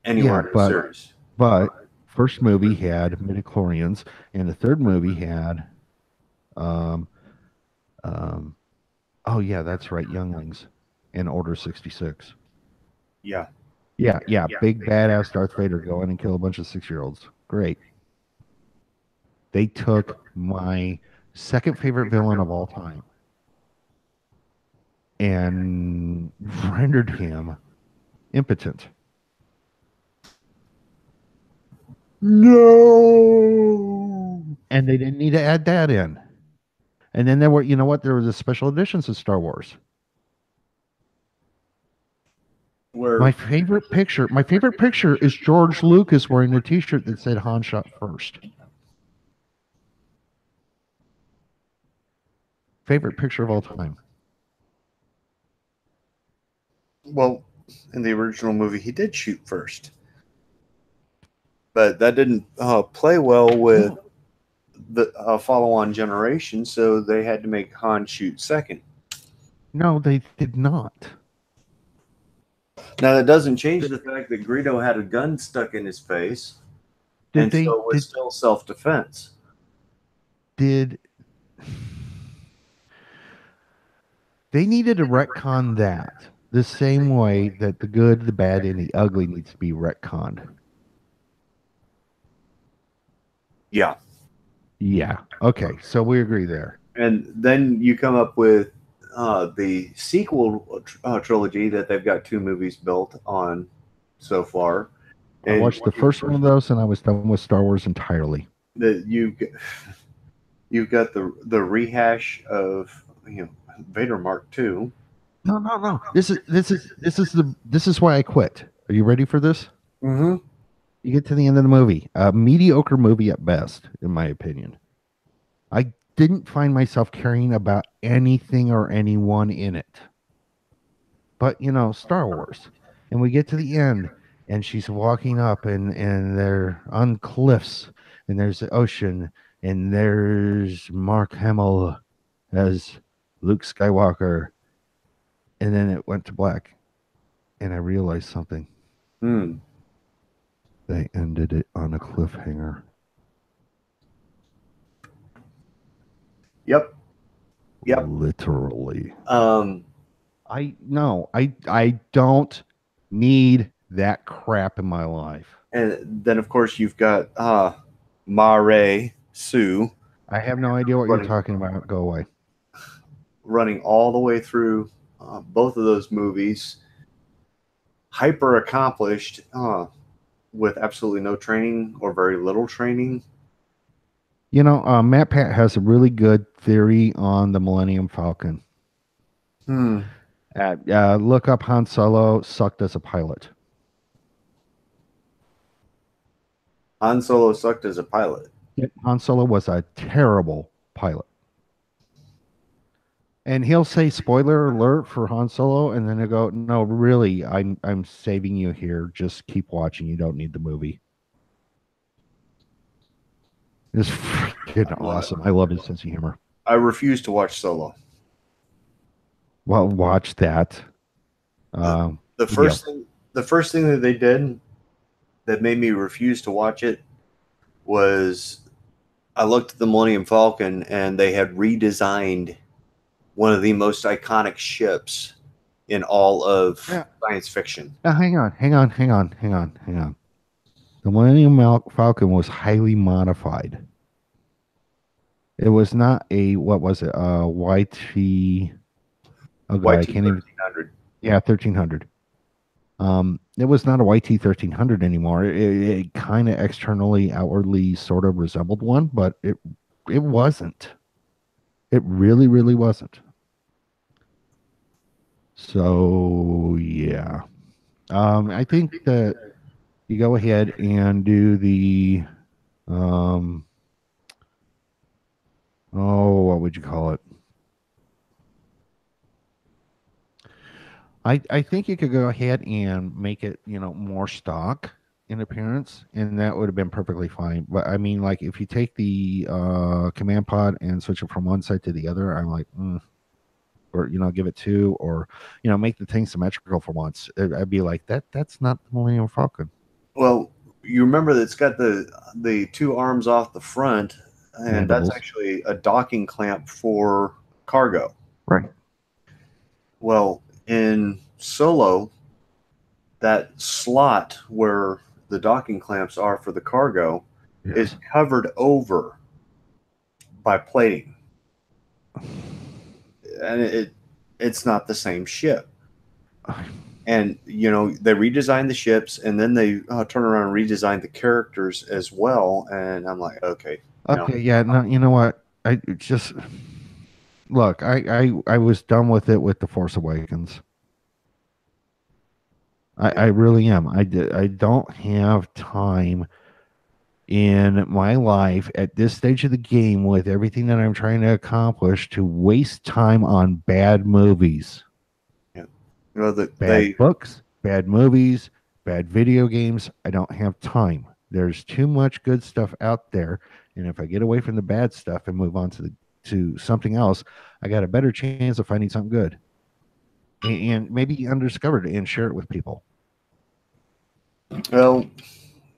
Speaker 1: anywhere
Speaker 2: Yeah,
Speaker 1: in the series.
Speaker 2: but first movie had midichlorians, and the third movie had um um oh yeah, that's right, younglings and Order 66.
Speaker 1: Yeah.
Speaker 2: Yeah, big badass Darth Vader go in and kill a bunch of 6-year-olds. Great. They took my second favorite villain of all time and rendered him impotent.
Speaker 1: No.
Speaker 2: And they didn't need to add that in. And then there were, you know what? There was the special editions of Star Wars.
Speaker 1: Where
Speaker 2: My favorite picture is George Lucas wearing a T-shirt that said Han shot first. Favorite picture of all time.
Speaker 1: well, in the original movie, he did shoot first, but that didn't play well with the follow-on generation, so they had to make Han shoot second.
Speaker 2: No, they did not.
Speaker 1: Now that doesn't change the fact that Greedo had a gun stuck in his face,
Speaker 2: Did
Speaker 1: and
Speaker 2: they
Speaker 1: so it was still self-defense.
Speaker 2: did they needed to retcon that the same way that the good, the bad, and the ugly needs to be retconned.
Speaker 1: Yeah,
Speaker 2: Yeah. Okay. So we agree there.
Speaker 1: and then you come up with the sequel trilogy that they've got 2 movies built on so far.
Speaker 2: I watched the first one of those, and I was done with Star Wars entirely.
Speaker 1: That you've got the rehash of Vader Mark II.
Speaker 2: No. This is why I quit. Are you ready for this?
Speaker 1: Mm-hmm.
Speaker 2: You get to the end of the movie, a mediocre movie at best, in my opinion. I didn't find myself caring about anything or anyone in it. But Star Wars, and we get to the end, and she's walking up, and they're on cliffs, and there's the ocean, and there's Mark Hamill as Luke Skywalker, and then it went to black, and I realized something.
Speaker 1: Hmm.
Speaker 2: They ended it on a cliffhanger.
Speaker 1: Yep.
Speaker 2: Literally.
Speaker 1: Um,
Speaker 2: I don't need that crap in my life.
Speaker 1: and then of course you've got Mare Sue.
Speaker 2: I have no idea what you're talking about. Go away.
Speaker 1: Running all the way through both of those movies, hyper accomplished with absolutely no training or very little training.
Speaker 2: Matt Pat has a really good theory on the Millennium Falcon. Look up Han Solo sucked as a pilot.
Speaker 1: Han Solo sucked as a pilot.
Speaker 2: Han Solo was a terrible pilot. And he'll say spoiler alert for Han Solo, and then he'll go, no, really, I'm saving you here. Just keep watching. You don't need the movie. It's freaking awesome. I love his sense of humor.
Speaker 1: I refuse to watch Solo.
Speaker 2: Well, watch that.
Speaker 1: The first thing that they did that made me refuse to watch it was I looked at the Millennium Falcon and they had redesigned one of the most iconic ships in all of science fiction.
Speaker 2: Now, hang on. The Millennium Falcon was highly modified. It was not a, what was it? YT. Oh God, I can't even.
Speaker 1: 1300.
Speaker 2: Yeah, 1300. It was not a YT 1300 anymore. It kind of externally, outwardly, sort of resembled one, but it wasn't. It really, really wasn't. So yeah, I think that you go ahead and do the what would you call it? I think you could go ahead and make it, more stock in appearance, and that would have been perfectly fine. But I mean, like if you take the command pod and switch it from one side to the other, I'm like, or give it two, or make the thing symmetrical for once. I'd be like, that's not the Millennium Falcon.
Speaker 1: Well, you remember that it's got the two arms off the front, and that's
Speaker 2: Mandibles.
Speaker 1: actually a docking clamp for cargo.
Speaker 2: Right.
Speaker 1: Well, in Solo, that slot where the docking clamps are for the cargo is covered over by plating, and it's not the same ship. And they redesigned the ships, and then they turn around and redesign the characters as well. And I'm like, okay,
Speaker 2: yeah, no, you know what? I just look. I was done with it with the Force Awakens. I really am. I don't have time in my life at this stage of the game with everything that I'm trying to accomplish to waste time on bad movies.
Speaker 1: Yeah.
Speaker 2: Bad books, bad movies, bad video games. I don't have time. There's too much good stuff out there, and if I get away from the bad stuff and move on to something else, I got a better chance of finding something good, and maybe undiscovered, and share it with people.
Speaker 1: Well,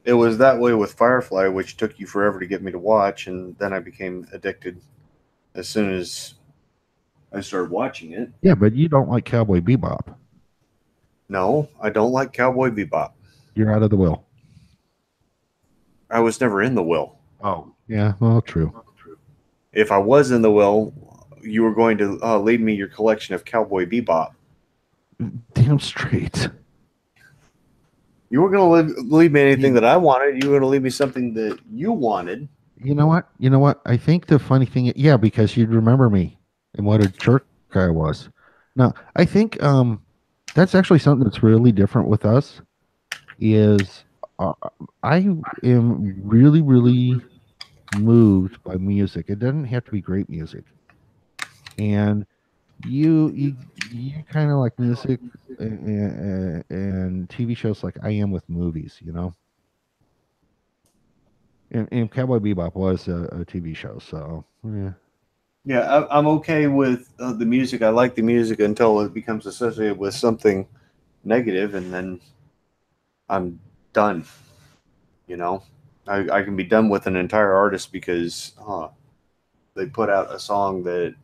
Speaker 1: it was that way with Firefly, which took you forever to get me to watch, and then I became addicted as soon as I started watching it.
Speaker 2: Yeah, but you don't like Cowboy Bebop.
Speaker 1: No, I don't like Cowboy Bebop.
Speaker 2: You're out of the will.
Speaker 1: I was never in the will.
Speaker 2: Oh, yeah, well, true.
Speaker 1: If I was in the will, you were going to lead me your collection of Cowboy Bebop.
Speaker 2: Damn straight.
Speaker 1: You were going to leave me anything that I wanted. You were going to leave me something that you wanted.
Speaker 2: You know what? You know what? I think the funny thing, yeah, because you'd remember me and what a jerk I was. No, I think that's actually something that's really different with us. Is I am really, really moved by music. It doesn't have to be great music, and you kind of like music and TV shows like I am with movies, And Cowboy Bebop was a TV show, so yeah.
Speaker 1: Yeah, I'm okay with the music. I like the music until it becomes associated with something negative, and then I'm done. I can be done with an entire artist because they put out a song that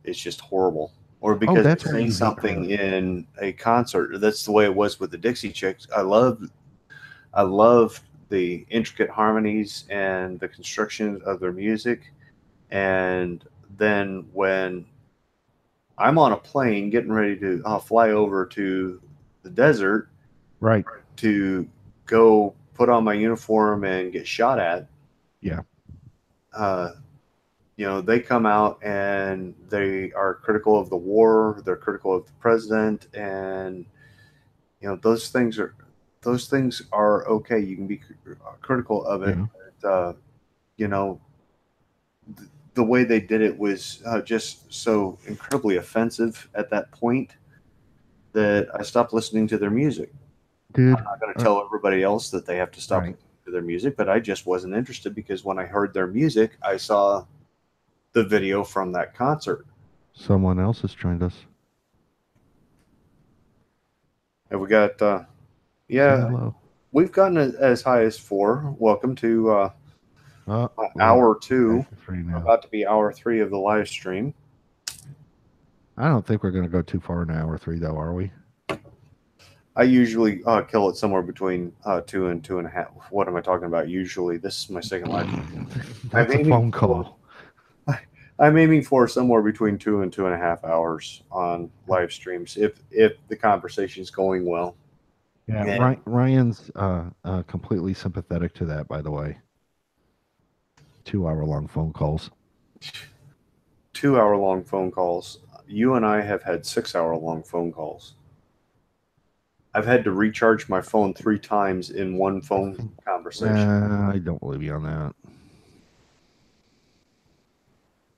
Speaker 1: is just horrible, or because
Speaker 2: that's
Speaker 1: they
Speaker 2: why
Speaker 1: say
Speaker 2: you hate
Speaker 1: something
Speaker 2: her.
Speaker 1: in a concert. That's the way it was with the Dixie Chicks. I love the intricate harmonies and the construction of their music, and then when I'm on a plane getting ready to fly over to the desert,
Speaker 2: Right.
Speaker 1: to go put on my uniform and get shot at.
Speaker 2: Yeah.
Speaker 1: They come out and they are critical of the war. They're critical of the president, and those things are okay. You can be critical of it.
Speaker 2: Yeah.
Speaker 1: But, the way they did it was just so incredibly offensive at that point that I stopped listening to their music.
Speaker 2: Dude.
Speaker 1: I'm not going to tell everybody else that they have to stop
Speaker 2: Right.
Speaker 1: listening to their music, but I just wasn't interested because when I heard their music, I saw the video from that concert.
Speaker 2: Someone else has joined us.
Speaker 1: And we got,
Speaker 2: hello.
Speaker 1: We've gotten as high as 4. Welcome to hour 2, about to be hour 3 of the live stream.
Speaker 2: I don't think we're going to go too far in hour 3, though, are we?
Speaker 1: I usually kill it somewhere between 2 and 2.5. What am I talking about? Usually, this is my second live stream.
Speaker 2: That's a phone call.
Speaker 1: I'm aiming for somewhere between 2 and 2.5 hours on live streams if the conversation is going well.
Speaker 2: Yeah, Ryan's completely sympathetic to that, by the way. 2-hour-long phone calls.
Speaker 1: 2-hour-long phone calls. You and I have had 6-hour-long phone calls. I've had to recharge my phone 3 times in one phone conversation.
Speaker 2: I don't believe you on that.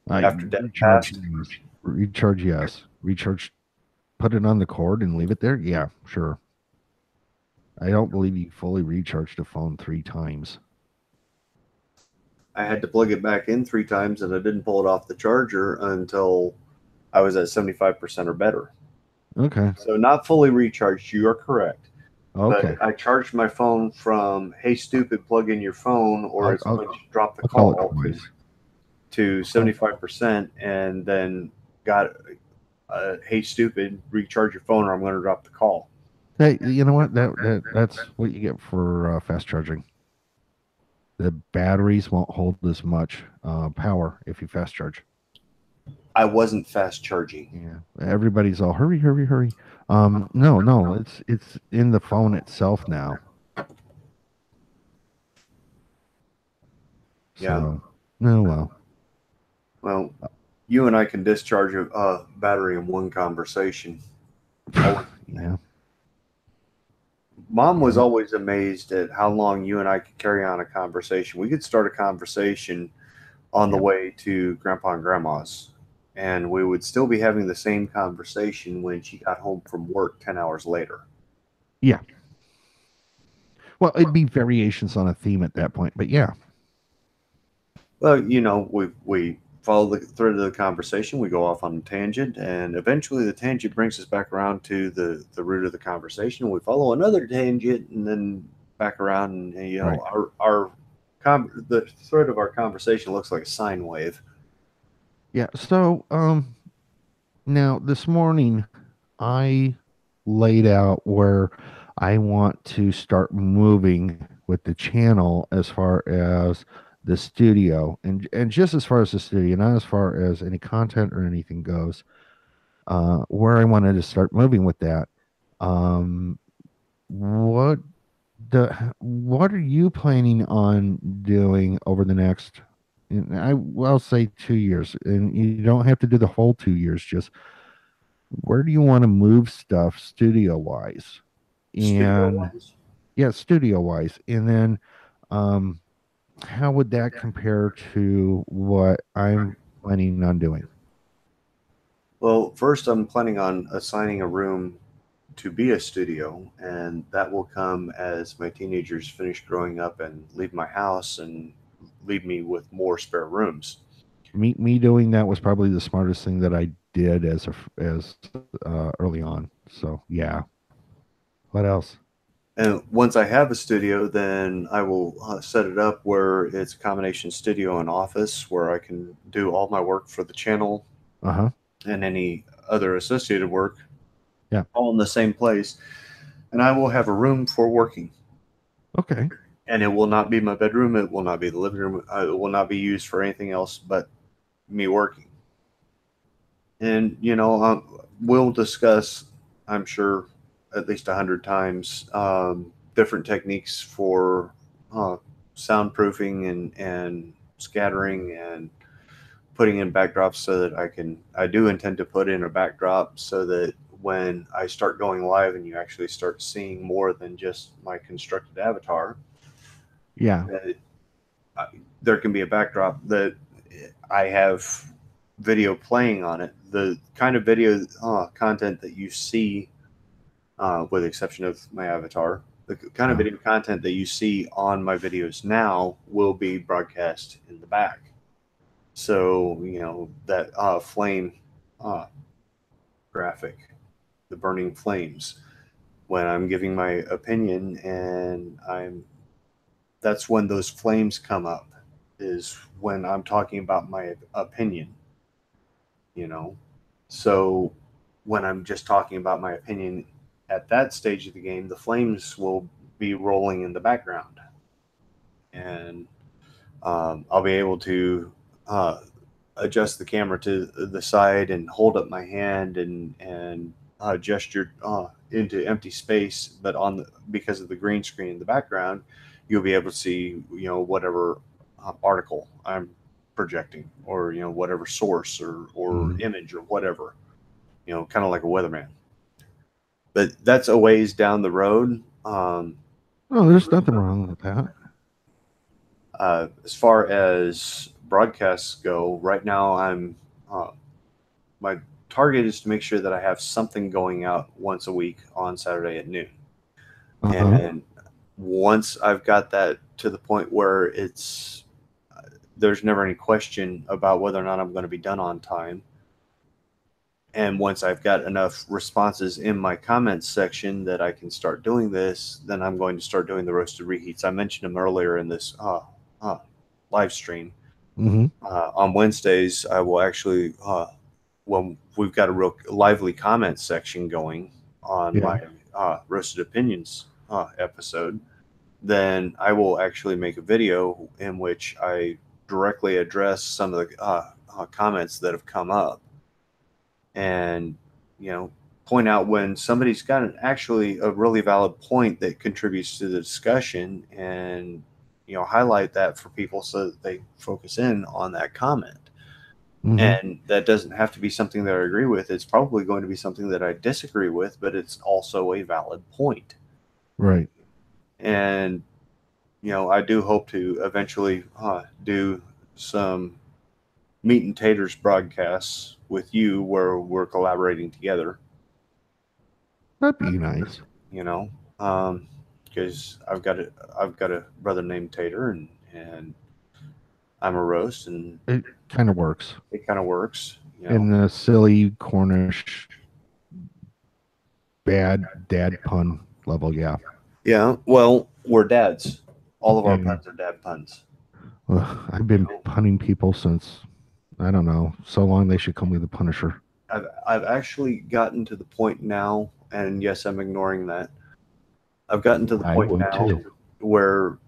Speaker 2: I
Speaker 1: After Dad
Speaker 2: recharge,
Speaker 1: passed,
Speaker 2: recharge, yes. Recharge, put it on the cord and leave it there. Yeah, sure. I don't believe you fully recharged a phone 3 times.
Speaker 1: I had to plug it back in 3 times, and I didn't pull it off the charger until I was at 75% or better.
Speaker 2: Okay.
Speaker 1: So not fully recharged. You are correct.
Speaker 2: Okay.
Speaker 1: But I charged my phone from "Hey stupid, plug in your phone," or it's going to drop the
Speaker 2: I'll call it
Speaker 1: call
Speaker 2: twice.
Speaker 1: to 75%, and then got "Hey stupid, recharge your phone, or I'm going to drop the call."
Speaker 2: Hey, you know what? That's what you get for fast charging. The batteries won't hold as much power if you fast charge.
Speaker 1: I wasn't fast charging.
Speaker 2: Yeah, everybody's all hurry, hurry, hurry. No, it's in the phone itself now.
Speaker 1: Yeah.
Speaker 2: So, no, well,
Speaker 1: Well, you and I can discharge a battery in one conversation.
Speaker 2: yeah.
Speaker 1: Mom was
Speaker 2: Yeah.
Speaker 1: always amazed at how long you and I could carry on a conversation. We could start a conversation on the
Speaker 2: Yeah.
Speaker 1: way to Grandpa and Grandma's, and we would still be having the same conversation when she got home from work 10 hours later.
Speaker 2: Yeah. Well, it'd be variations on a theme at that point, but yeah.
Speaker 1: Well, we follow the thread of the conversation, we go off on a tangent, and eventually the tangent brings us back around to the root of the conversation. We follow another tangent and then back around, and
Speaker 2: Right.
Speaker 1: the thread of our conversation looks like a sine wave.
Speaker 2: Yeah. So, now this morning I laid out where I want to start moving with the channel as far as the studio and just as far as the studio, not as far as any content or anything goes. Where I wanted to start moving with that. Um, what what are you planning on doing over the next? And I'll say 2 years, and you don't have to do the whole 2 years. Just where do you want to move stuff studio wise?
Speaker 1: Studio
Speaker 2: And
Speaker 1: wise.
Speaker 2: yeah, studio wise. And then um how would that compare to what I'm planning on doing?
Speaker 1: Well, first, I'm planning on assigning a room to be a studio, and that will come as my teenagers finish growing up and leave my house and leave me with more spare rooms.
Speaker 2: Me doing that was probably the smartest thing that I did as early on. So yeah. What else?
Speaker 1: And once I have a studio, then I will set it up where it's a combination studio and office where I can do all my work for the channel
Speaker 2: Uh-huh.
Speaker 1: and any other associated work
Speaker 2: Yeah.
Speaker 1: all in the same place. And I will have a room for working.
Speaker 2: Okay.
Speaker 1: And it will not be my bedroom. It will not be the living room. It will not be used for anything else but me working. And, we'll discuss, I'm sure, at least 100 times, different techniques for uh, soundproofing and scattering and putting in backdrops so that I do intend to put in a backdrop so that when I start going live and you actually start seeing more than just my constructed avatar,
Speaker 2: Yeah.
Speaker 1: that there can be a backdrop that I have video playing on it. The kind of video content that you see, with the exception of my avatar, the kind of
Speaker 2: Yeah.
Speaker 1: video content that you see on my videos now will be broadcast in the back. So, that flame uh, graphic, the burning flames, when I'm giving my opinion and that's when those flames come up, is when I'm talking about my opinion, you know. So when I'm just talking about my opinion at that stage of the game, the flames will be rolling in the background, and I'll be able to uh, adjust the camera to the side and hold up my hand and gesture into empty space, but because of the green screen in the background, you'll be able to see whatever article I'm projecting, or whatever source or
Speaker 2: Mhm.
Speaker 1: image or whatever, kind of like a weatherman. but that's a ways down the road.
Speaker 2: Oh, there's nothing wrong with that.
Speaker 1: As far as broadcasts go, right now my target is to make sure that I have something going out once a week on Saturday at noon. And once I've got that to the point where there's never any question about whether or not I'm going to be done on time. And once I've got enough responses in my comments section that I can start doing this, then I'm going to start doing the roasted reheats. I mentioned them earlier in this live stream. On Wednesdays, I will actually, when we've got a real lively comment section going on my roasted opinions episode, then I will actually make a video in which I directly address some of the comments that have come up, and point out when somebody's got actually a really valid point that contributes to the discussion, and highlight that for people so that they focus in on that comment. And that doesn't have to be something that I agree with. It's probably going to be something that I disagree with, but it's also a valid point.
Speaker 2: Right.
Speaker 1: And I do hope to eventually do some meat and taters broadcasts with you where we're collaborating together.
Speaker 2: That'd be nice.
Speaker 1: Because I've got a brother named Tater, and I'm a roast, and
Speaker 2: it kind of works.
Speaker 1: It kind of works.
Speaker 2: In the silly Cornish bad dad pun level, yeah.
Speaker 1: Yeah. Well, we're dads. All of our puns are dad puns.
Speaker 2: I've been punning people since, I don't know, so long they should call me the Punisher.
Speaker 1: I've actually gotten to the point now, and yes, I'm ignoring that. I've gotten to the point now where,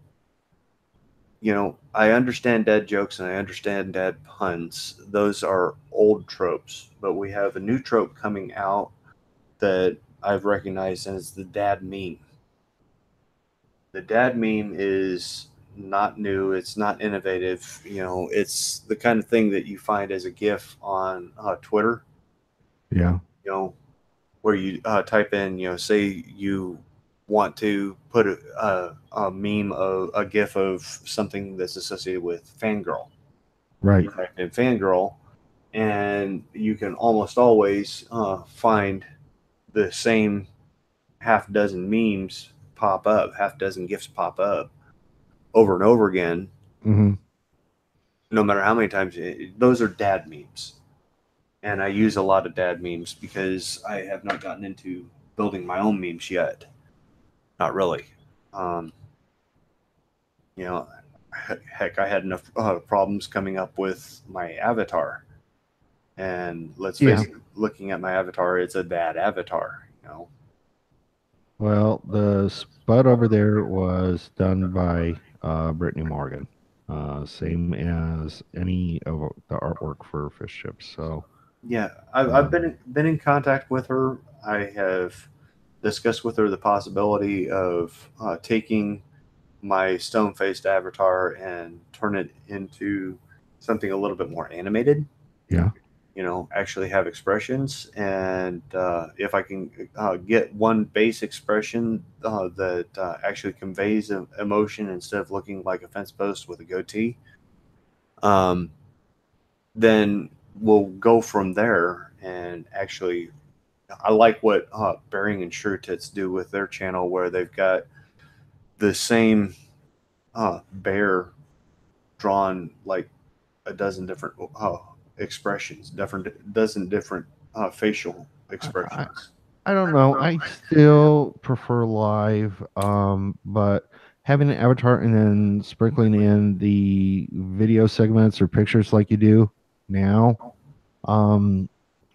Speaker 1: I understand dad jokes and I understand dad puns. Those are old tropes, but we have a new trope coming out that I've recognized, and it's the dad meme. The dad meme is not new. It's not innovative. It's the kind of thing that you find as a GIF on Twitter.
Speaker 2: Yeah.
Speaker 1: Where you type in, say you want to put a meme of a GIF of something that's associated with fangirl.
Speaker 2: Right.
Speaker 1: You type in fangirl, and you can almost always find the same half dozen memes pop up, half dozen GIFs pop up over and over again. No matter how many times. Those are dad memes. And I use a lot of dad memes because I have not gotten into building my own memes yet. Not really. Heck, I had enough problems coming up with my avatar. And let's face it, looking at my avatar, it's a dad avatar.
Speaker 2: Well, the spud over there was done by Brittany Morgan, same as any of the artwork for Fish Chips. So
Speaker 1: yeah, I've been in contact with her. I have discussed with her the possibility of taking my stone-faced avatar and turn it into something a little bit more animated.
Speaker 2: Yeah.
Speaker 1: Actually have expressions, and if I can get one base expression that actually conveys emotion instead of looking like a fence post with a goatee, then we'll go from there. And actually, I like what Bearing and Sure Tits do with their channel, where they've got the same bear drawn like a dozen different expressions, dozen different facial expressions.
Speaker 2: I don't know. I still prefer live, but having an avatar and then sprinkling in the video segments or pictures like you do now,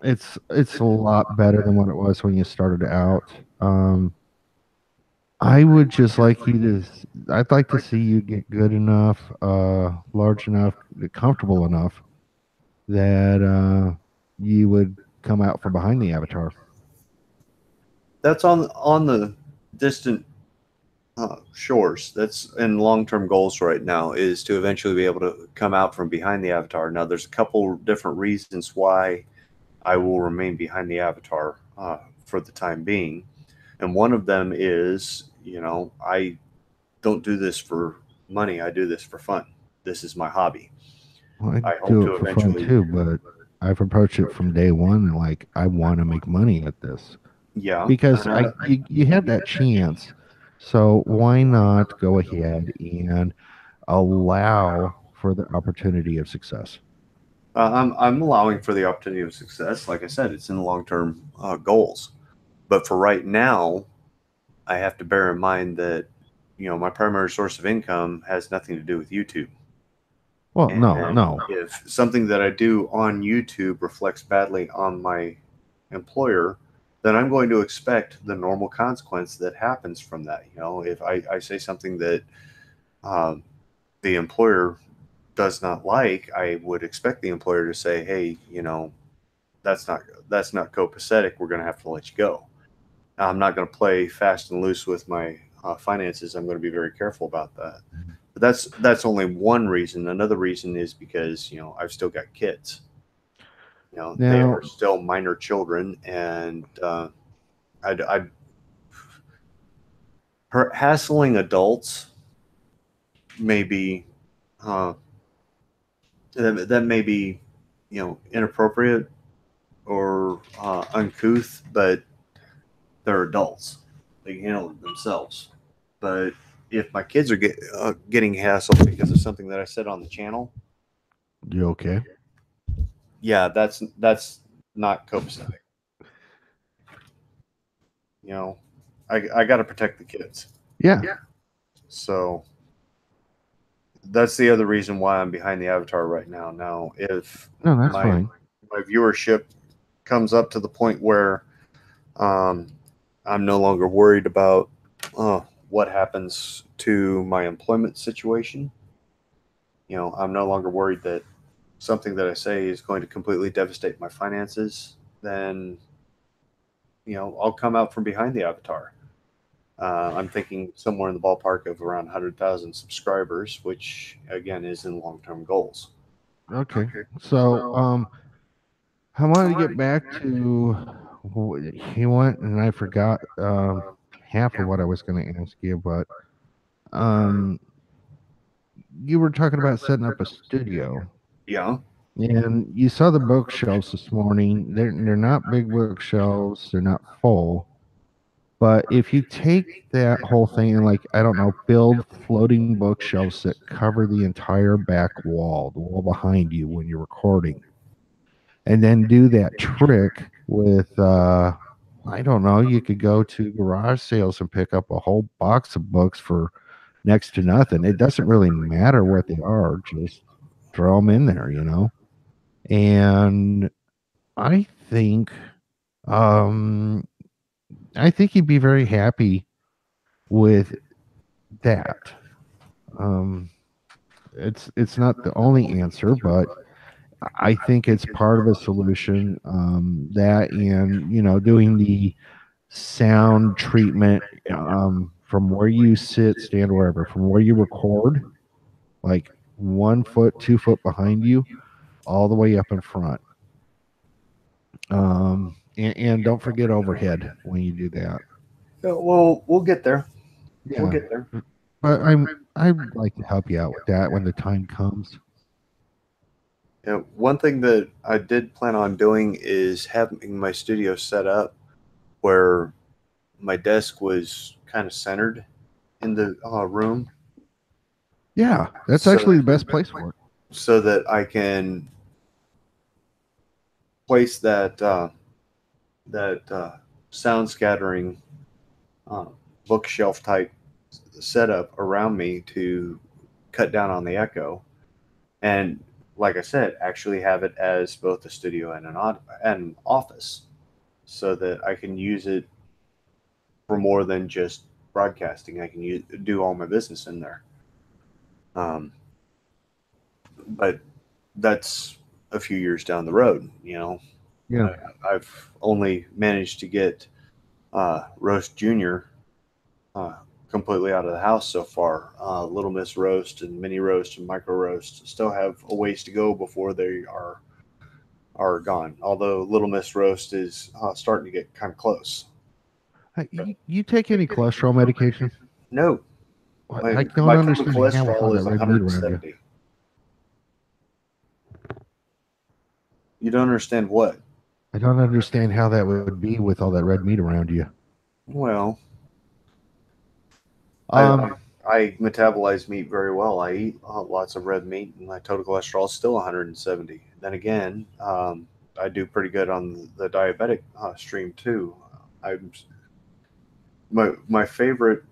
Speaker 2: it's a lot better than what it was when you started out. I would just like you to. I'd like to see you get good enough, large enough, comfortable enough that you would come out from behind the avatar.
Speaker 1: That's on the distant shores. That's in long-term goals right now, is to eventually be able to come out from behind the avatar. Now, there's a couple different reasons why I will remain behind the avatar for the time being. And one of them is, I don't do this for money. I do this for fun. This is my hobby.
Speaker 2: Well, I
Speaker 1: I hope
Speaker 2: do
Speaker 1: to
Speaker 2: it for fun
Speaker 1: eventually,
Speaker 2: too, but I've approached it from day one. Like I want to make money at this
Speaker 1: yeah.
Speaker 2: because you had that chance. So why not go ahead and allow for the opportunity of success?
Speaker 1: I'm allowing for the opportunity of success. Like I said, it's in the long term goals. But for right now, I have to bear in mind that my primary source of income has nothing to do with YouTube.
Speaker 2: Well, no,
Speaker 1: And
Speaker 2: no.
Speaker 1: if something that I do on YouTube reflects badly on my employer, then I'm going to expect the normal consequence that happens from that. If I say something that um, the employer does not like, I would expect the employer to say, "Hey, that's not copacetic. We're going to have to let you go." I'm not going to play fast and loose with my finances. I'm going to be very careful about that. But that's only one reason. Another reason is because I've still got kids. They
Speaker 2: Now,
Speaker 1: are still minor children, and I hassling adults may be uh, that may be inappropriate or uncouth, but they're adults. They can handle it themselves. But if my kids are getting hassled because of something that I said on the channel,
Speaker 2: you okay?
Speaker 1: yeah, that's not copacetic. You know, I got to protect the kids.
Speaker 2: Yeah.
Speaker 1: So that's the other reason why I'm behind the avatar right now. Now, if
Speaker 2: No, that's
Speaker 1: my
Speaker 2: fine.
Speaker 1: my viewership comes up to the point where um, I'm no longer worried about what happens to my employment situation. I'm no longer worried that something that I say is going to completely devastate my finances. Then, I'll come out from behind the avatar. I'm thinking somewhere in the ballpark of around 100,000 subscribers, which again is in long term goals.
Speaker 2: Okay. So, I wanted to get back to he went, and I forgot half of what I was going to ask you, but um, you were talking about setting up a studio,
Speaker 1: Yeah.
Speaker 2: and you saw the bookshelves this morning. They're not big bookshelves. They're not full. But if you take that whole thing and, like, I don't know, build floating bookshelves that cover the entire back wall, the wall behind you when you're recording, and then do that trick with I don't know, you could go to garage sales and pick up a whole box of books for next to nothing. It doesn't really matter what they are, just throw them in there, And I think um I think you'd be very happy with that. Um it's not the only answer, but I think it's part of a solution. That and doing the sound treatment from where you sit, stand, wherever, from where you record, like 1 foot, 2 foot behind you, all the way up in front. And don't forget overhead when you do that.
Speaker 1: Yeah, well, we'll get there. We'll
Speaker 2: Yeah,
Speaker 1: get there.
Speaker 2: but I'd like to help you out with that when the time comes.
Speaker 1: One thing that I did plan on doing is having my studio set up where my desk was kind of centered in the room,
Speaker 2: Yeah, that's
Speaker 1: so
Speaker 2: actually the best place for it.
Speaker 1: so that I can place that sound scattering uh, bookshelf type setup around me to cut down on the echo, and like I said, actually have it as both a studio and an office, so that I can use it for more than just broadcasting. I can do all my business in there. Um, but that's a few years down the road.
Speaker 2: Yeah.
Speaker 1: I've only managed to get Roast Junior uh, completely out of the house so far. Little Miss Roast and Mini Roast and Micro Roast still have a ways to go before they are gone. Although Little Miss Roast is starting to get kind of close.
Speaker 2: You take any cholesterol medication?
Speaker 1: No,
Speaker 2: I don't
Speaker 1: my total
Speaker 2: understand how
Speaker 1: cholesterol
Speaker 2: that
Speaker 1: is
Speaker 2: red meat around you.
Speaker 1: 170. You don't understand what?
Speaker 2: I don't understand how that would be with all that red meat around you.
Speaker 1: Well,
Speaker 2: Um,
Speaker 1: I metabolize meat very well. I eat lots of red meat, and my total cholesterol is still 170. Then again, I do pretty good on the diabetic stream too. I'm my favorite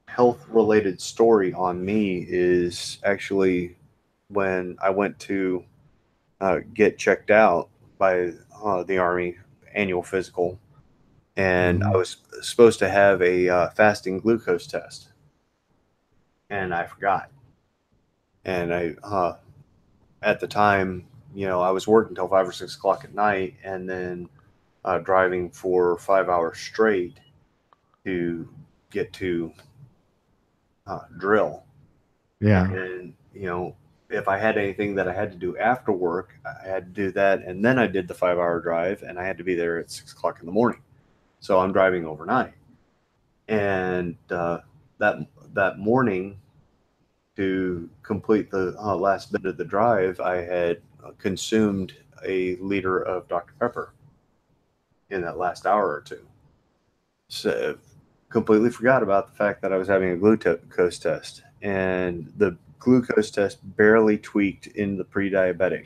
Speaker 1: health related story on me is actually when I went to get checked out by the Army annual physical, and I
Speaker 2: mhm.
Speaker 1: was supposed to have a fasting glucose test, and I forgot. And at the time, I was working till 5 or 6 o'clock at night, and then driving for 5 hours straight to get to drill.
Speaker 2: Yeah.
Speaker 1: And if I had anything that I had to do after work, I had to do that, and then I did the 5 hour drive, and I had to be there at 6 o'clock in the morning. So I'm driving overnight, and that that morning, to complete the last bit of the drive, I had consumed a liter of Dr. Pepper in that last hour or two. So completely forgot about the fact that I was having a glucose test, and the glucose test barely tweaked in the pre-diabetic.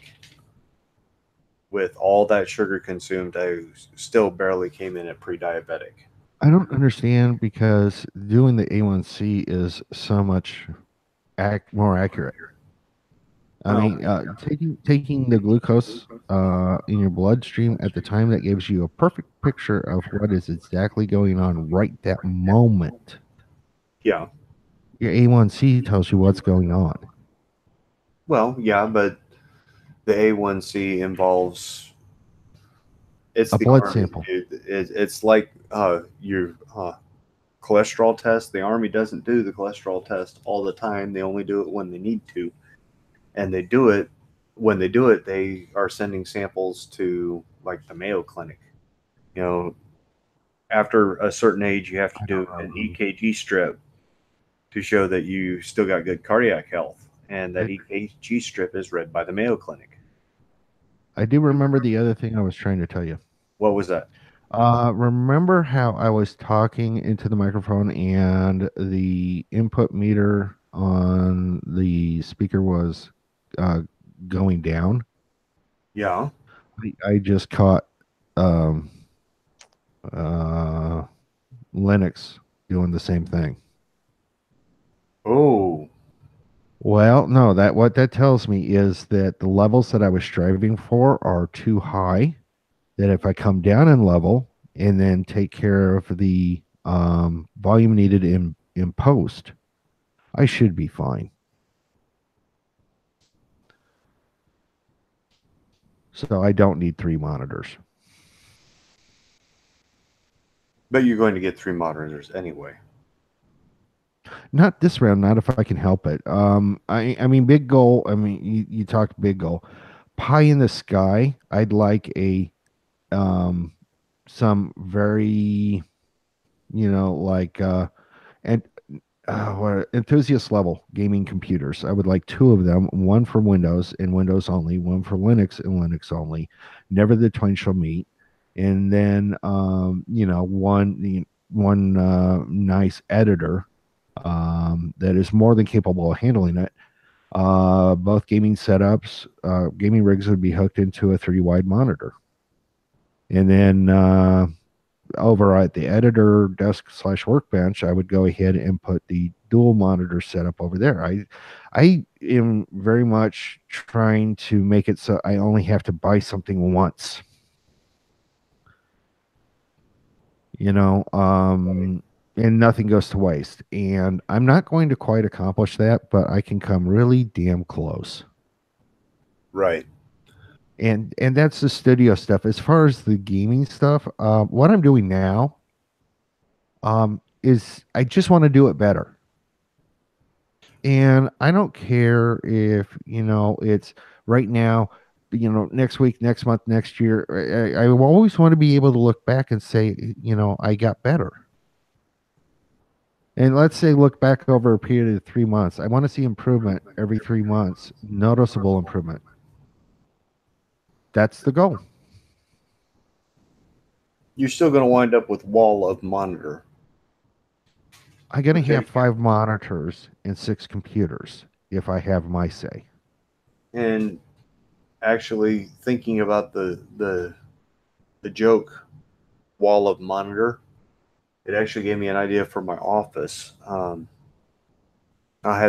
Speaker 1: With all that sugar consumed, I still barely came in at pre-diabetic.
Speaker 2: I don't understand because doing the A1C is so much more accurate. I
Speaker 1: Well,
Speaker 2: mean, taking the glucose in your bloodstream at the time, that gives you a perfect picture of what is exactly going on right that moment.
Speaker 1: yeah.
Speaker 2: Your A1C tells you what's going on.
Speaker 1: Well, yeah, but the A1C involves it's
Speaker 2: A
Speaker 1: the
Speaker 2: blood
Speaker 1: army,
Speaker 2: sample.
Speaker 1: dude. It's like your cholesterol test. The army doesn't do the cholesterol test all the time. They only do it when they need to, and they do it when they do it. They are sending samples to like the Mayo Clinic. You know, after a certain age, you have to
Speaker 2: I
Speaker 1: do
Speaker 2: don't know,
Speaker 1: an
Speaker 2: dude.
Speaker 1: EKG strip to show that you still got good cardiac health, and that
Speaker 2: I,
Speaker 1: EKG strip is read by the Mayo Clinic.
Speaker 2: I do remember the other thing I was trying to tell you.
Speaker 1: What was that?
Speaker 2: Remember how I was talking into the microphone and the input meter on the speaker was uh, going down?
Speaker 1: Yeah.
Speaker 2: I just caught um, uh, Linux doing the same thing.
Speaker 1: Oh,
Speaker 2: Well, no, that what that tells me is that the levels that I was striving for are too high. That if I come down in level and then take care of the volume needed in post, I should be fine. So I don't need three monitors.
Speaker 1: but you're going to get 3 monitors anyway.
Speaker 2: Not this round, not if I can help it. I mean, big goal. I mean, you talked big goal. Pie in the sky. I'd like a um, some very, like and what enthusiast level gaming computers. I would like two of them, one for Windows and Windows only, one for Linux and Linux only. Never the twain shall meet. And then one nice editor that is more than capable of handling it. Both gaming setups, gaming rigs would be hooked into a 3 wide monitor. And then over at the editor desk/workbench, I would go ahead and put the dual monitor setup over there. I am very much trying to make it so I only have to buy something once. And nothing goes to waste. And I'm not going to quite accomplish that, but I can come really damn close.
Speaker 1: Right.
Speaker 2: And that's the studio stuff. As far as the gaming stuff, what I'm doing now is I just want to do it better. And I don't care if, it's right now. next week, next month, next year. I always want to be able to look back and say, I got better. And let's say look back over a period of 3 months. I want to see improvement every 3 months, noticeable improvement. That's the goal.
Speaker 1: You're still going to wind up with wall of monitor.
Speaker 2: I'm going to have 5 monitors and 6 computers if I have my say.
Speaker 1: And actually thinking about the joke wall of monitor, it actually gave me an idea for my office. I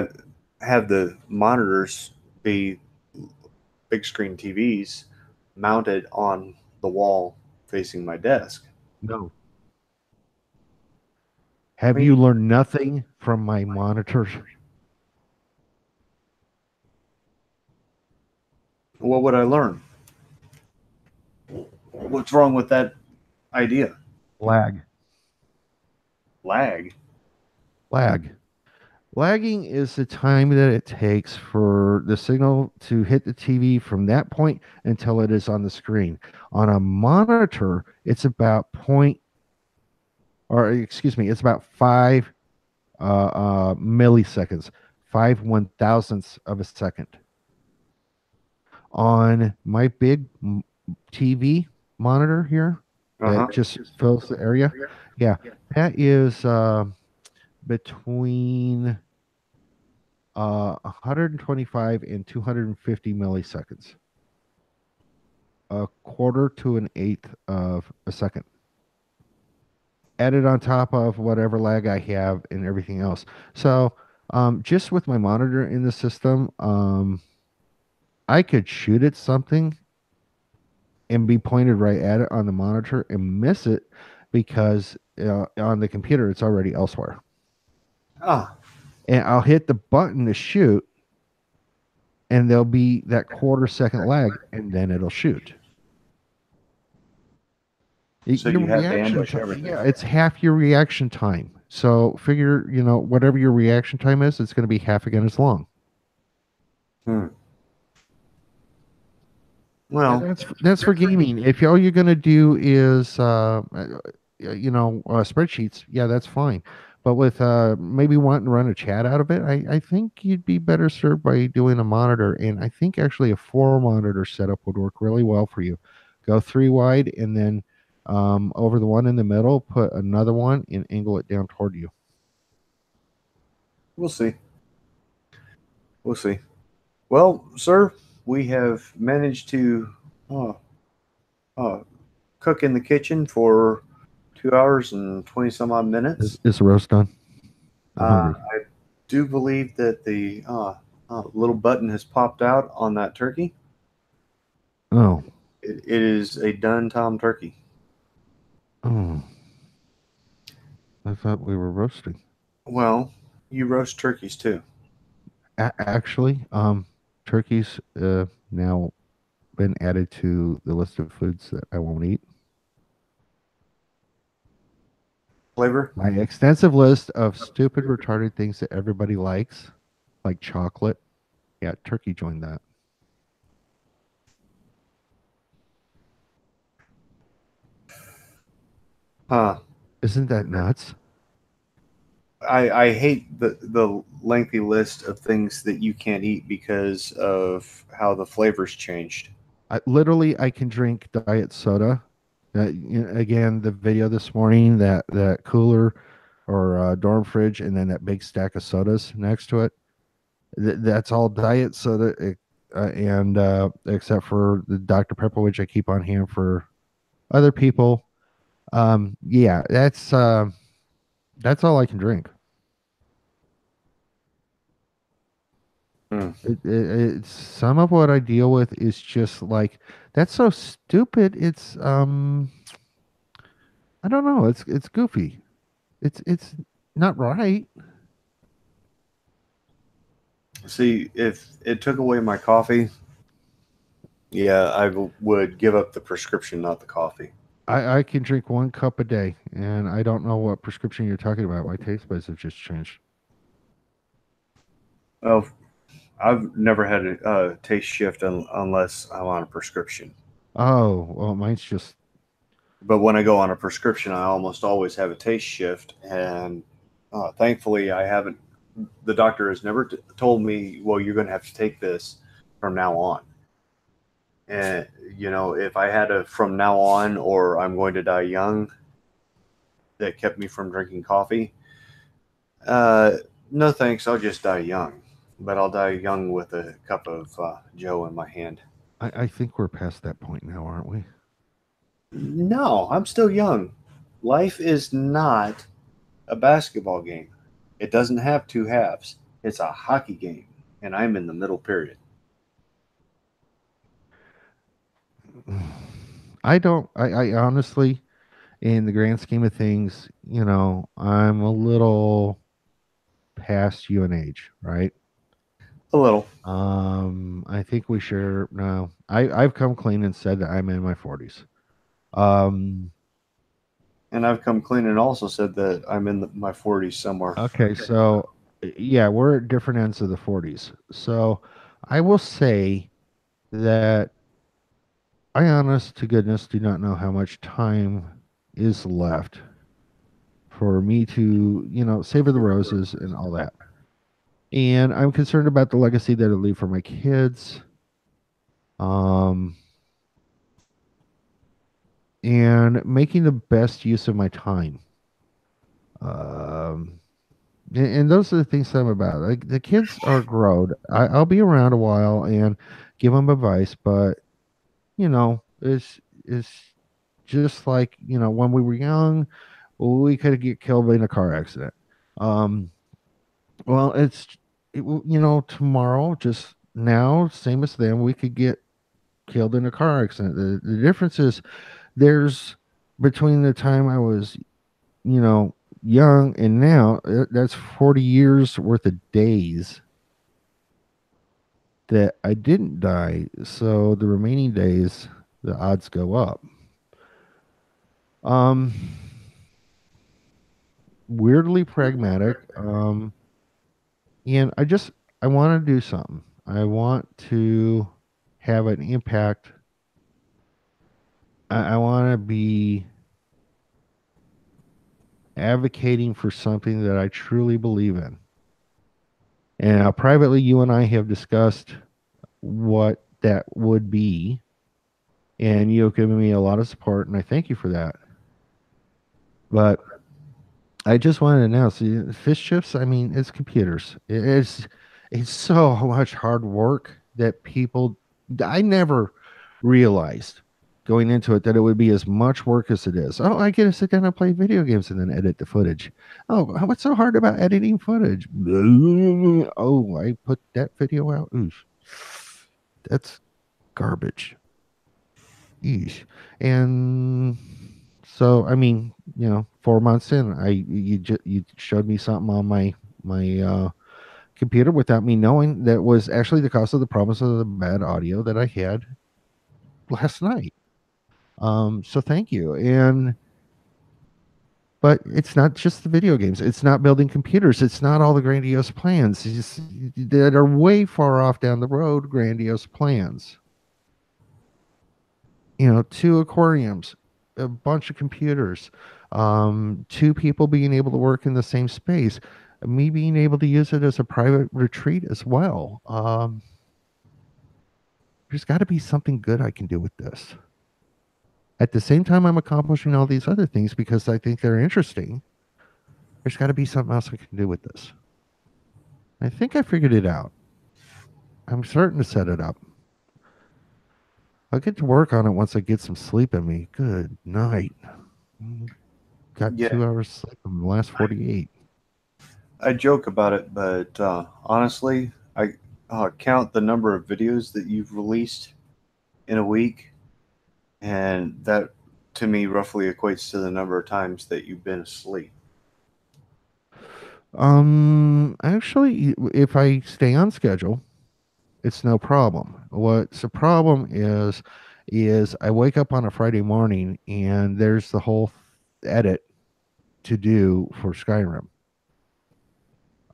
Speaker 1: have the monitors be big screen TVs mounted on the wall facing my desk.
Speaker 2: No. Have you learned nothing from my monitors?
Speaker 1: What would I learn? What's wrong with that idea?
Speaker 2: Lag.
Speaker 1: Lag.
Speaker 2: Lagging is the time that it takes for the signal to hit the TV from that point until it is on the screen. On a monitor, it's about it's about 5 milliseconds, 5/1000ths of a second. On my big TV monitor here, that just fills the area, that is between 125 and 250 milliseconds, a quarter to an eighth of a second, added on top of whatever lag I have and everything else. So just with my monitor in the system, I could shoot at something and be pointed right at it on the monitor and miss it because on the computer it's already elsewhere. And I'll hit the button to shoot, and there'll be that quarter-second lag, and then it'll shoot.
Speaker 1: So you have to ambush everything.
Speaker 2: Yeah, it's half your reaction time. So figure, whatever your reaction time is, it's going to be half again as long. Well, that's for gaming. If all you're going to do is, spreadsheets, yeah, that's fine. But with maybe wanting to run a chat out of it, I think you'd be better served by doing a monitor. And I think actually a 4-monitor setup would work really well for you. Go 3 wide, and then over the one in the middle, put another one and angle it down toward you.
Speaker 1: We'll see. Well, sir, we have managed to cook in the kitchen for 2 hours and 20 some odd minutes.
Speaker 2: Is the roast done?
Speaker 1: I do believe that the little button has popped out on that turkey.
Speaker 2: Oh.
Speaker 1: It is a done Tom turkey.
Speaker 2: Oh. I thought we were roasting.
Speaker 1: Well, you roast turkeys too.
Speaker 2: Actually, turkey's now been added to the list of foods that I won't eat.
Speaker 1: Flavor?
Speaker 2: My extensive list of stupid, retarded things that everybody likes, like chocolate. Yeah, turkey joined that. Isn't that nuts?
Speaker 1: I hate the lengthy list of things that you can't eat because of how the flavors changed.
Speaker 2: I can drink diet soda. Again, the video this morning, that cooler or dorm fridge, and then that big stack of sodas next to it. That's all diet soda, and except for the Dr. Pepper, which I keep on hand for other people. Yeah, that's all I can drink. It's some of what I deal with is just like, that's so stupid. It's I don't know. It's goofy. It's not right.
Speaker 1: See, if it took away my coffee, yeah, I would give up the prescription, not the coffee.
Speaker 2: I can drink 1 cup a day, and I don't know what prescription you're talking about. My taste buds have just changed.
Speaker 1: Well, I've never had a taste shift unless I'm on a prescription.
Speaker 2: Oh, well, mine's just
Speaker 1: But when I go on a prescription, I almost always have a taste shift, and thankfully, I haven't. The doctor has never told me, "Well, you're going to have to take this from now on." And if I had a from now on or I'm going to die young, that kept me from drinking coffee. Uh, no thanks. I'll just die young, but I'll die young with a cup of Joe in my hand.
Speaker 2: I think we're past that point now, aren't we?
Speaker 1: No, I'm still young. Life is not a basketball game. It doesn't have two halves. It's a hockey game, and I'm in the middle period.
Speaker 2: I don't. I honestly, in the grand scheme of things, I'm a little past you in age, right?
Speaker 1: A little.
Speaker 2: I think we share. No, I've come clean and said that I'm in my 40s. Um,
Speaker 1: And I've come clean and also said that I'm in my 40s somewhere.
Speaker 2: okay, so yeah, we're at different ends of the 40s. So I will say that I, honest to goodness, do not know how much time is left for me to, savor the roses and all that. And I'm concerned about the legacy that I leave for my kids. Um, and making the best use of my time. Um, and those are the things that I'm about. Like the kids are grown. I'll be around a while and give them advice, but it's just like when we were young, we could get killed in a car accident. Um, well, tomorrow, just now, same as then, we could get killed in a car accident. The difference is there's between the time I was, you know, young and now, that's 40 years worth of days that I didn't die. So the remaining days, the odds go up. Um, Weirdly pragmatic. And I want to do something. I want to have an impact. I want to be advocating for something that I truly believe in. And now, privately, you and I have discussed what that would be, and you've given me a lot of support, and I thank you for that. But I just wanted to announce fish chips. I mean, it's computers. It's so much hard work that people. I never realized going into it that it would be as much work as it is. Oh, I get to sit down and play video games and then edit the footage. Oh, what's so hard about editing footage? Oh, I put that video out. Oof. That's garbage. Eesh. And so, I mean, 4 months in, you showed me something on my computer without me knowing that was actually the cause of the problems of the bad audio that I had last night. So thank you. But it's not just the video games. It's not building computers. It's not all the grandiose plans that are way far off down the road. Grandiose plans. 2 aquariums, a bunch of computers, 2 people being able to work in the same space, me being able to use it as a private retreat as well. There's got to be something good I can do with this. At the same time, I'm accomplishing all these other things because I think they're interesting. There's got to be something else I can do with this. I think I figured it out. I'm starting to set it up. I'll get to work on it once I get some sleep in me. Good night. Got
Speaker 1: Yeah,
Speaker 2: 2 hours sleep in the last 48.
Speaker 1: I joke about it, but honestly, I count the number of videos that you've released in a week, and that to me roughly equates to the number of times that you've been asleep.
Speaker 2: Actually, if I stay on schedule, it's no problem. What's a problem is I wake up on a Friday morning and there's the whole edit to do for Skyrim.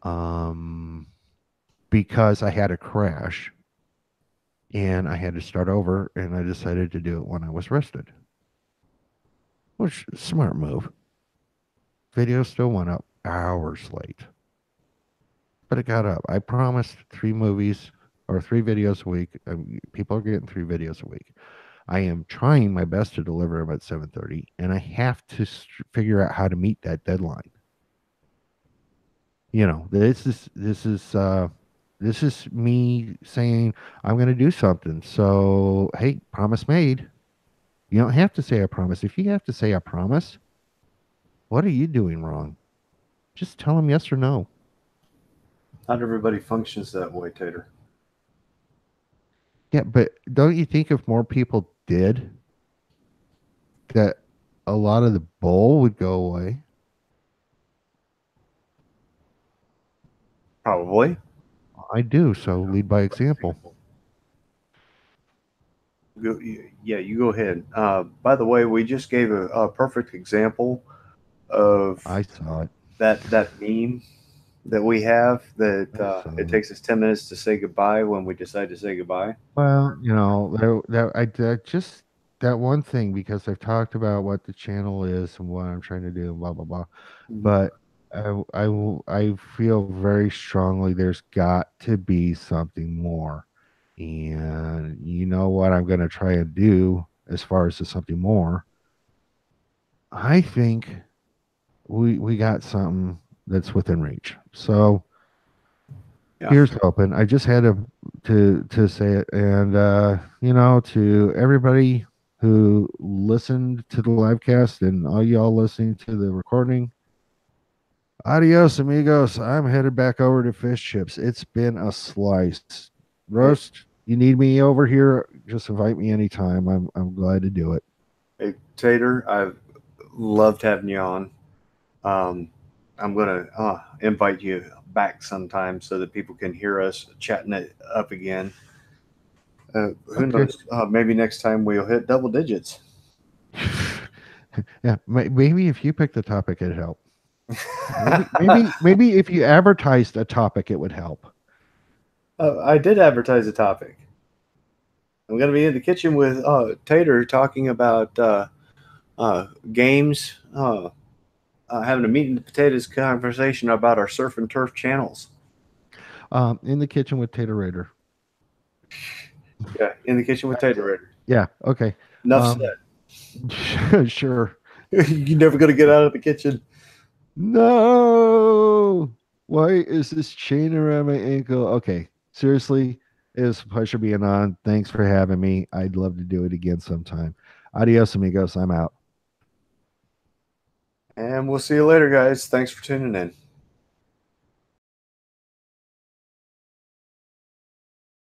Speaker 2: Um, because I had a crash and I had to start over, and I decided to do it when I was rested. Which smart move. Video still went up hours late, but it got up. I promised 3 movies or 3 videos a week. People are getting 3 videos a week. I am trying my best to deliver them at 7:30, and I have to figure out how to meet that deadline. You know, this is me saying I'm going to do something. So, hey, promise made. You don't have to say I promise. If you have to say I promise, what are you doing wrong? Just tell them yes or no.
Speaker 1: Not everybody functions that way, Tater.
Speaker 2: Yeah, but don't you think if more people did, that a lot of the bull would go away?
Speaker 1: Probably.
Speaker 2: I do. So lead by example.
Speaker 1: Yeah, you go ahead. By the way, we just gave a perfect example of
Speaker 2: I saw it.
Speaker 1: that meme that we have that
Speaker 2: I saw
Speaker 1: it
Speaker 2: it.
Speaker 1: takes us 10 minutes to say goodbye when we decide to say goodbye.
Speaker 2: Well, that just that one thing, because I've talked about what the channel is and what I'm trying to do and blah blah blah.
Speaker 1: Mhm.
Speaker 2: But I feel very strongly there's got to be something more. And you know what I'm going to try and do as far as the something more. I think we got something that's within reach. So
Speaker 1: Yeah.
Speaker 2: here's open. I just had to say it, and to everybody who listened to the live cast and all y'all listening to the recording. Adios, amigos. I'm headed back over to Fish Chips. It's been a slice. Roast, you need me over here, just invite me anytime. I'm glad to do it.
Speaker 1: Hey, Tater, I've loved having you on. Um, I'm going to invite you back sometime so that people can hear us chatting it up again. Who
Speaker 2: Okay.
Speaker 1: knows? Maybe next time we'll hit double digits.
Speaker 2: Yeah, maybe if you picked the topic, it'd help. Maybe if you advertised a topic, it would help.
Speaker 1: I did advertise a topic. I'm going to be in the kitchen with Tater talking about games, having a meat and potatoes conversation about our surf and turf channels.
Speaker 2: In the kitchen with TaterRaider.
Speaker 1: Yeah, in the kitchen with TaterRaider.
Speaker 2: Yeah. Okay.
Speaker 1: Enough
Speaker 2: said. Sure.
Speaker 1: You're never going to get out of the kitchen.
Speaker 2: No. Why is this chain around my ankle? Okay. Seriously, it was a pleasure being on. Thanks for having me. I'd love to do it again sometime. Adios, amigos. I'm out.
Speaker 1: And we'll see you later, guys. Thanks for tuning in.